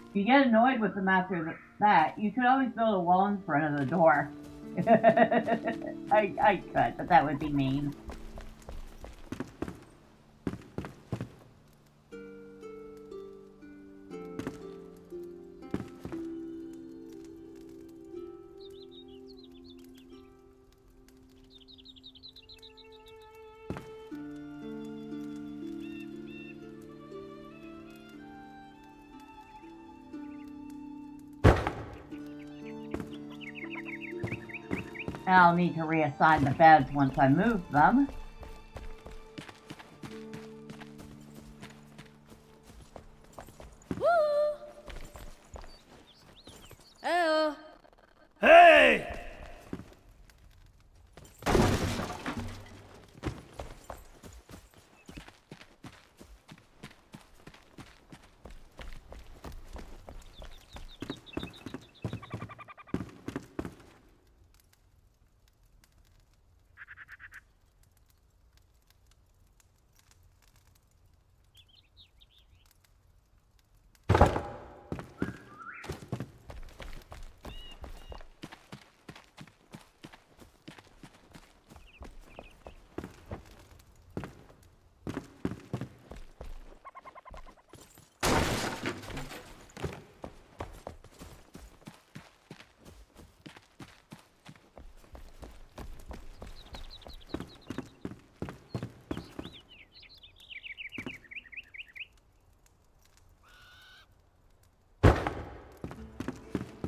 If you get annoyed with them after that, you could always build a wall in front of the door. I could, but that would be mean. And I'll need to reassign the beds once I move them. Woo!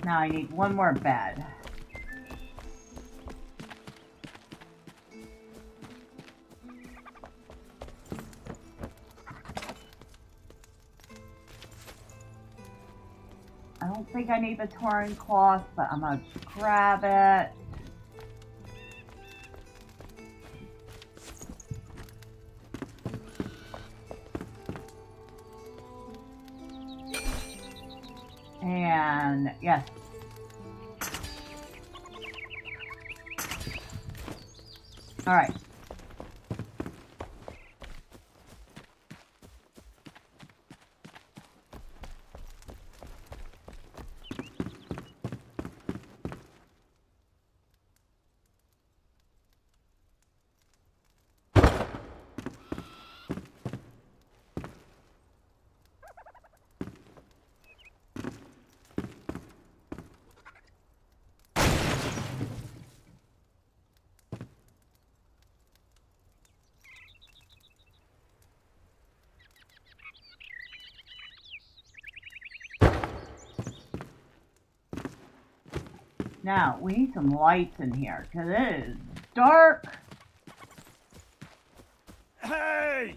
Now I need one more bed. I don't think I need the torn cloth, but I'm gonna grab it. And yes. All right. Now, we need some lights in here, because it is dark. Hey!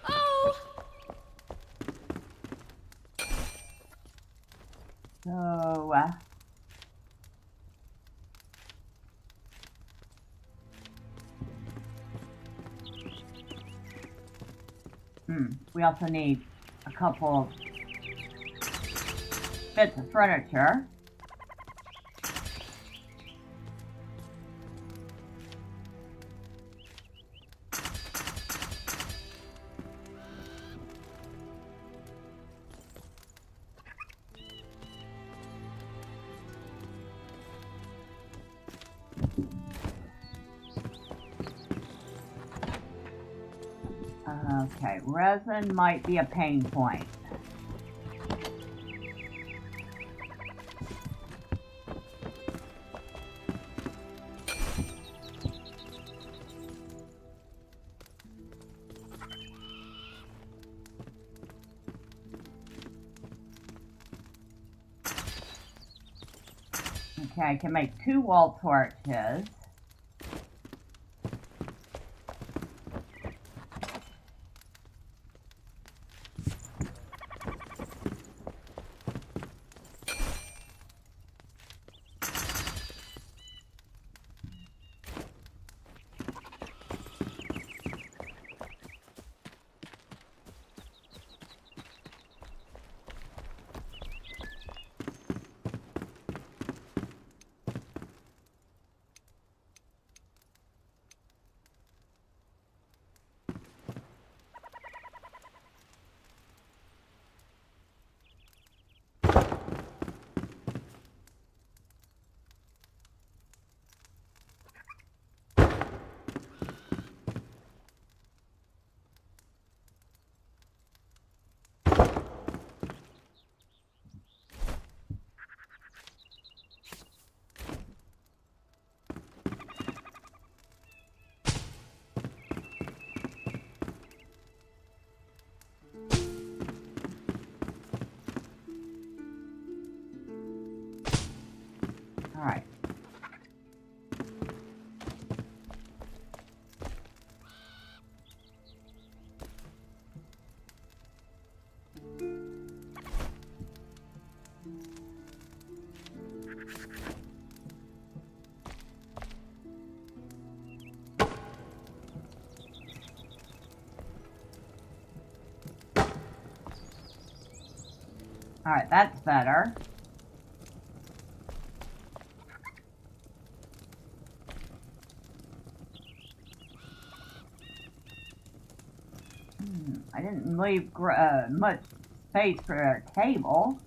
Oh! So, we also need a couple bits of furniture. Okay, resin might be a pain point. Okay, I can make 2 wall torches. All right. All right, that's better. I didn't leave much space for a table.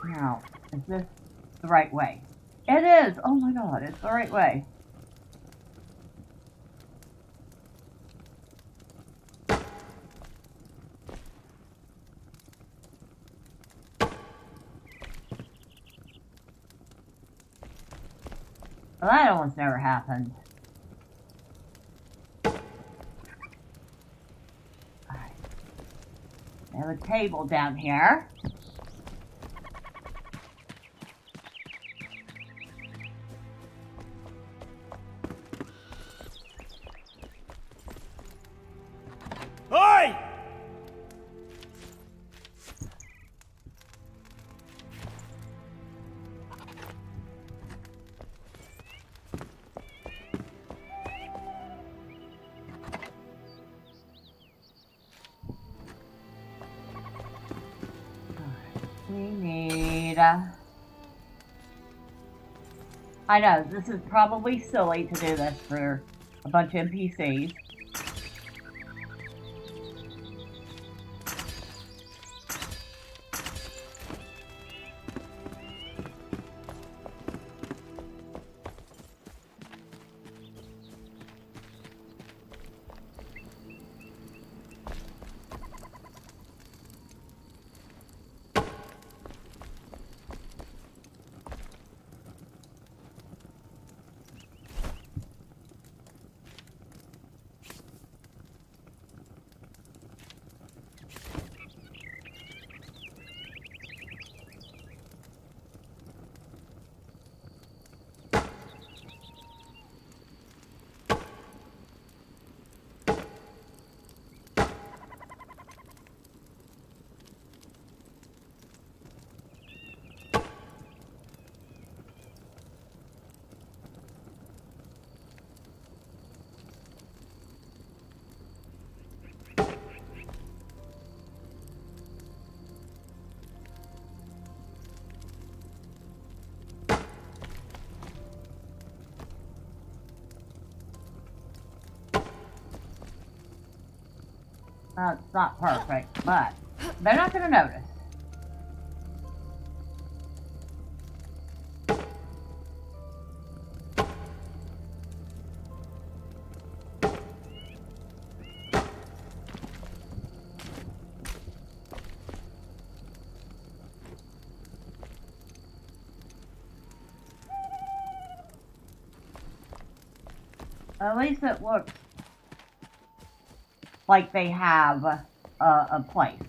Now, is this the right way? It is! Oh my god, it's the right way. Well, that almost never happened. Alright. I have a table down here. Oi! We need... I know, this is probably silly to do this for a bunch of NPCs. It's not perfect, but they're not going to notice. At least it looks like they have a place.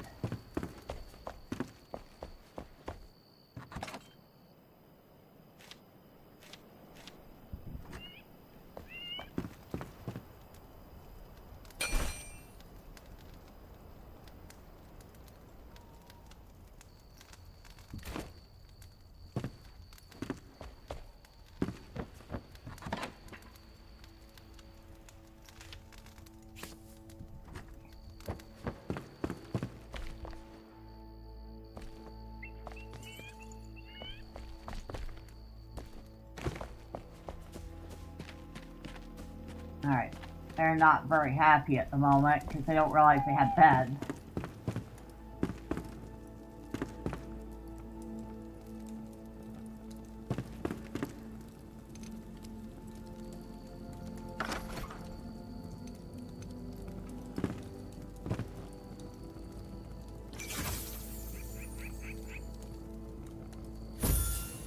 Alright, they're not very happy at the moment because they don't realize they have beds.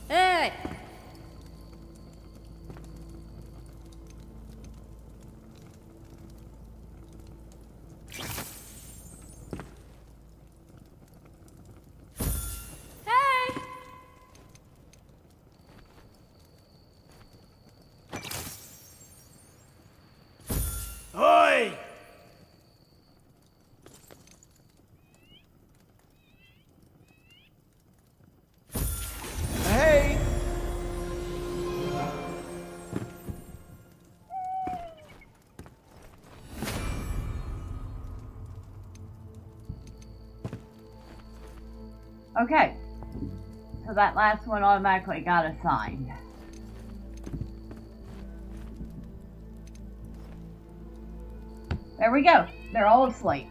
Hey! Hey! Oi! Hey! Okay, so that last one automatically got assigned. There we go, they're all asleep.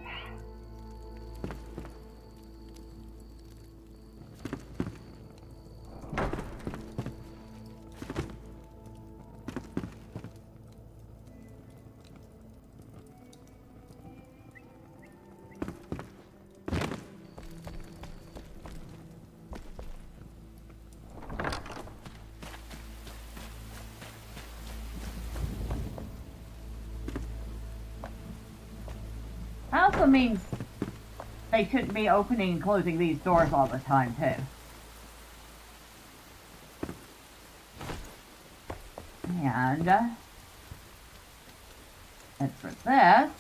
also means they shouldn't be opening and closing these doors all the time, too. And as for this,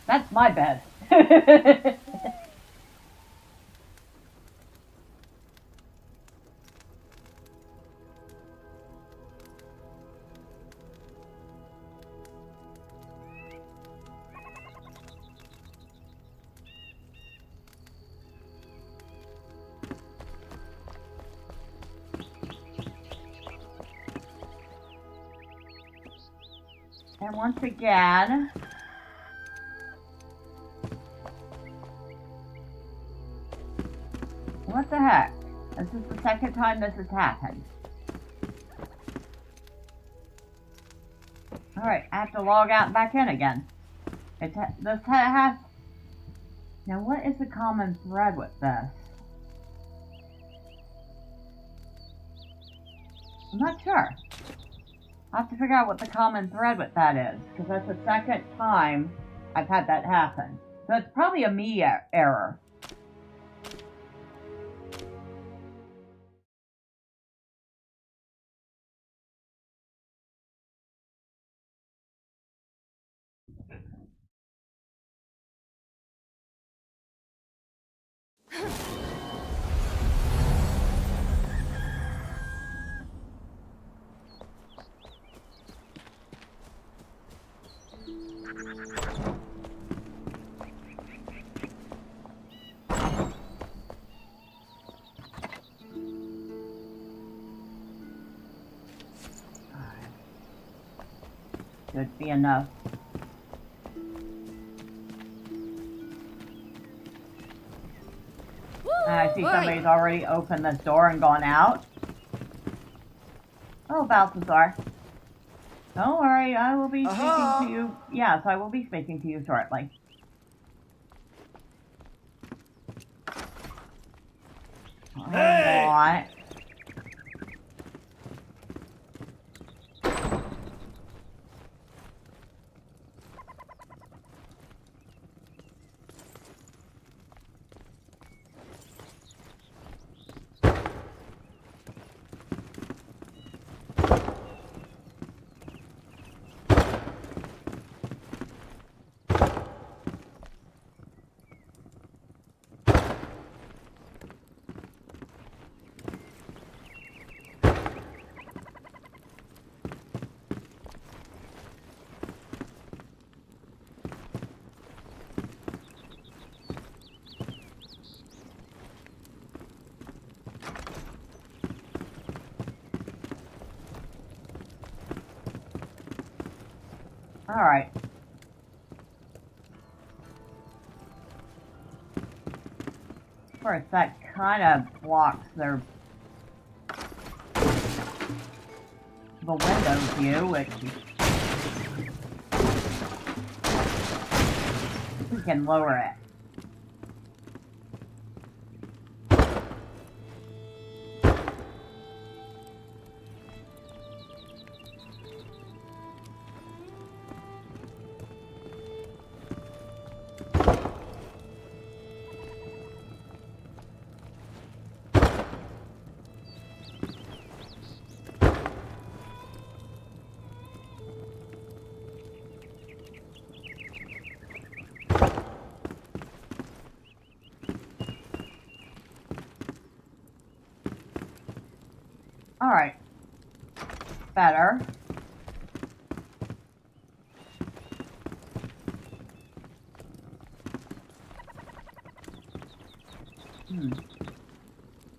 that's my bed. And once again, what the heck? This is the second time this has happened. Alright, I have to log out and back in again. This has... Now what is the common thread with this? I'm not sure. I'll have to figure out what the common thread with that is, because that's the second time I've had that happen. So it's probably a me error. Should be enough. I see somebody's already opened this door and gone out. Oh, Balthazar. Don't worry, I will be speaking to you. Yes, I will be speaking to you shortly. Hey! Alright. Alright. Of course, that kind of blocks the window view, which we can lower it. Alright. Better.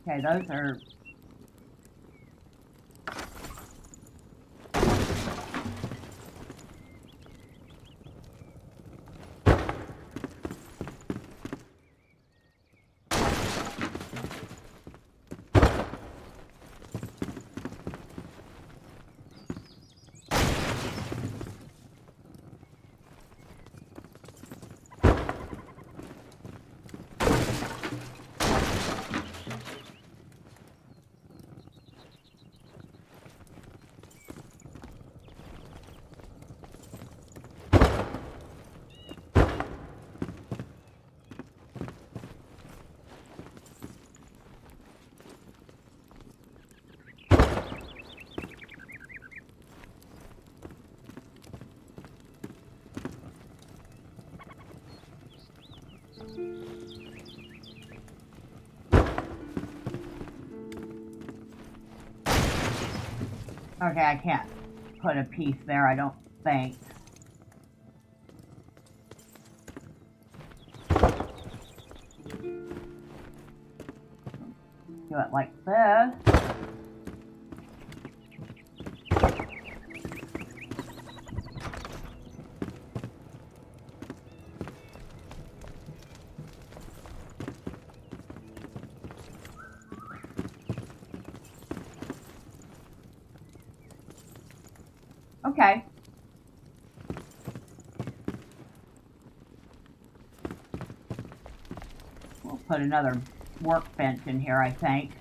Okay, those are... Okay, I can't put a piece there, I don't think. Do it like this. Okay. We'll put another workbench in here, I think.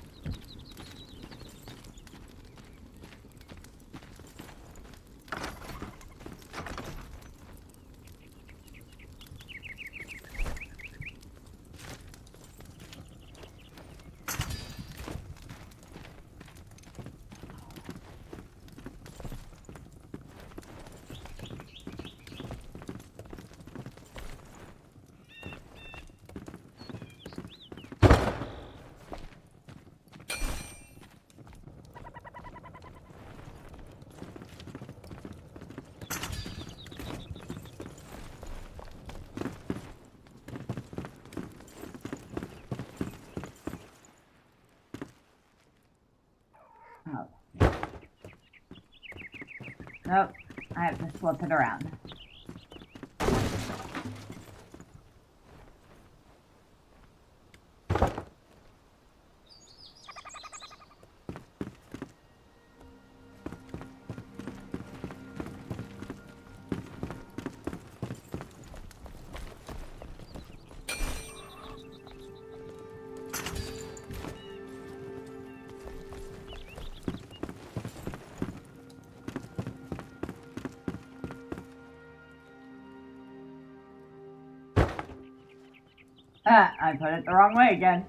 Oh. Nope, I have to flip it around. I put it the wrong way again.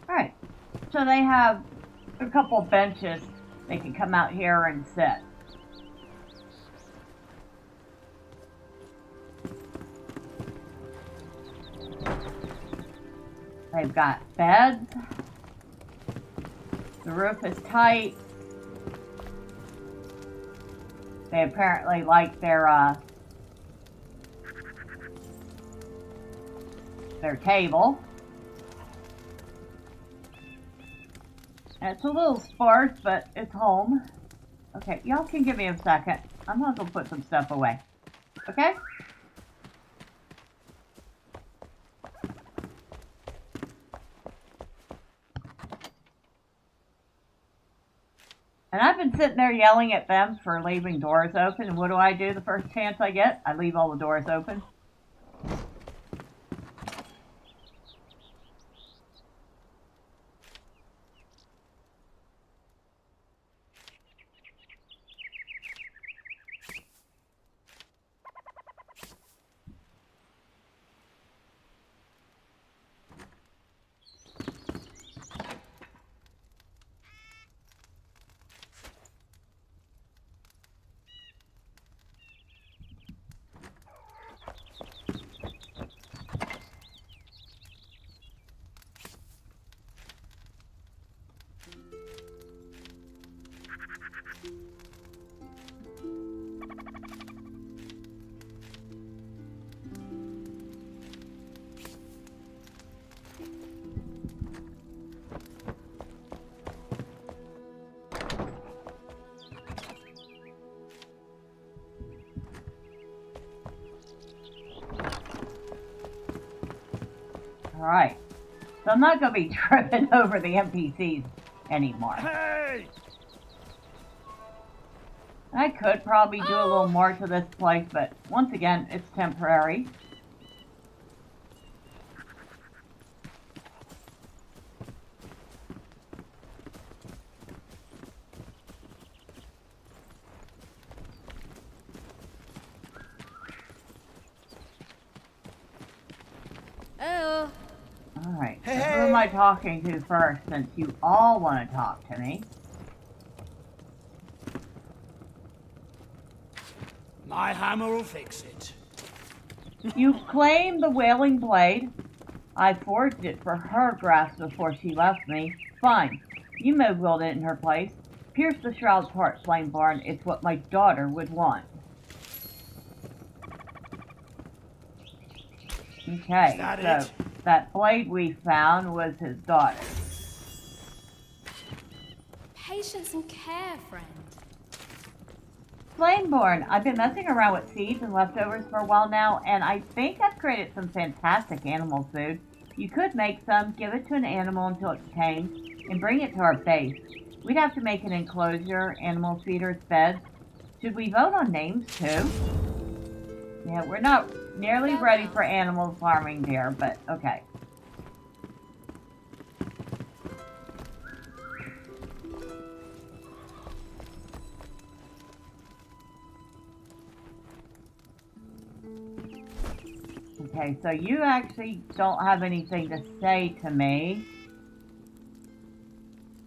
Alright, so they have a couple benches. They can come out here and sit. They've got beds. The roof is tight. They apparently like their table. And it's a little sparse, but it's home. Okay, y'all can give me a second. I'm gonna go put some stuff away. Okay? And I've been sitting there yelling at them for leaving doors open, and what do I do the first chance I get? I leave all the doors open. Alright, so I'm not going to be tripping over the NPCs anymore. Hey! I could probably do a little more to this place, but once again, it's temporary. Oh. Alright, so who am I talking to first, since you all want to talk to me? My hammer will fix it. You claim the Wailing Blade. I forged it for her grasp before she left me. Fine. You may wield it in her place. Pierce the shroud's heart, Flameborn. It's what my daughter would want. Okay, so that blade we found was his daughter. Patience and care, friend. Flameborn, I've been messing around with seeds and leftovers for a while now, and I think I've created some fantastic animal food. You could make some, give it to an animal until it's tamed, and bring it to our base. We'd have to make an enclosure, animal feeders, beds. Should we vote on names too? Yeah, we're not nearly ready for animal farming here, but okay. Okay, so you actually don't have anything to say to me.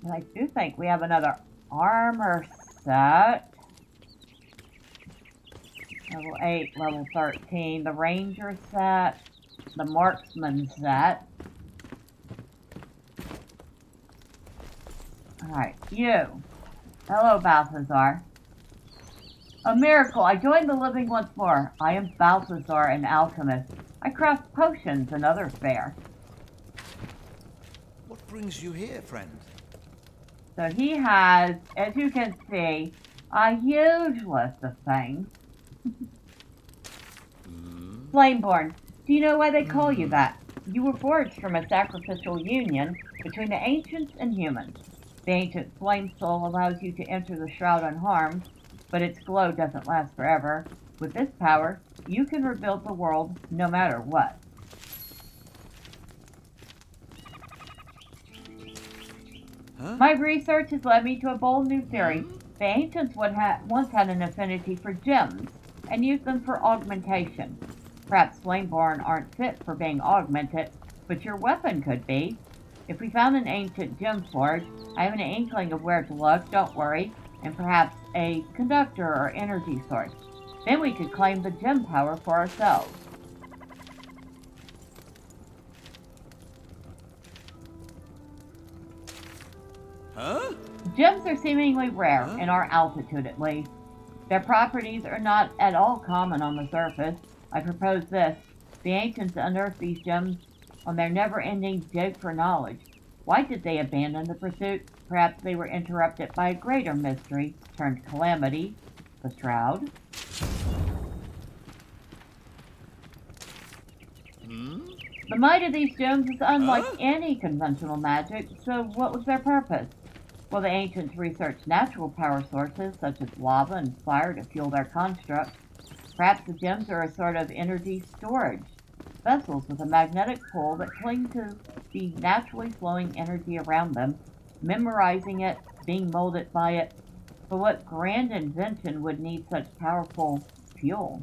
But I do think we have another armor set. Level 8, level 13. The ranger set. The marksman set. Alright, you. Hello, Balthazar. A miracle! I joined the living once more. I am Balthazar, an alchemist. I craft potions and other fare. What brings you here, friend? So he has, as you can see, a huge list of things. Flameborn, do you know why they call you that? You were forged from a sacrificial union between the ancients and humans. The ancient flame soul allows you to enter the shroud unharmed, but its glow doesn't last forever. With this power, you can rebuild the world no matter what. Huh? My research has led me to a bold new theory. The ancients once had an affinity for gems and used them for augmentation. Perhaps Flameborn aren't fit for being augmented, but your weapon could be. If we found an ancient gem forge, I have an inkling of where to look, don't worry, and perhaps a conductor or energy source. Then we could claim the gem power for ourselves. Huh? Gems are seemingly rare, in our altitude at least. Their properties are not at all common on the surface. I propose this. The ancients unearthed these gems on their never-ending dig for knowledge. Why did they abandon the pursuit? Perhaps they were interrupted by a greater mystery turned calamity, the Shroud. The might of these gems is unlike any conventional magic, so what was their purpose? Well, the ancients researched natural power sources such as lava and fire to fuel their constructs. Perhaps the gems are a sort of energy storage, vessels with a magnetic pull that cling to the naturally flowing energy around them, memorizing it, being molded by it. But what grand invention would need such powerful fuel?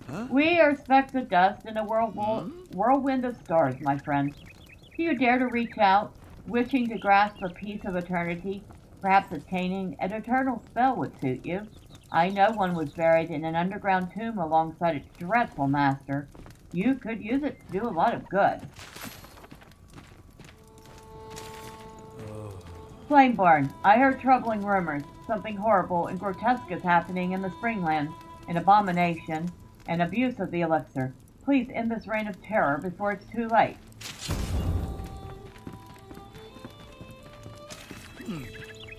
Huh? We are specks of dust in a whirlwind of stars, my friend. Do you dare to reach out, wishing to grasp a piece of eternity? Perhaps attaining an eternal spell would suit you. I know one was buried in an underground tomb alongside its dreadful master. You could use it to do a lot of good. Flameborn, I heard troubling rumors. Something horrible and grotesque is happening in the Springlands. An abomination. An abuse of the elixir. Please end this reign of terror before it's too late.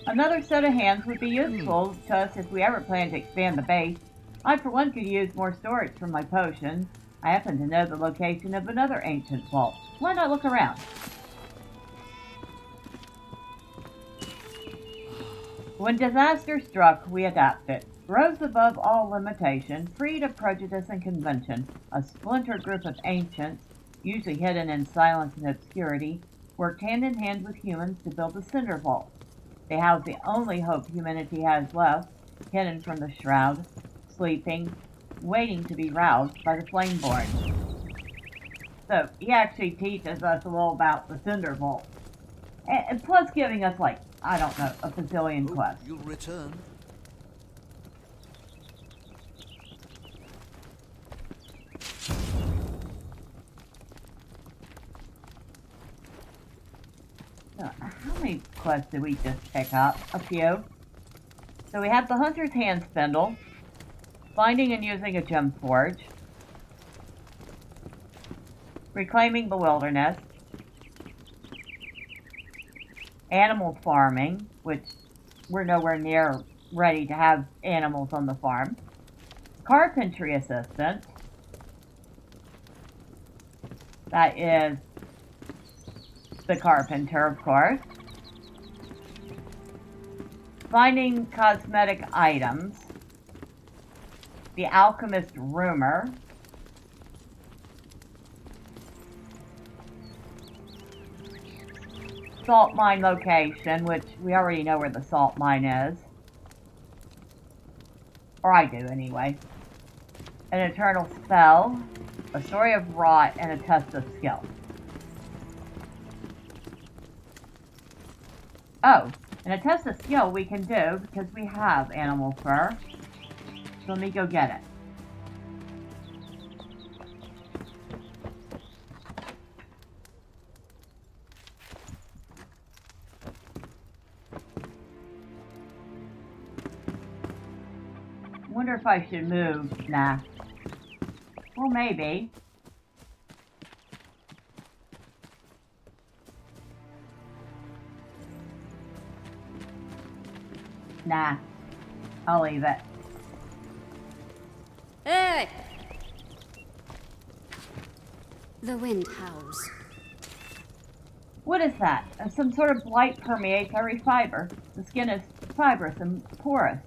Another set of hands would be useful to us if we ever plan to expand the base. I, for one, could use more storage for my potions. I happen to know the location of another ancient vault. Why not look around? When disaster struck, we adapted. Rose above all limitation, freed of prejudice and convention, a splintered group of ancients, usually hidden in silence and obscurity, worked hand in hand with humans to build the Cinder Vault. They house the only hope humanity has left, hidden from the Shroud, sleeping, waiting to be roused by the Flameborn. So, he actually teaches us a little about the Cinder Vault. And plus giving us, like, I don't know, a bazillion quests. You'll return. many quests did we just pick up? A few. So we have the Hunter's Hand Spindle, finding and using a gem forge, reclaiming the wilderness, animal farming, which we're nowhere near ready to have animals on the farm, carpentry assistant, that is the carpenter, of course, finding cosmetic items, the alchemist rumor, salt mine location, which we already know where the salt mine is. Or I do, anyway. An eternal spell, a story of rot, and a test of skill. Oh, and a test of skill we can do because we have animal fur. So let me go get it. Wonder if I should move. Nah. Well, maybe. Nah. I'll leave it. Hey! The wind howls. What is that? Some sort of blight permeates every fiber. The skin is fibrous and porous.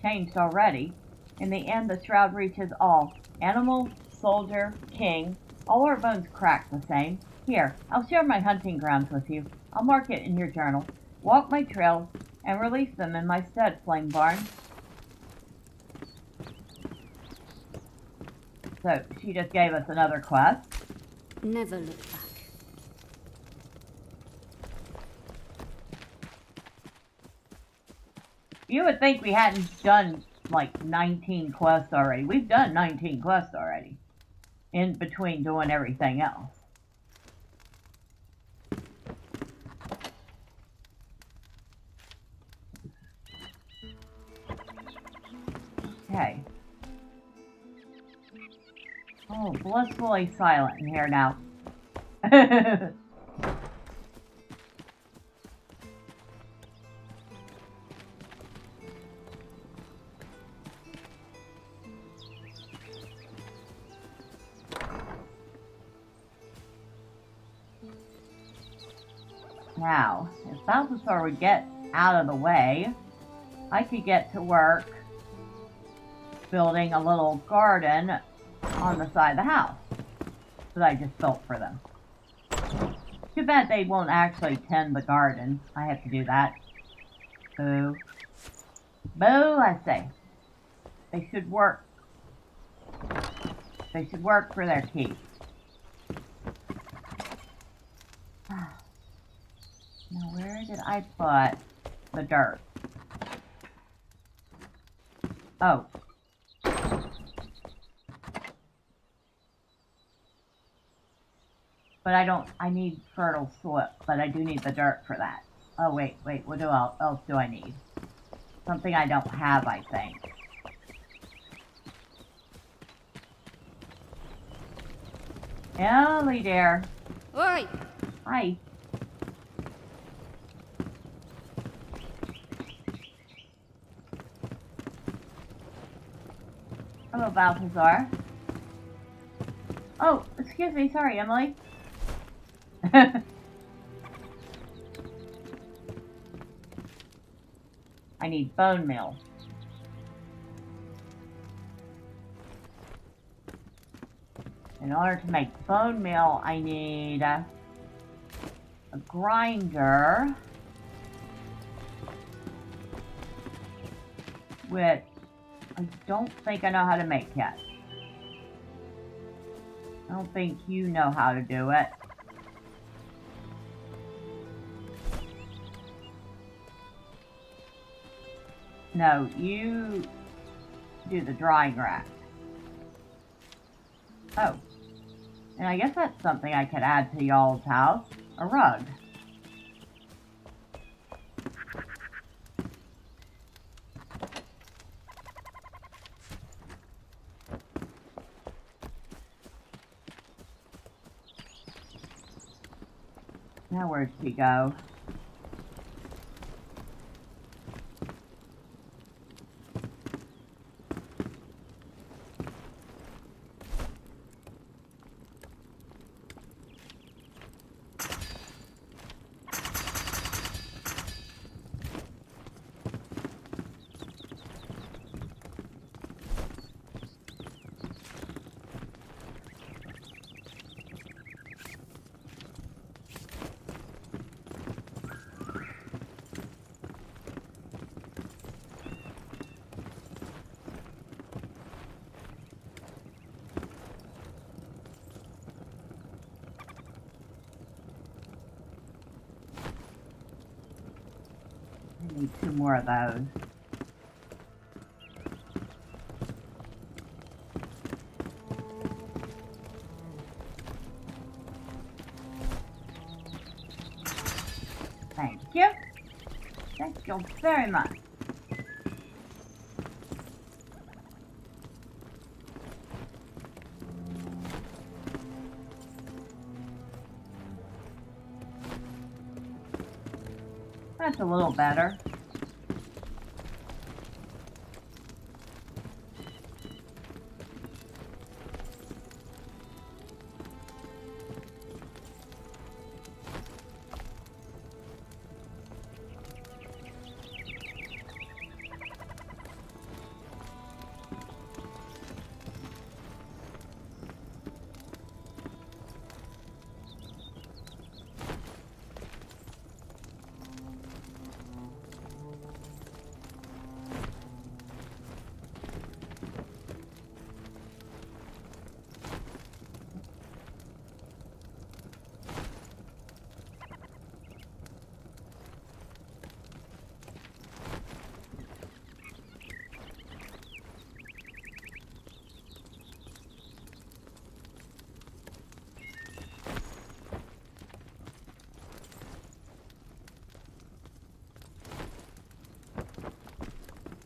Changed already. In the end, the shroud reaches all. Animal, soldier, king. All our bones crack the same. Here, I'll share my hunting grounds with you. I'll mark it in your journal. Walk my trails and release them in my stead, Flameborn. So, she just gave us another quest. Never look back. You would think we hadn't done like 19 quests already. We've done 19 quests already. In between doing everything else. Okay. Oh, blissfully silent in here now. Now, if Balthasar would get out of the way, I could get to work building a little garden on the side of the house that I just built for them. Too bad they won't actually tend the garden. I have to do that. Boo. Boo, I say. They should work. They should work for their keep. Now, where did I put the dirt? Oh. But I need fertile soil, but I do need the dirt for that. Oh, wait, what else do I need? Something I don't have, I think. Ellie there. Oi! Hi. Hello, Balthazar. Oh, excuse me, sorry, Emily. I need bone meal. In order to make bone meal, I need a grinder, which I don't think I know how to make yet. I don't think you know how to do it. No, you do the drying rack. Oh. And I guess that's something I could add to y'all's house. A rug. Now where'd she go? I need 2 more of those. Thank you. Thank you very much. That's a little better.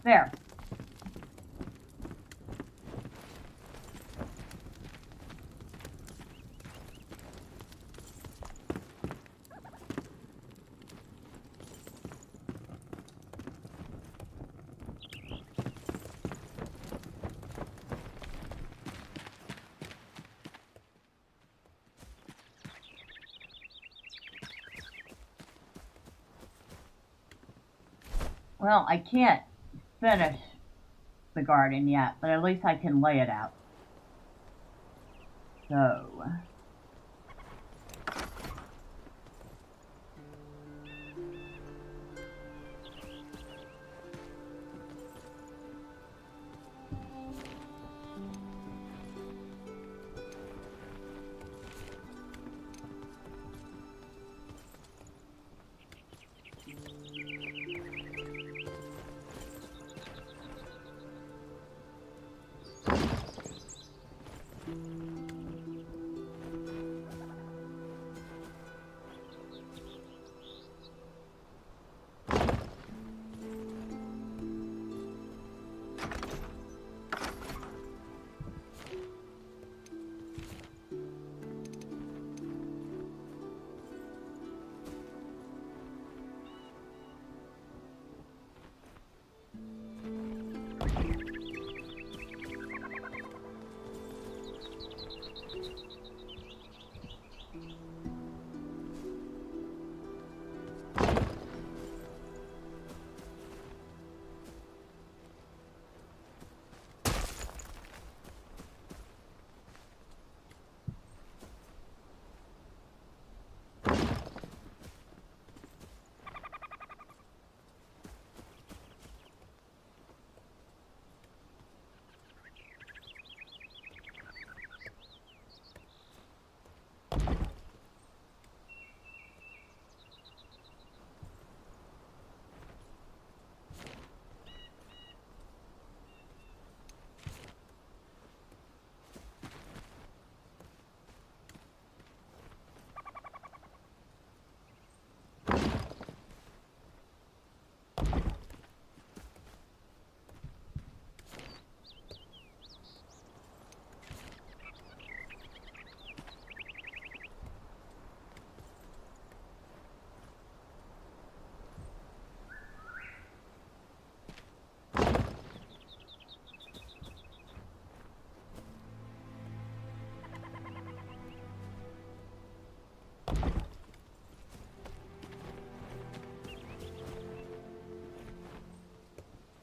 There. Well, I can't finish the garden yet, but at least I can lay it out. So,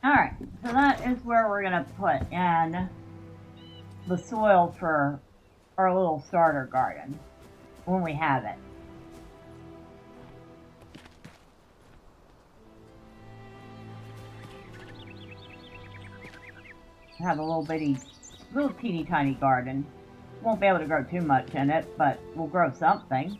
Alright, so that is where we're going to put in the soil for our little starter garden when we have it. Have a little teeny tiny garden. Won't be able to grow too much in it, but we'll grow something.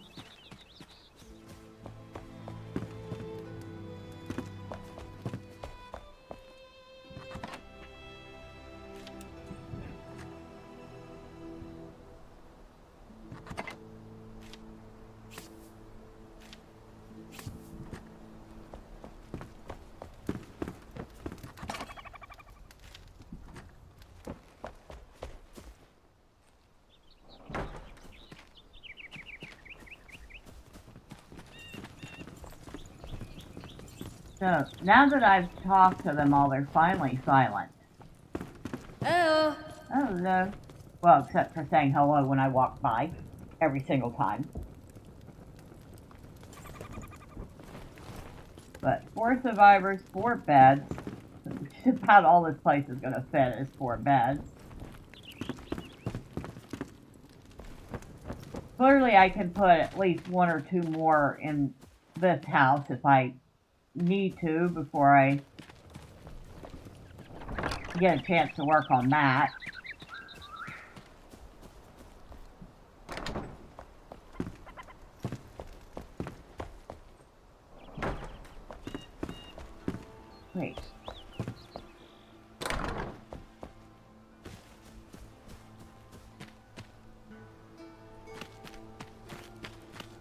So, now that I've talked to them all, they're finally silent. Oh. Oh, no. Well, except for saying hello when I walk by. Every single time. But 4 survivors, 4 beds. Just about all this place is going to fit is 4 beds. Clearly I can put at least 1 or 2 more in this house if I need to before I get a chance to work on that. Wait.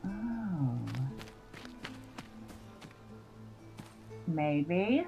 Oh. Maybe.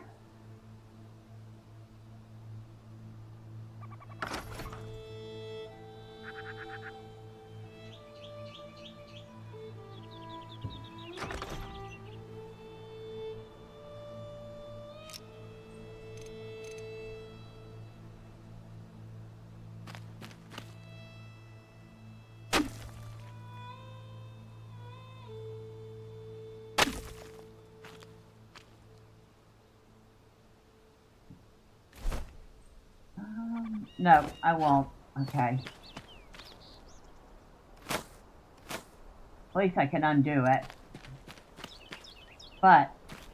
No, I won't. Okay. At least I can undo it. But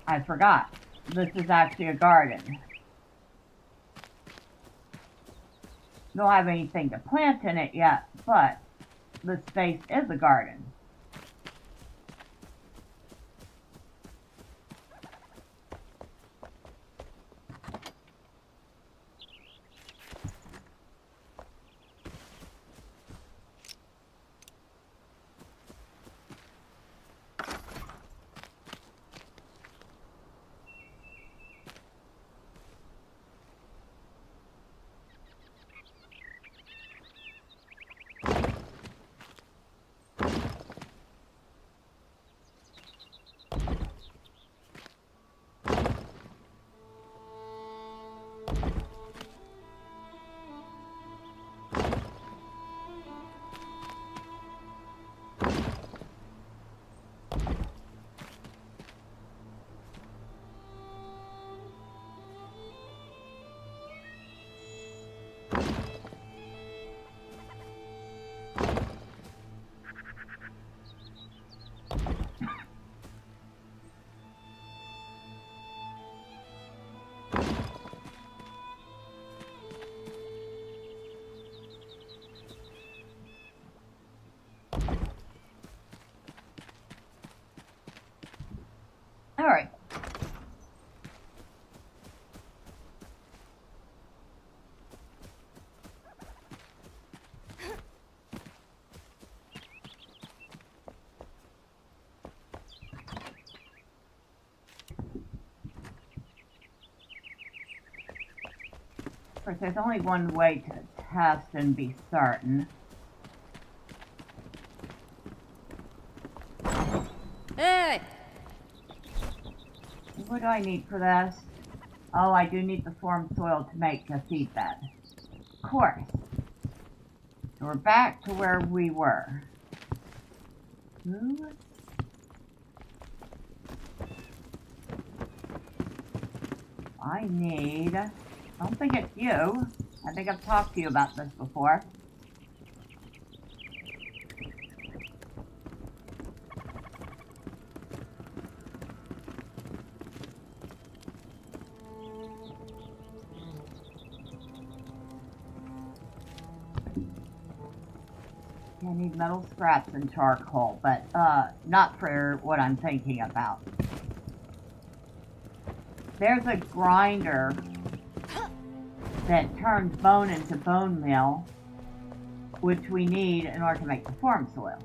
I forgot. This is actually a garden. Don't have anything to plant in it yet, but this space is a garden. Alright. Of course, there's only one way to test and be certain. Hey! What do I need for this? Oh, I do need the formed soil to make a seed bed. Of course. So we're back to where we were. Ooh. I need... I don't think it's you. I think I've talked to you about this before. I need metal scraps and charcoal, but not for what I'm thinking about. There's a grinder that turns bone into bone meal, which we need in order to make the farm soil.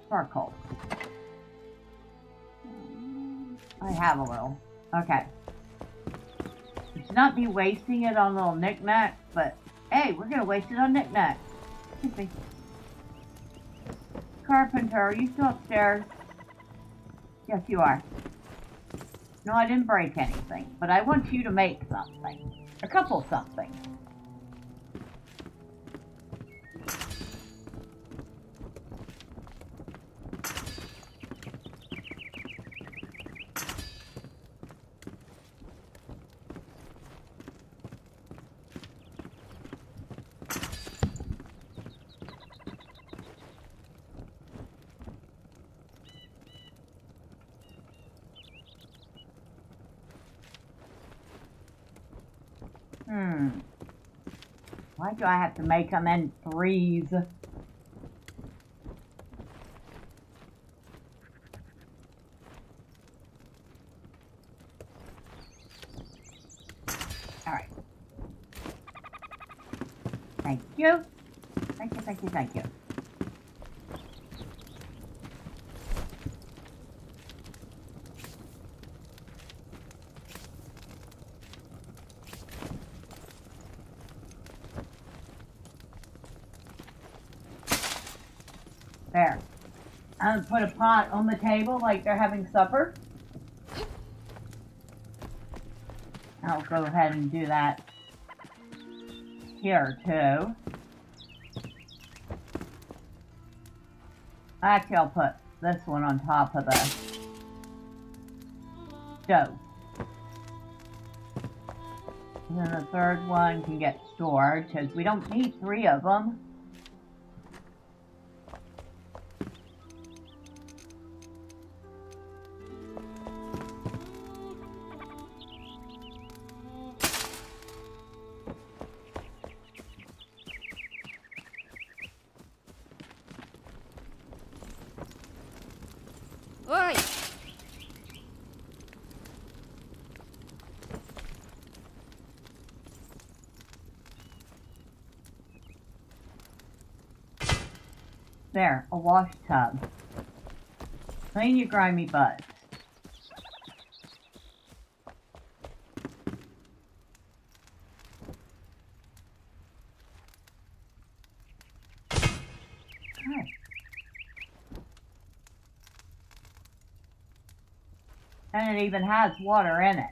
Charcoal. I have a little. Okay. It should not be wasting it on little knickknacks, but hey, we're gonna waste it on knickknacks. Excuse me. Carpenter, are you still upstairs? Yes, you are. No, I didn't break anything, but I want you to make something. A couple something. Why do I have to make them in threes? Alright. Thank you. Thank you, thank you, thank you. There. I'm gonna put a pot on the table like they're having supper. I'll go ahead and do that here too. Actually, I'll put this one on top of the stove. And then the third one can get stored because we don't need 3 of them. Oi! There, a wash tub. Clean your grimy butts. And it even has water in it.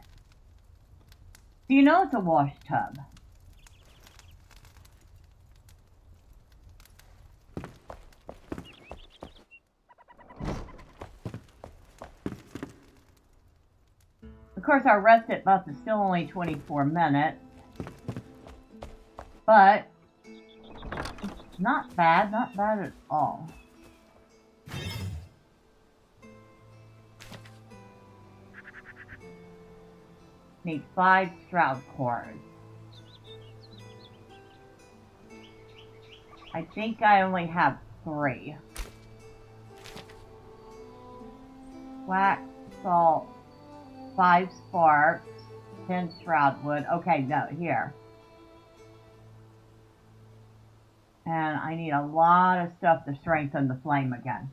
Do you know it's a wash tub? Of course, our rested buff is still only 24 minutes. But, not bad at all. Need 5 shroud cores. I think I only have 3. Wax, salt, 5 sparks, 10 shroud wood. Okay, no, here. And I need a lot of stuff to strengthen the flame again.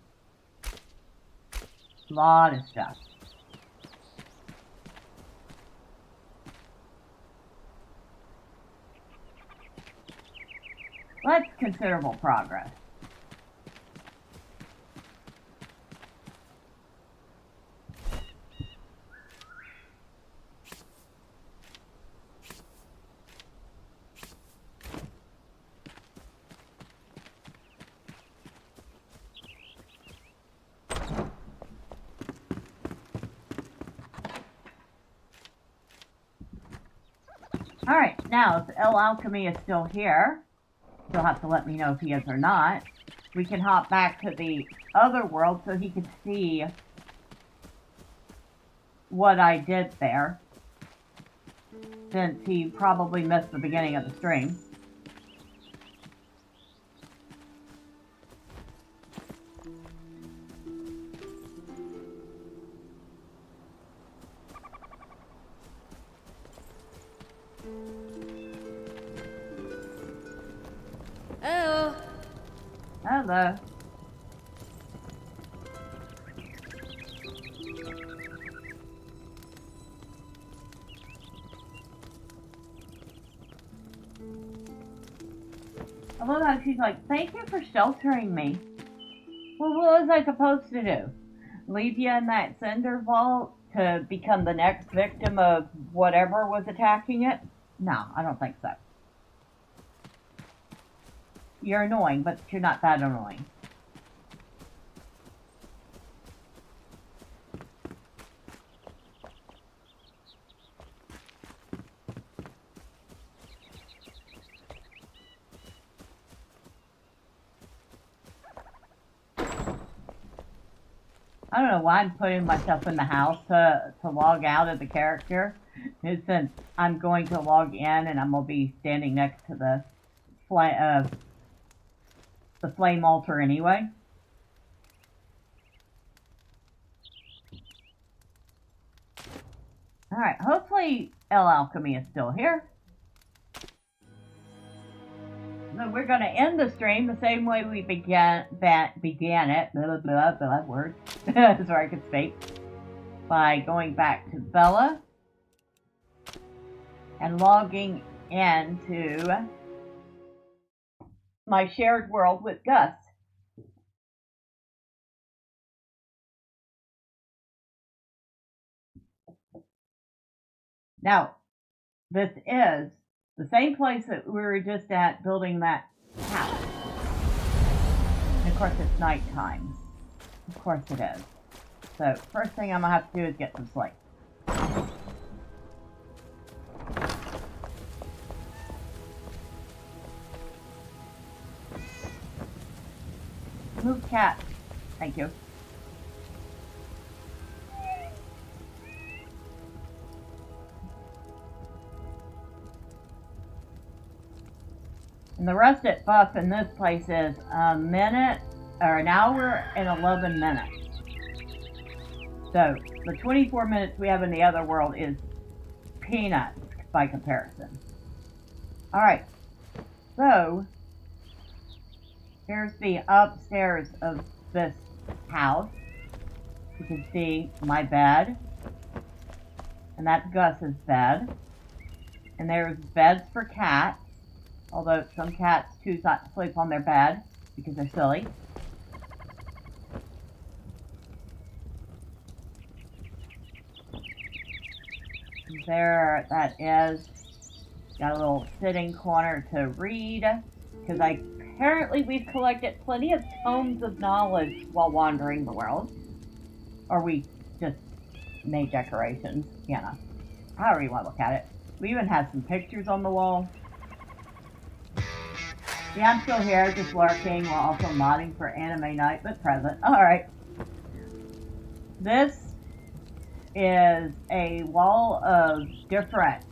A lot of stuff. That's considerable progress. Alright, now if El Alchemy is still here, he'll have to let me know if he is or not. We can hop back to the other world so he can see what I did there, since he probably missed the beginning of the stream. Oh. Hello. I love how she's like, thank you for sheltering me. Well, what was I supposed to do? Leave you in that cinder vault to become the next victim of whatever was attacking it? No, I don't think so. You're annoying, but you're not that annoying. I don't know why I'm putting myself in the house to log out of the character. Since I'm going to log in and I'm going to be standing next to the flame altar anyway. Alright, hopefully El Alchemy is still here. So we're going to end the stream the same way we began it, words, so I could speak, by going back to Bella and logging into my shared world with Gus. Now, this is the same place that we were just at building that house. And of course it's nighttime. Of course it is. So first thing I'm gonna have to do is get some sleep. Move cat. Thank you. And the rusted buff in this place is a minute, or an hour and 11 minutes. So the 24 minutes we have in the other world is peanuts by comparison. Alright, so here's the upstairs of this house. You can see my bed, and that's Gus's bed. And there's beds for cats. Although some cats choose not to sleep on their bed because they're silly. There that is. Got a little sitting corner to read. Because apparently we've collected plenty of tomes of knowledge while wandering the world. Or we just made decorations, you know. However you want to look at it. We even have some pictures on the wall. Yeah, I'm still here, just lurking while also modding for anime night, but present. Alright. This is a wall of different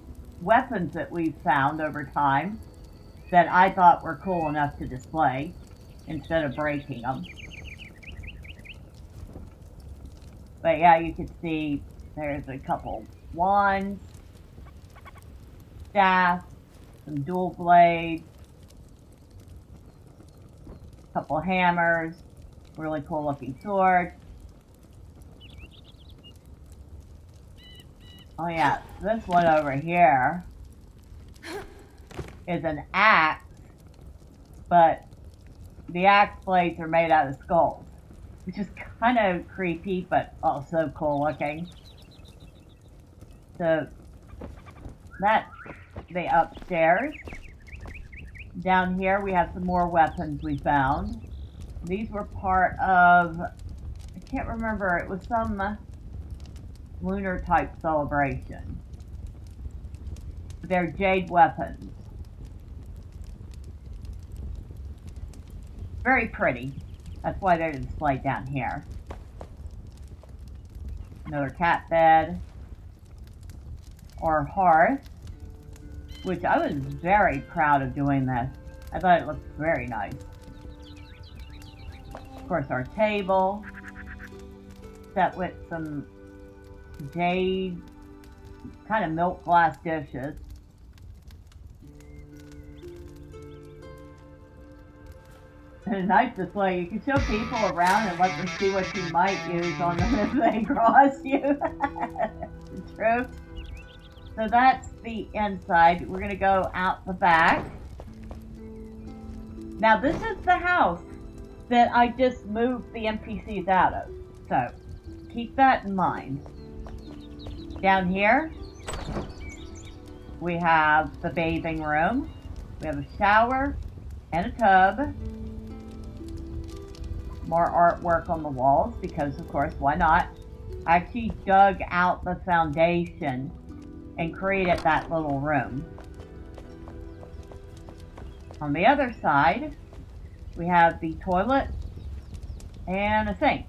weapons that we've found over time that I thought were cool enough to display instead of breaking them. But yeah, you can see there's a couple wands, staff, some dual blades, couple hammers, really cool looking sword. Oh yeah, this one over here is an axe, but the axe blades are made out of skulls, which is kind of creepy, but also cool looking. So that's the upstairs. Down here we have some more weapons we found. These were part of, I can't remember, it was some lunar type celebration. their jade weapons. Very pretty. That's why they're displayed down here. Another cat bed. Or hearth. Which I was very proud of doing this. I thought it looked very nice. Of course, our table. Set with some jade, kind of milk glass dishes. And a nice display. You can show people around and let them see what you might use on them if they cross you. True. So that's the inside. We're going to go out the back. Now this is the house that I just moved the NPCs out of. So keep that in mind. Down here, we have the bathing room. We have a shower and a tub. More artwork on the walls because, of course, why not? I actually dug out the foundation and created that little room. On the other side, we have the toilet and a sink.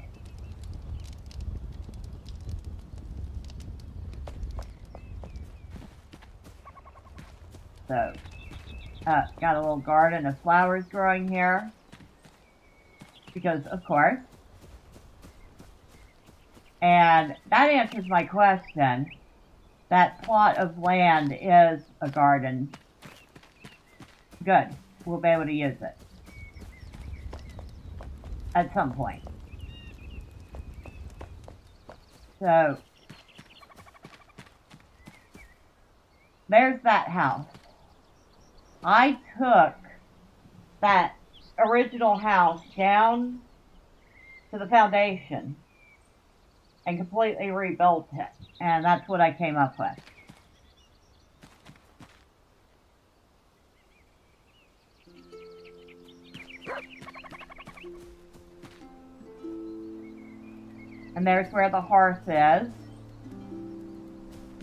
So, got a little garden of flowers growing here. Because, of course. And that answers my question. That plot of land is a garden. Good. We'll be able to use it. At some point. So, there's that house. I took that original house down to the foundation and completely rebuilt it. And that's what I came up with. And there's where the hearth is.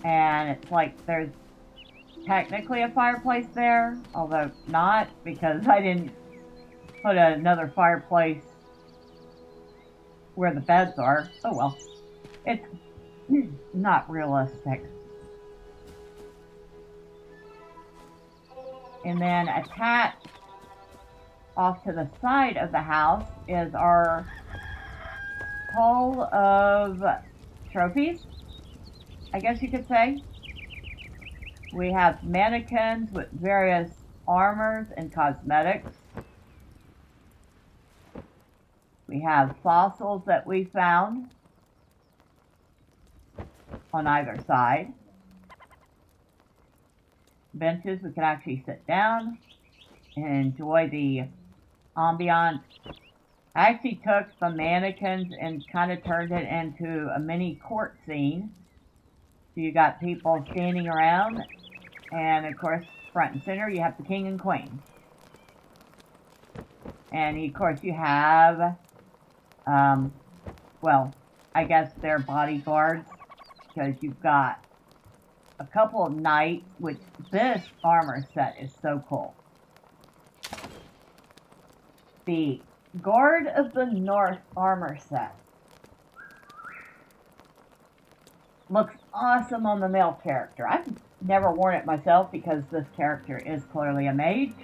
And it's like there's technically a fireplace there, although not, because I didn't put another fireplace where the beds are. Oh well. It's not realistic. And then attached off to the side of the house is our hall of trophies, I guess you could say. We have mannequins with various armors and cosmetics. We have fossils that we found on either side. Benches we can actually sit down and enjoy the ambiance. I actually took the mannequins and kind of turned it into a mini court scene. So you got people standing around, and of course, front and center, you have the king and queen. And of course, you have, well, I guess they're bodyguards, because you've got a couple of knights, which this armor set is so cool. The Guard of the North armor set looks awesome on the male character. I've never worn it myself because this character is clearly a mage,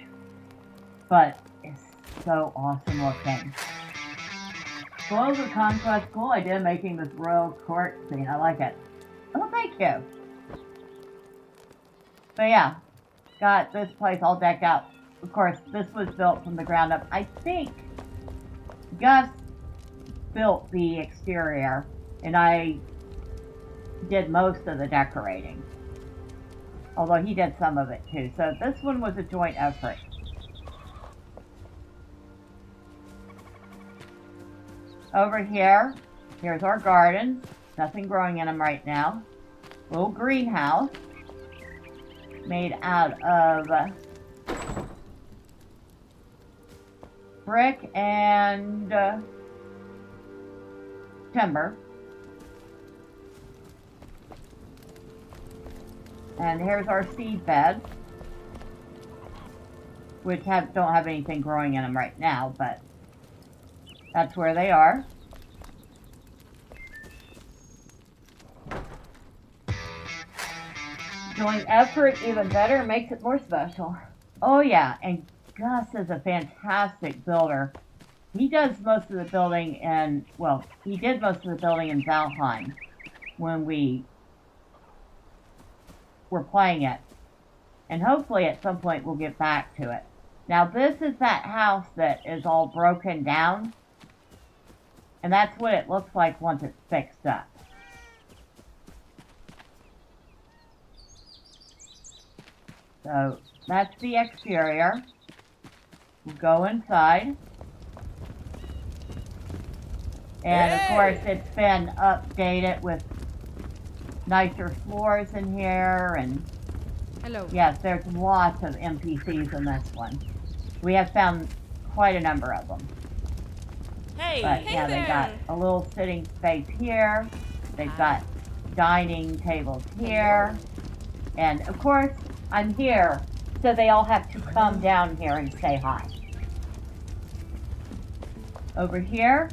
but it's so awesome looking. Glows of Conquest, cool idea making this royal court scene. I like it. Oh, thank you. So yeah, got this place all decked out. Of course, this was built from the ground up. I think Gus built the exterior, and I did most of the decorating. Although he did some of it too. So this one was a joint effort. Over here, here's our garden. Nothing growing in them right now. Little greenhouse made out of brick and timber. And here's our seed beds, which don't have anything growing in them right now, but that's where they are. Joint effort, even better, makes it more special. Oh yeah, and Gus is a fantastic builder. He does most of the building in, well, he did most of the building in Valheim when we were playing it. And hopefully at some point we'll get back to it. Now this is that house that is all broken down. And that's what it looks like once it's fixed up. So that's the exterior. We'll go inside. And of course it's been updated with nicer floors in here, and Hello. yes, there's lots of NPCs in this one. We have found quite a number of them. Hey, But hey yeah, there. they got a little sitting space here. They've got dining tables here. And of course, I'm here, so they all have to come down here and say hi. Over here,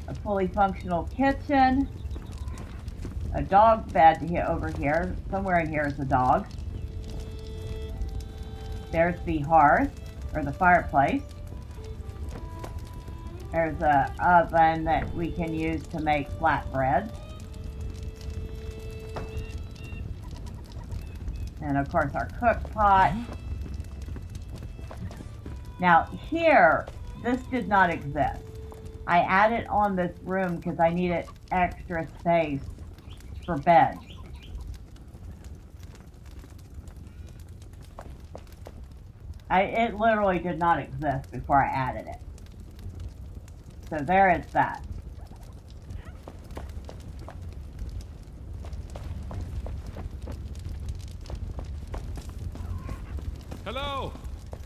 a fully functional kitchen. A dog bed here, over here. Somewhere in here is a dog. There's the hearth, or the fireplace. There's an oven that we can use to make flatbreads. And of course our cook pot. Now here, this did not exist. I added on this room because I needed extra space for beds. It literally did not exist before I added it. So there is that. Hello.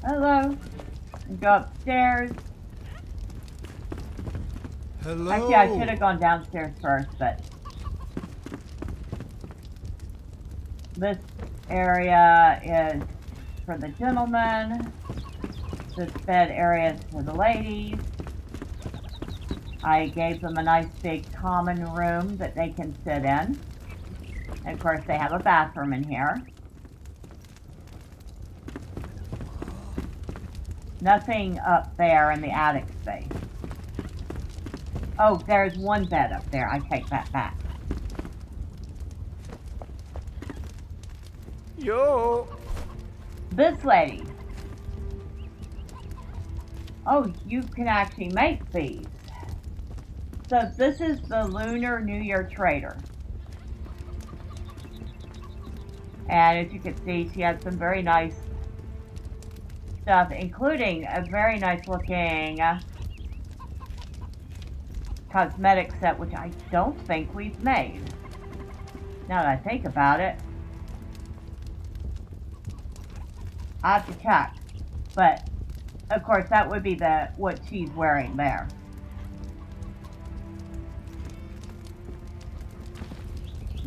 Hello. And go upstairs. Hello. Actually, I should have gone downstairs first, but this area is for the gentlemen. This bed area is for the ladies. I gave them a nice big common room that they can sit in. And of course, they have a bathroom in here. Nothing up there in the attic space. Oh, there's one bed up there. I take that back. Yo. This lady. Oh, you can actually make these. So this is the Lunar New Year Trader. And as you can see, she has some very nice stuff, including a very nice looking cosmetic set, which I don't think we've made. Now that I think about it, I have to check. But of course, that would be what she's wearing there.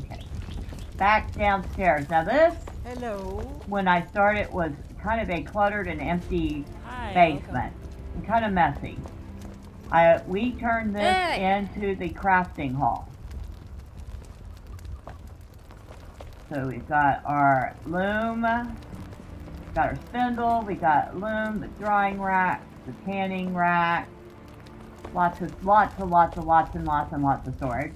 Okay, back downstairs. Now this, Hello. when I started, was kind of a cluttered and empty Hi. basement, and kind of messy. We turned this into the crafting hall. So we've got our loom, we've got our spindle, we got loom, the drying rack, the tanning rack, lots of storage.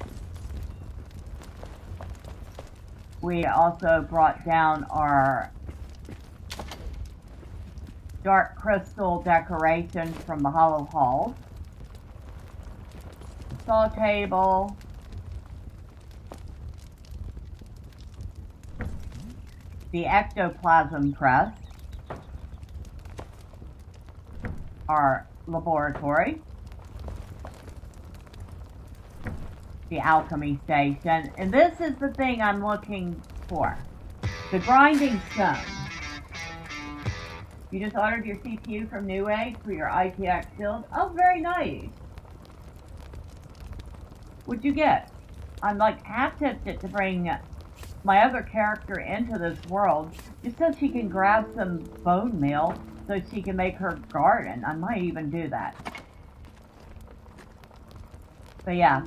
We also brought down our dark crystal decorations from the hollow halls. Saw table. The ectoplasm press. Our laboratory. The alchemy station. And this is the thing I'm looking for. The grinding stone. You just ordered your CPU from Newegg for your ITX build. Oh, very nice. What'd you get? I'm like half tempted to bring my other character into this world just so she can grab some bone meal so she can make her garden. I might even do that. But yeah.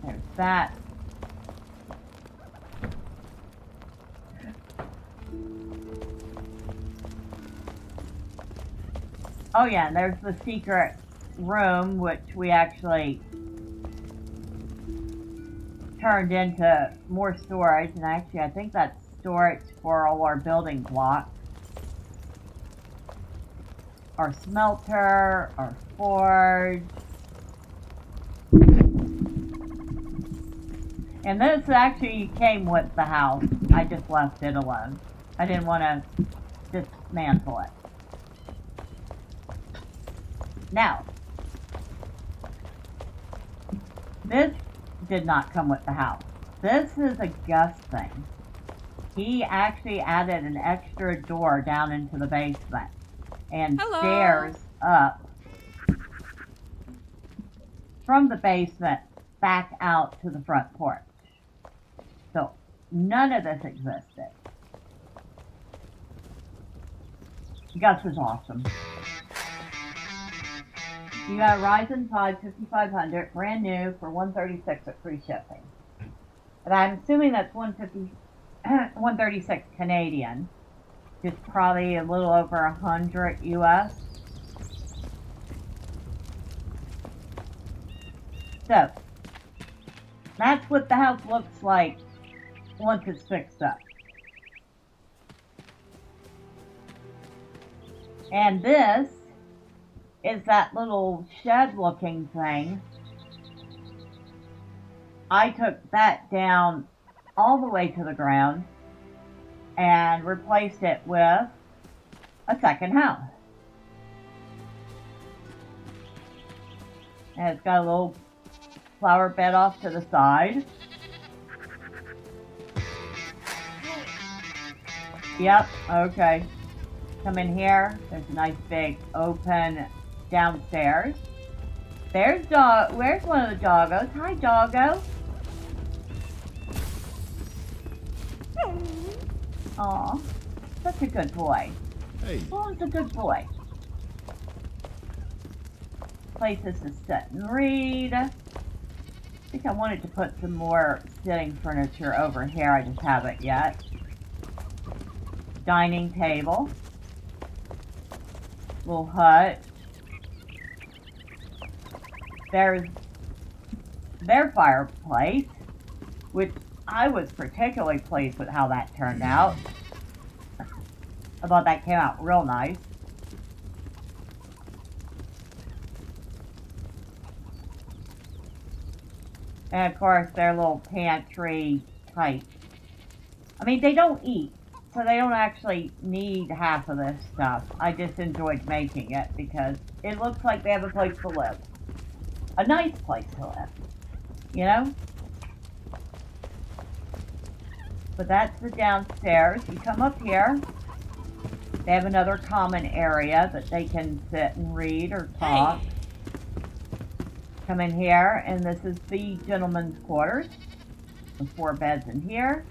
There's that. Oh yeah, and there's the secret room, which we actually turned into more storage. And actually, I think that's storage for all our building blocks. Our smelter, our forge. And this actually came with the house. I just left it alone. I didn't want to dismantle it. Now, this did not come with the house. This is a Gus thing. He actually added an extra door down into the basement and stairs up from the basement back out to the front porch. So none of this existed. Gus is awesome. You got a Ryzen 5 5500, brand new for $136 with free shipping. And I'm assuming that's 136 Canadian, which is probably a little over 100 US. So, that's what the house looks like once it's fixed up. And this is that little shed looking thing. I took that down all the way to the ground and replaced it with a second house. And it's got a little flower bed off to the side. Yep, okay. Come in here. There's a nice big open downstairs. There's where's one of the doggos? Hi, doggo. Aw, such a good boy. Hey. Who's a good boy? Places to sit and read. I think I wanted to put some more sitting furniture over here. I just haven't yet. Dining table. Little hut. There's their fireplace, which I was particularly pleased with how that turned out. I thought that came out real nice. And of course, their little pantry type. I mean, they don't eat, so they don't actually need half of this stuff. I just enjoyed making it because it looks like they have a place to live. A nice place to live, you know? But that's the downstairs. You come up here. They have another common area that they can sit and read or talk. Hey. Come in here, and this is the gentleman's quarters. There's 4 beds in here.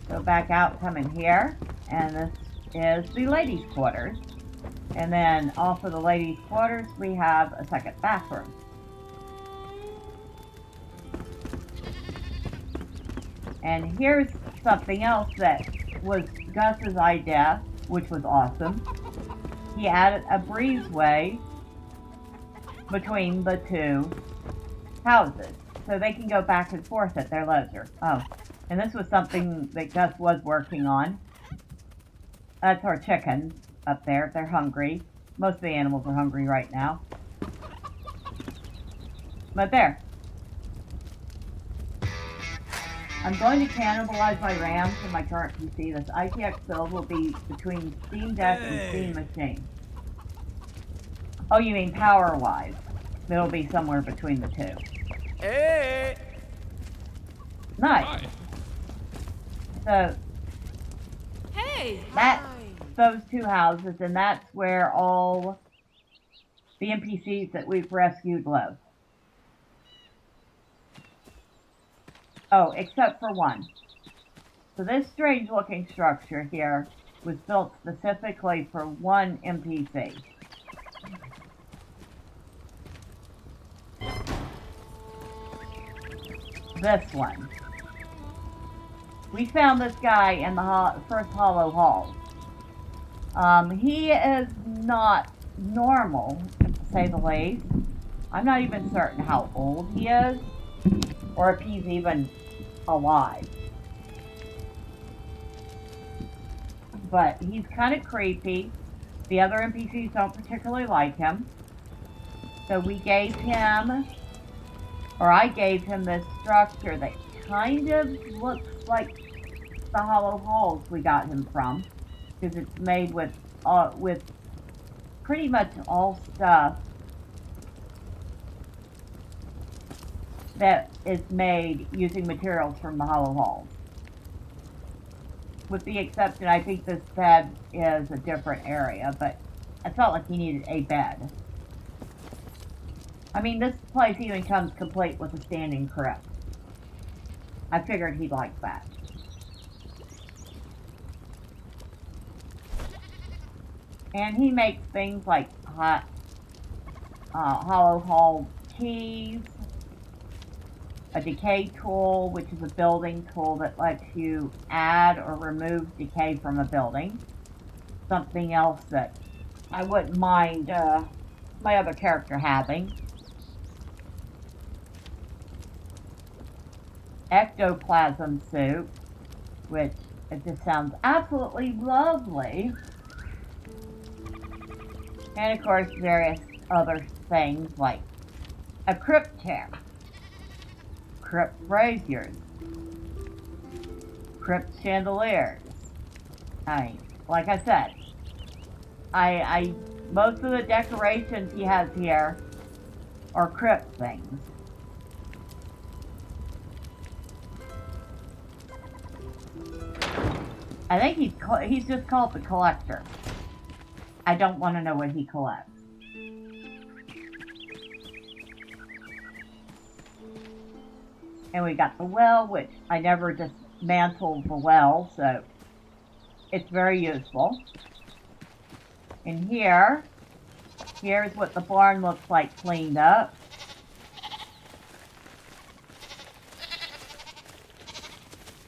Go back out, come in here, and this is the ladies' quarters. And then off of the ladies' quarters, we have a second bathroom. And here's something else that was Gus's idea, which was awesome. He added a breezeway between the 2 houses, so they can go back and forth at their leisure. Oh, and this was something that Gus was working on. That's our chickens up there. They're hungry. Most of the animals are hungry right now. But there. I'm going to cannibalize my RAM from my current PC. This ITX build will be between Steam Deck and Steam Machine. Oh, you mean power-wise? It'll be somewhere between the 2. Hey. Nice. Hi. So, Hey! that's those 2 houses, and that's where all the NPCs that we've rescued live. Oh, except for one. So this strange looking structure here was built specifically for one NPC. This one. We found this guy in the first Hollow Hall. He is not normal, to say the least. I'm not even certain how old he is, or if he's even alive. But he's kind of creepy. The other NPCs don't particularly like him. So we gave him, or I gave him this structure that kind of looks like the Hollow Halls we got him from. Because it's made with pretty much all stuff that is made using materials from the Hollow Halls. With the exception, I think this bed is a different area, but I felt like he needed a bed. I mean, this place even comes complete with a standing crypt. I figured he'd like that. And he makes things like Hollow Hall keys, a decay tool, which is a building tool that lets you add or remove decay from a building. Something else that I wouldn't mind my other character having. Ectoplasm soup, which it just sounds absolutely lovely. And of course various other things like a crypt chair, crypt braziers, crypt chandeliers. I mean, like I said, I most of the decorations he has here are crypt things. I think he's just called the collector. I don't want to know what he collects. And we got the well, which I never dismantled the well, so it's very useful. And here's what the barn looks like cleaned up.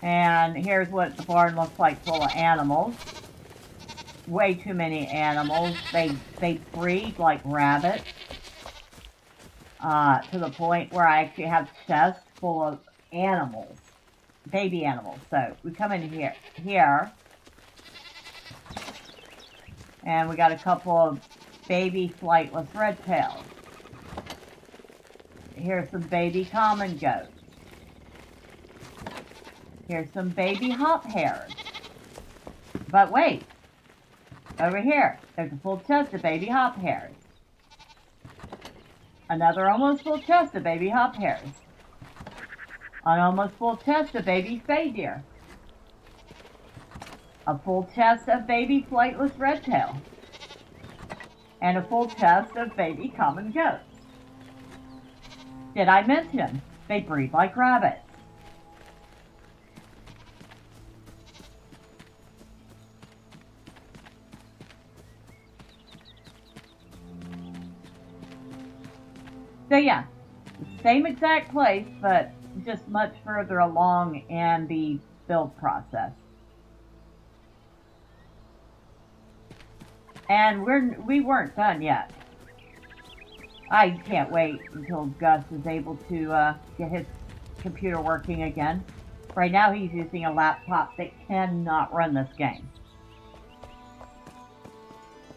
And here's what the barn looks like full of animals. Way too many animals. They breed like rabbits. To the point where I actually have chests full of animals. Baby animals. So we come in here. And we got a couple of baby flightless redtails. Here's some baby common goats. Here's some baby hop hares. But wait. Over here, there's a full chest of baby hop hares. Another almost full chest of baby hop hares. An almost full chest of baby spade deer. A full chest of baby flightless redtail. And a full chest of baby common goats. Did I mention they breed like rabbits? So yeah, same exact place, but just much further along in the build process. And we weren't done yet. I can't wait until Gus is able to get his computer working again. Right now he's using a laptop that cannot run this game.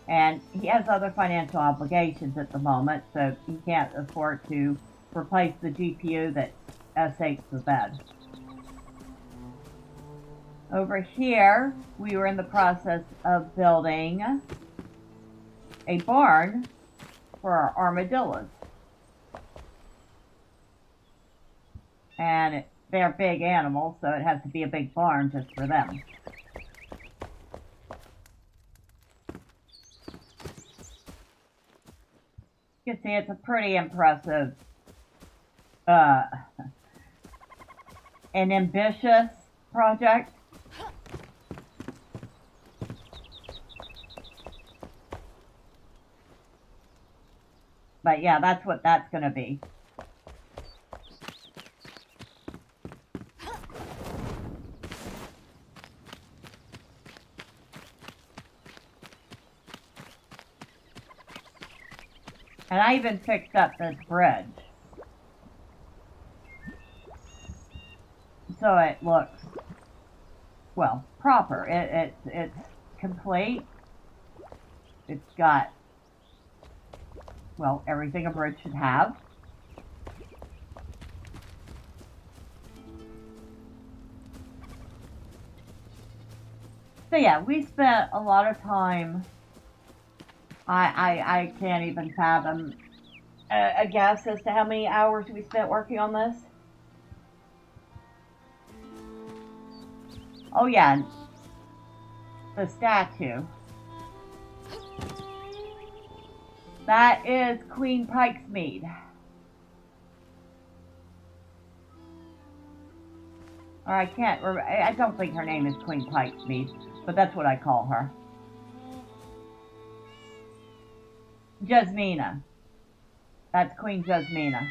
And he has other financial obligations at the moment, so he can't afford to replace the GPU that S8's the bed. Over here, we were in the process of building a barn for our armadillos. And they're big animals, so it has to be a big barn just for them. You can see it's a pretty impressive an ambitious project. But yeah, that's what that's going to be. And I even fixed up this bridge. So it looks, well, proper. It's complete. It's got, well, everything a bridge should have. So yeah, we spent a lot of time. I can't even fathom a guess as to how many hours we spent working on this. Oh yeah, the statue. That is Queen Pikesmead. Or I can't remember. I don't think her name is Queen Pikesmead, but that's what I call her. Jasmina. That's Queen Jasmina.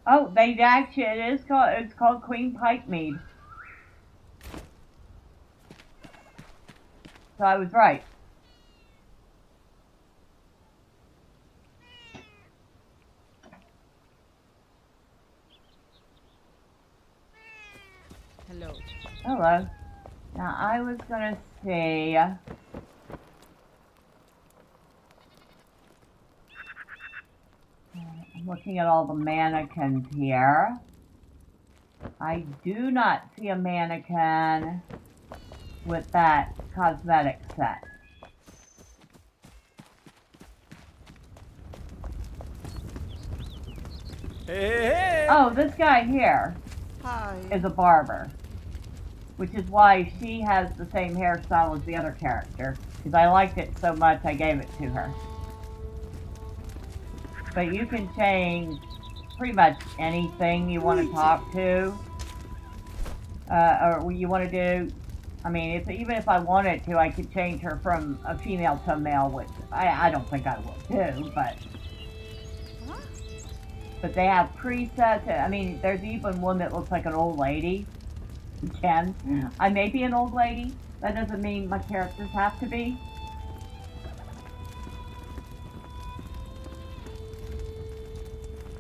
Oh, they actually, it's called Queen Pikesmead. So I was right. Hello. Hello. Now I was gonna say, I'm looking at all the mannequins here. I do not see a mannequin with that cosmetic set. Hey! Oh, this guy here is a barber, which is why she has the same hairstyle as the other character, because I liked it so much I gave it to her. But you can change pretty much anything you want to talk to, or you want to do. I mean, even if I wanted to, I could change her from a female to a male, which I don't think I will do, but they have presets. I mean, there's even one that looks like an old lady. Ken, I may be an old lady. That doesn't mean my characters have to be.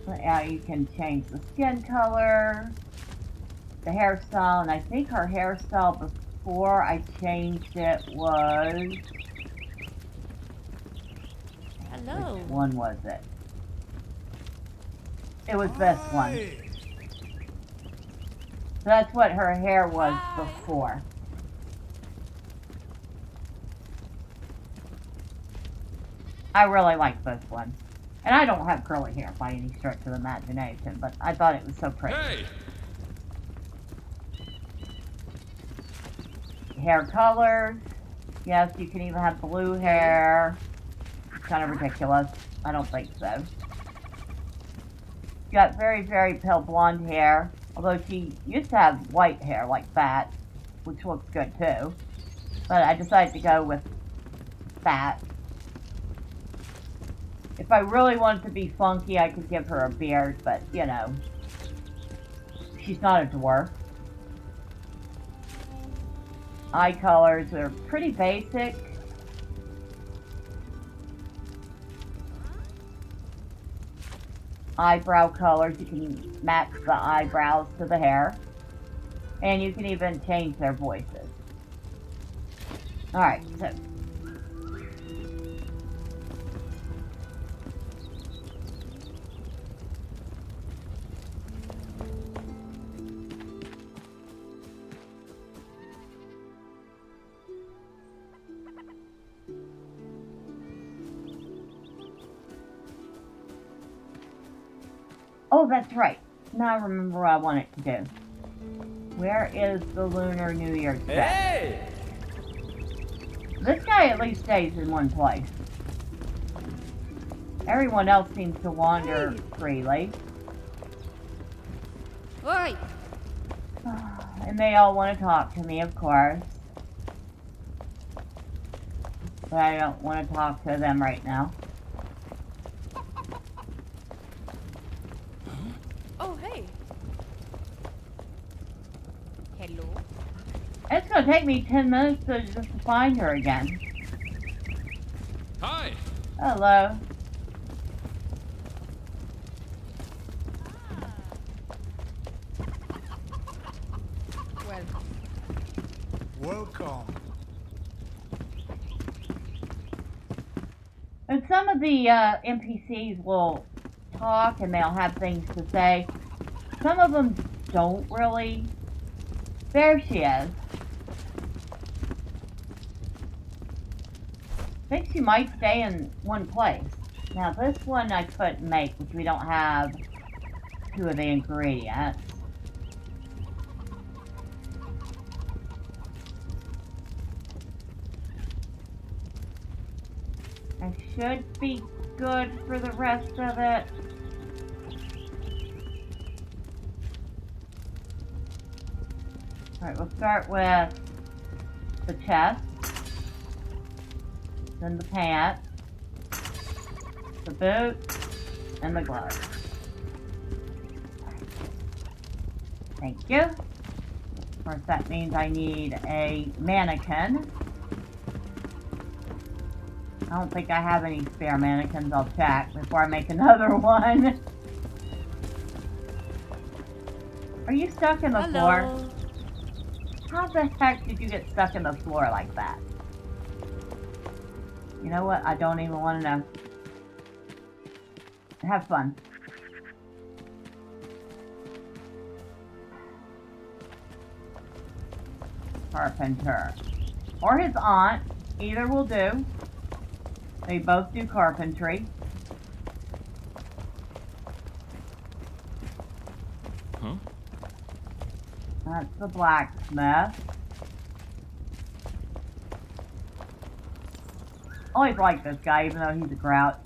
But yeah, you can change the skin color, the hairstyle, and I think her hairstyle before I changed it was... Hello. Which one was it? It was this one. So that's what her hair was before. I really like this one. And I don't have curly hair by any stretch of the imagination, but I thought it was so pretty. Hey! Hair colors. Yes, you can even have blue hair. It's kind of ridiculous. I don't think so. Got very, very pale blonde hair. Although she used to have white hair like that, which looks good too. But I decided to go with that. If I really wanted to be funky, I could give her a beard, but, you know, she's not a dwarf. Eye colors are pretty basic. Eyebrow colors, you can match the eyebrows to the hair. And you can even change their voices. Alright, so... Oh, that's right. Now I remember what I wanted to do. Where is the Lunar New Year set? Hey! This guy at least stays in one place. Everyone else seems to wander freely. Oi! And they all want to talk to me, of course. But I don't want to talk to them right now. Oh, hey. Hello. It's going to take me 10 minutes just to find her again. Hi. Hello. Welcome. And some of the NPCs will talk and they'll have things to say. Some of them don't really. There she is. I think she might stay in one place. Now this one I couldn't make, which we don't have 2 of the ingredients. I should be good for the rest of it. Alright, we'll start with the chest, then the pants, the boots, and the gloves. Thank you. Of course, that means I need a mannequin. I don't think I have any spare mannequins. I'll check before I make another one. Are you stuck in the floor? How the heck did you get stuck in the floor like that? You know what? I don't even want to know. Have fun. Carpenter. Or his aunt. Either will do. They both do carpentry. Huh? That's the blacksmith. Always liked this guy, even though he's a grouch.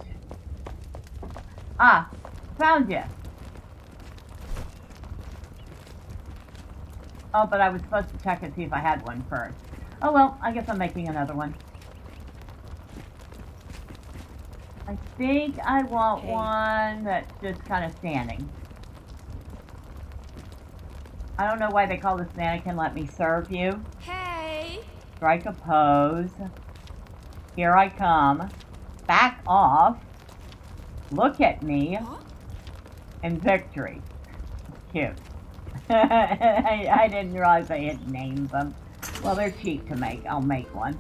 Ah, found you. Oh, but I was supposed to check and see if I had one first. Oh well, I guess I'm making another one. I think I want one that's just kind of standing. I don't know why they call this mannequin Let Me Serve You. Hey! Strike a pose. Here I come. Back off. Look at me. Huh? And victory. Cute. I didn't realize they had named them. Well, they're cheap to make. I'll make one.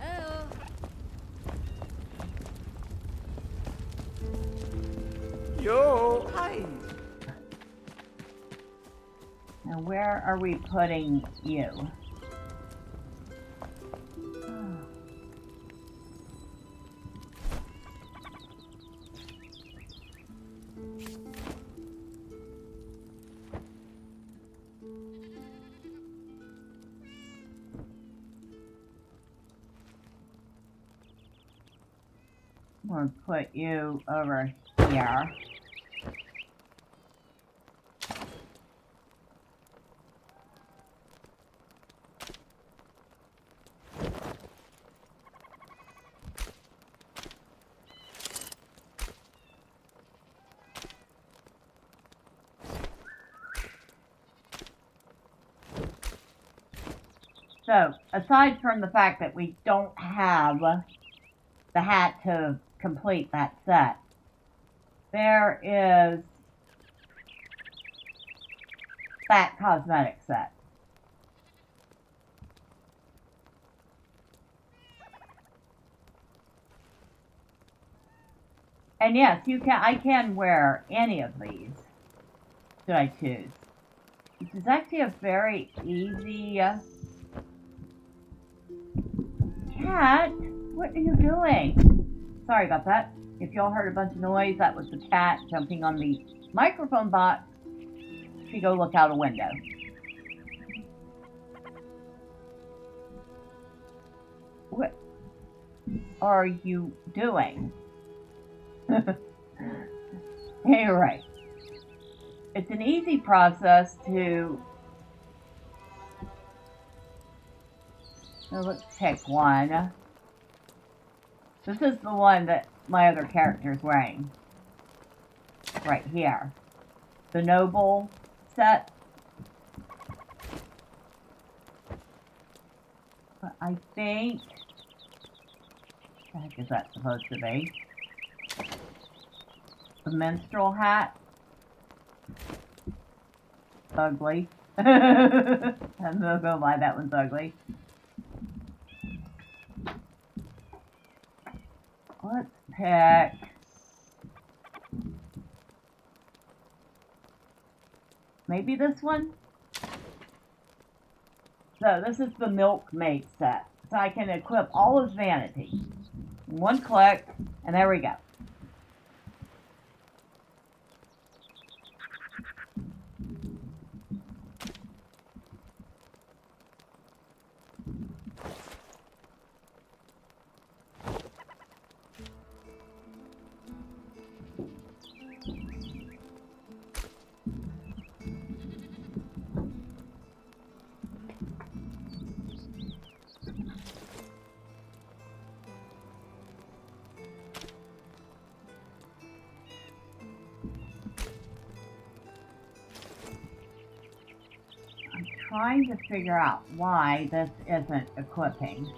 Oh. Yo. Hi. Now, where are we putting you? I'm going to put you over here. So, aside from the fact that we don't have the hat to complete that set, there is that cosmetic set. And yes, I can wear any of these, should I choose. This is actually a very easy... Cat, what are you doing? Sorry about that. If y'all heard a bunch of noise, that was the cat jumping on the microphone box to go look out a window. What are you doing? Hey, right. It's an easy process to... So let's pick one. This is the one that my other character is wearing. Right here. The Noble set. But I think... What the heck is that supposed to be? The minstrel hat. Ugly. I'm not gonna lie, that one's ugly. Let's pick... Maybe this one? So this is the milkmaid set. So I can equip all his vanity. One click, and there we go. Trying to figure out why this isn't equipping.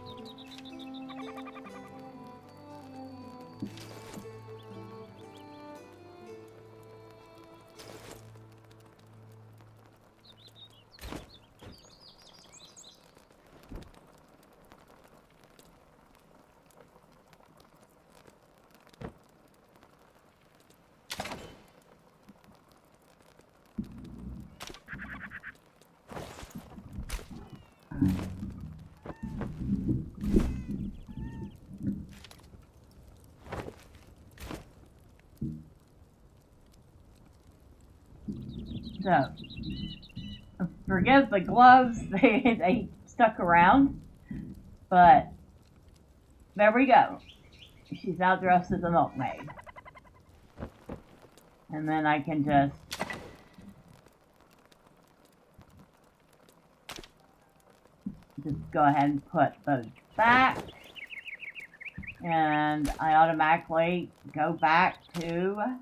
So, forgive the gloves, they stuck around, but there we go. She's now dressed as a milkmaid. And then I can just go ahead and put those back. And I automatically go back to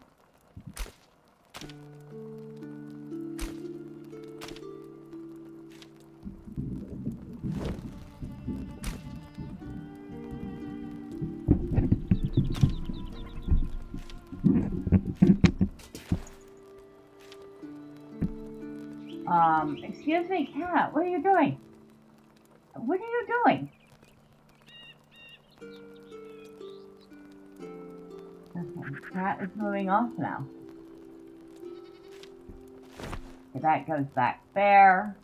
excuse me, cat, what are you doing? What are you doing? Okay, cat is moving off now. Okay, that goes back there.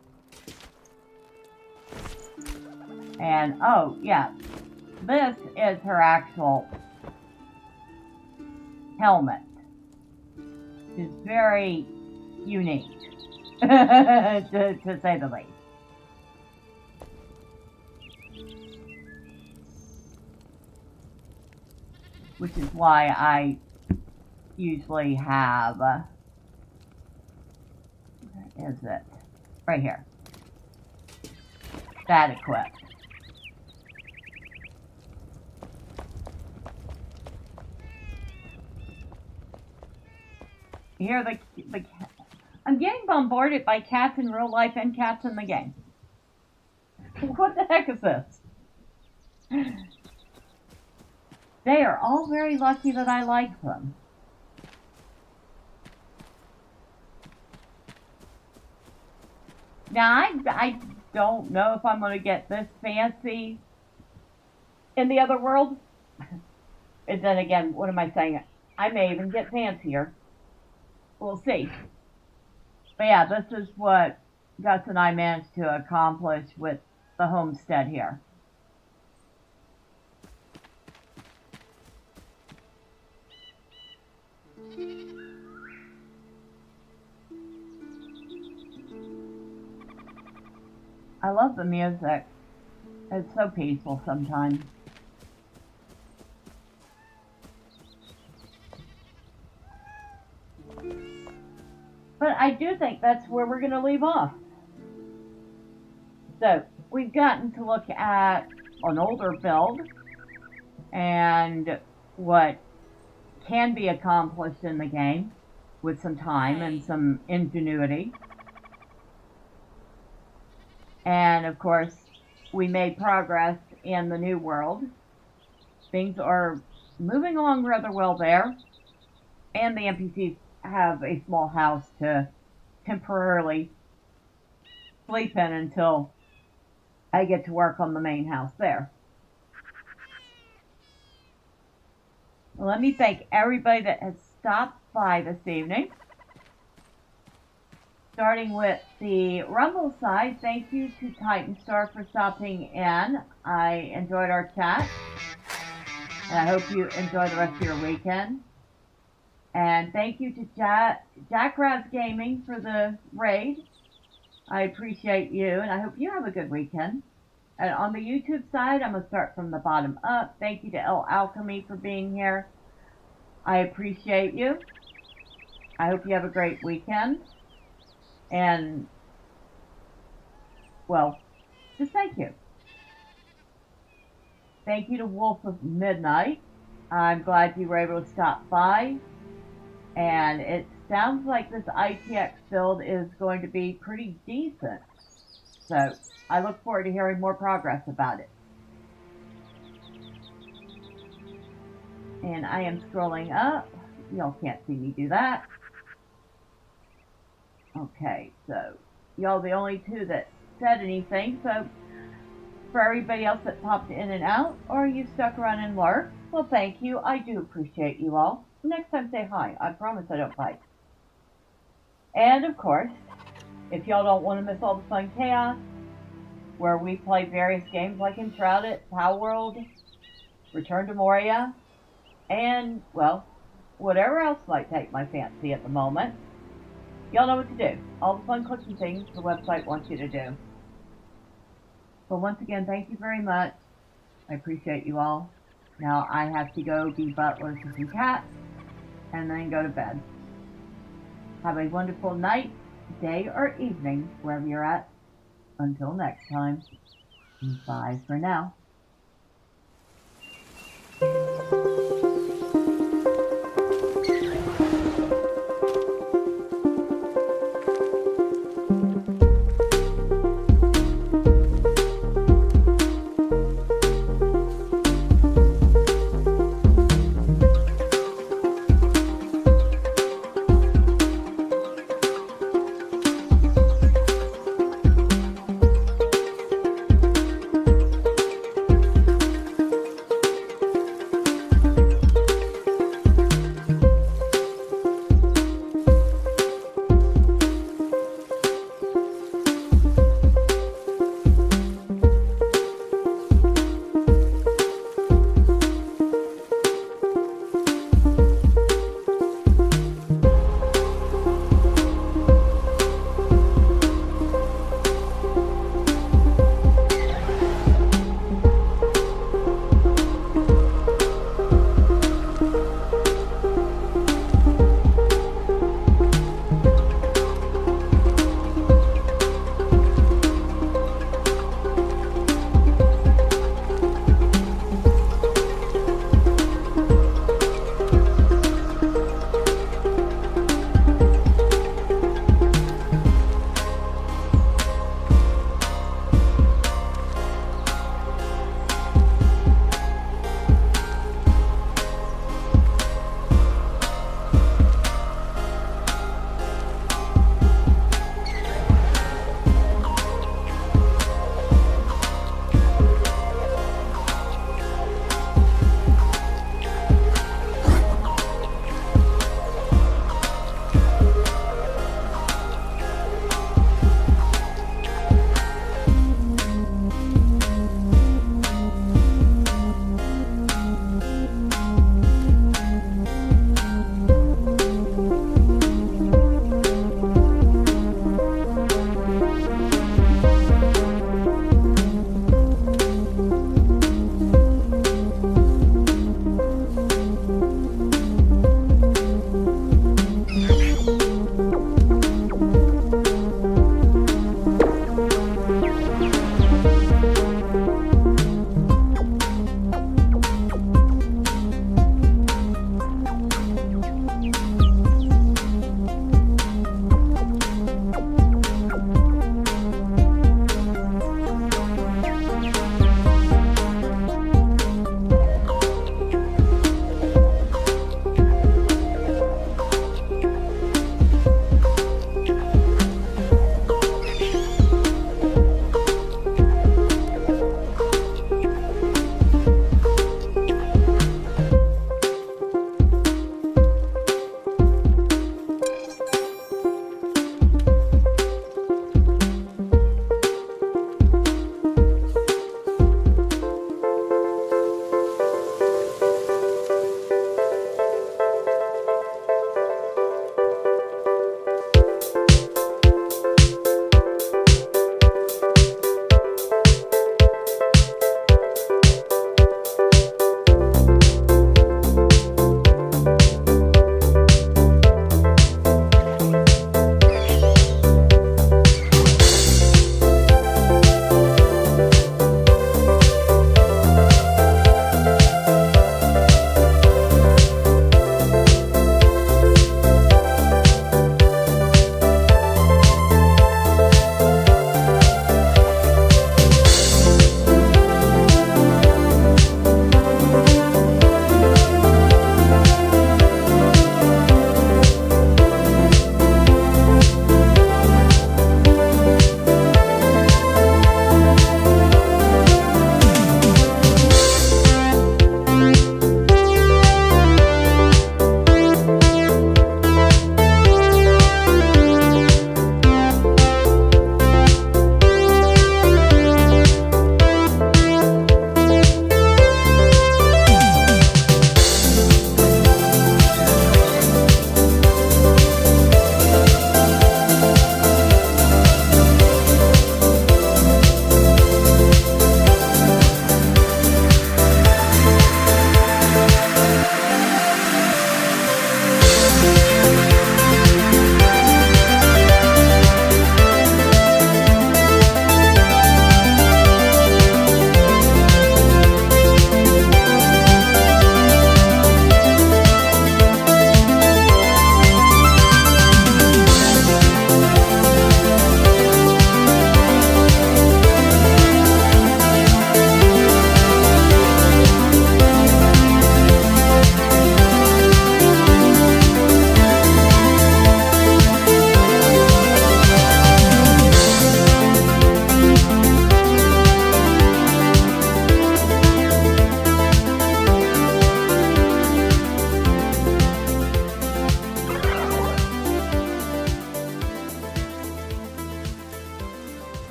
And, oh, yeah, this is her actual helmet. It's very unique. to say the least. Which is why I usually have, where is it? Right here. That equipped. You hear the I'm getting bombarded by cats in real life and cats in the game. What the heck is this? They are all very lucky that I like them. Now, I don't know if I'm going to get this fancy in the other world. And then again, what am I saying? I may even get fancier. We'll see. But yeah, this is what Gus and I managed to accomplish with the homestead here. I love the music. It's so peaceful sometimes. But I do think that's where we're going to leave off. So, we've gotten to look at an older build and what can be accomplished in the game with some time and some ingenuity. And of course, we made progress in the new world. Things are moving along rather well there. And the NPCs have a small house to temporarily sleep in until I get to work on the main house there. Well, let me thank everybody that has stopped by this evening. Starting with the Rumble side, thank you to Titan Star for stopping in. I enjoyed our chat. And I hope you enjoy the rest of your weekend. And thank you to Jackraz Gaming for the raid. I appreciate you, and I hope you have a good weekend. And on the YouTube side, I'm going to start from the bottom up. Thank you to El Alchemy for being here. I appreciate you. I hope you have a great weekend. And, well, just thank you. Thank you to Wolf of Midnight. I'm glad you were able to stop by. And it sounds like this ITX build is going to be pretty decent. So, I look forward to hearing more progress about it. And I am scrolling up. Y'all can't see me do that. Okay, so y'all the only two that said anything. So, for everybody else that popped in and out, or you stuck around and lurked, well, thank you. I do appreciate you all. Next time, say hi. I promise I don't bite. And, of course, if y'all don't want to miss all the fun chaos, where we play various games like Enshrouded, Power World, Return to Moria, and, well, whatever else might take my fancy at the moment, y'all know what to do. All the fun clicking things the website wants you to do. So once again, thank you very much. I appreciate you all. Now I have to go be butler to some cats, and then go to bed. Have a wonderful night, day, or evening, wherever you're at. Until next time, bye for now.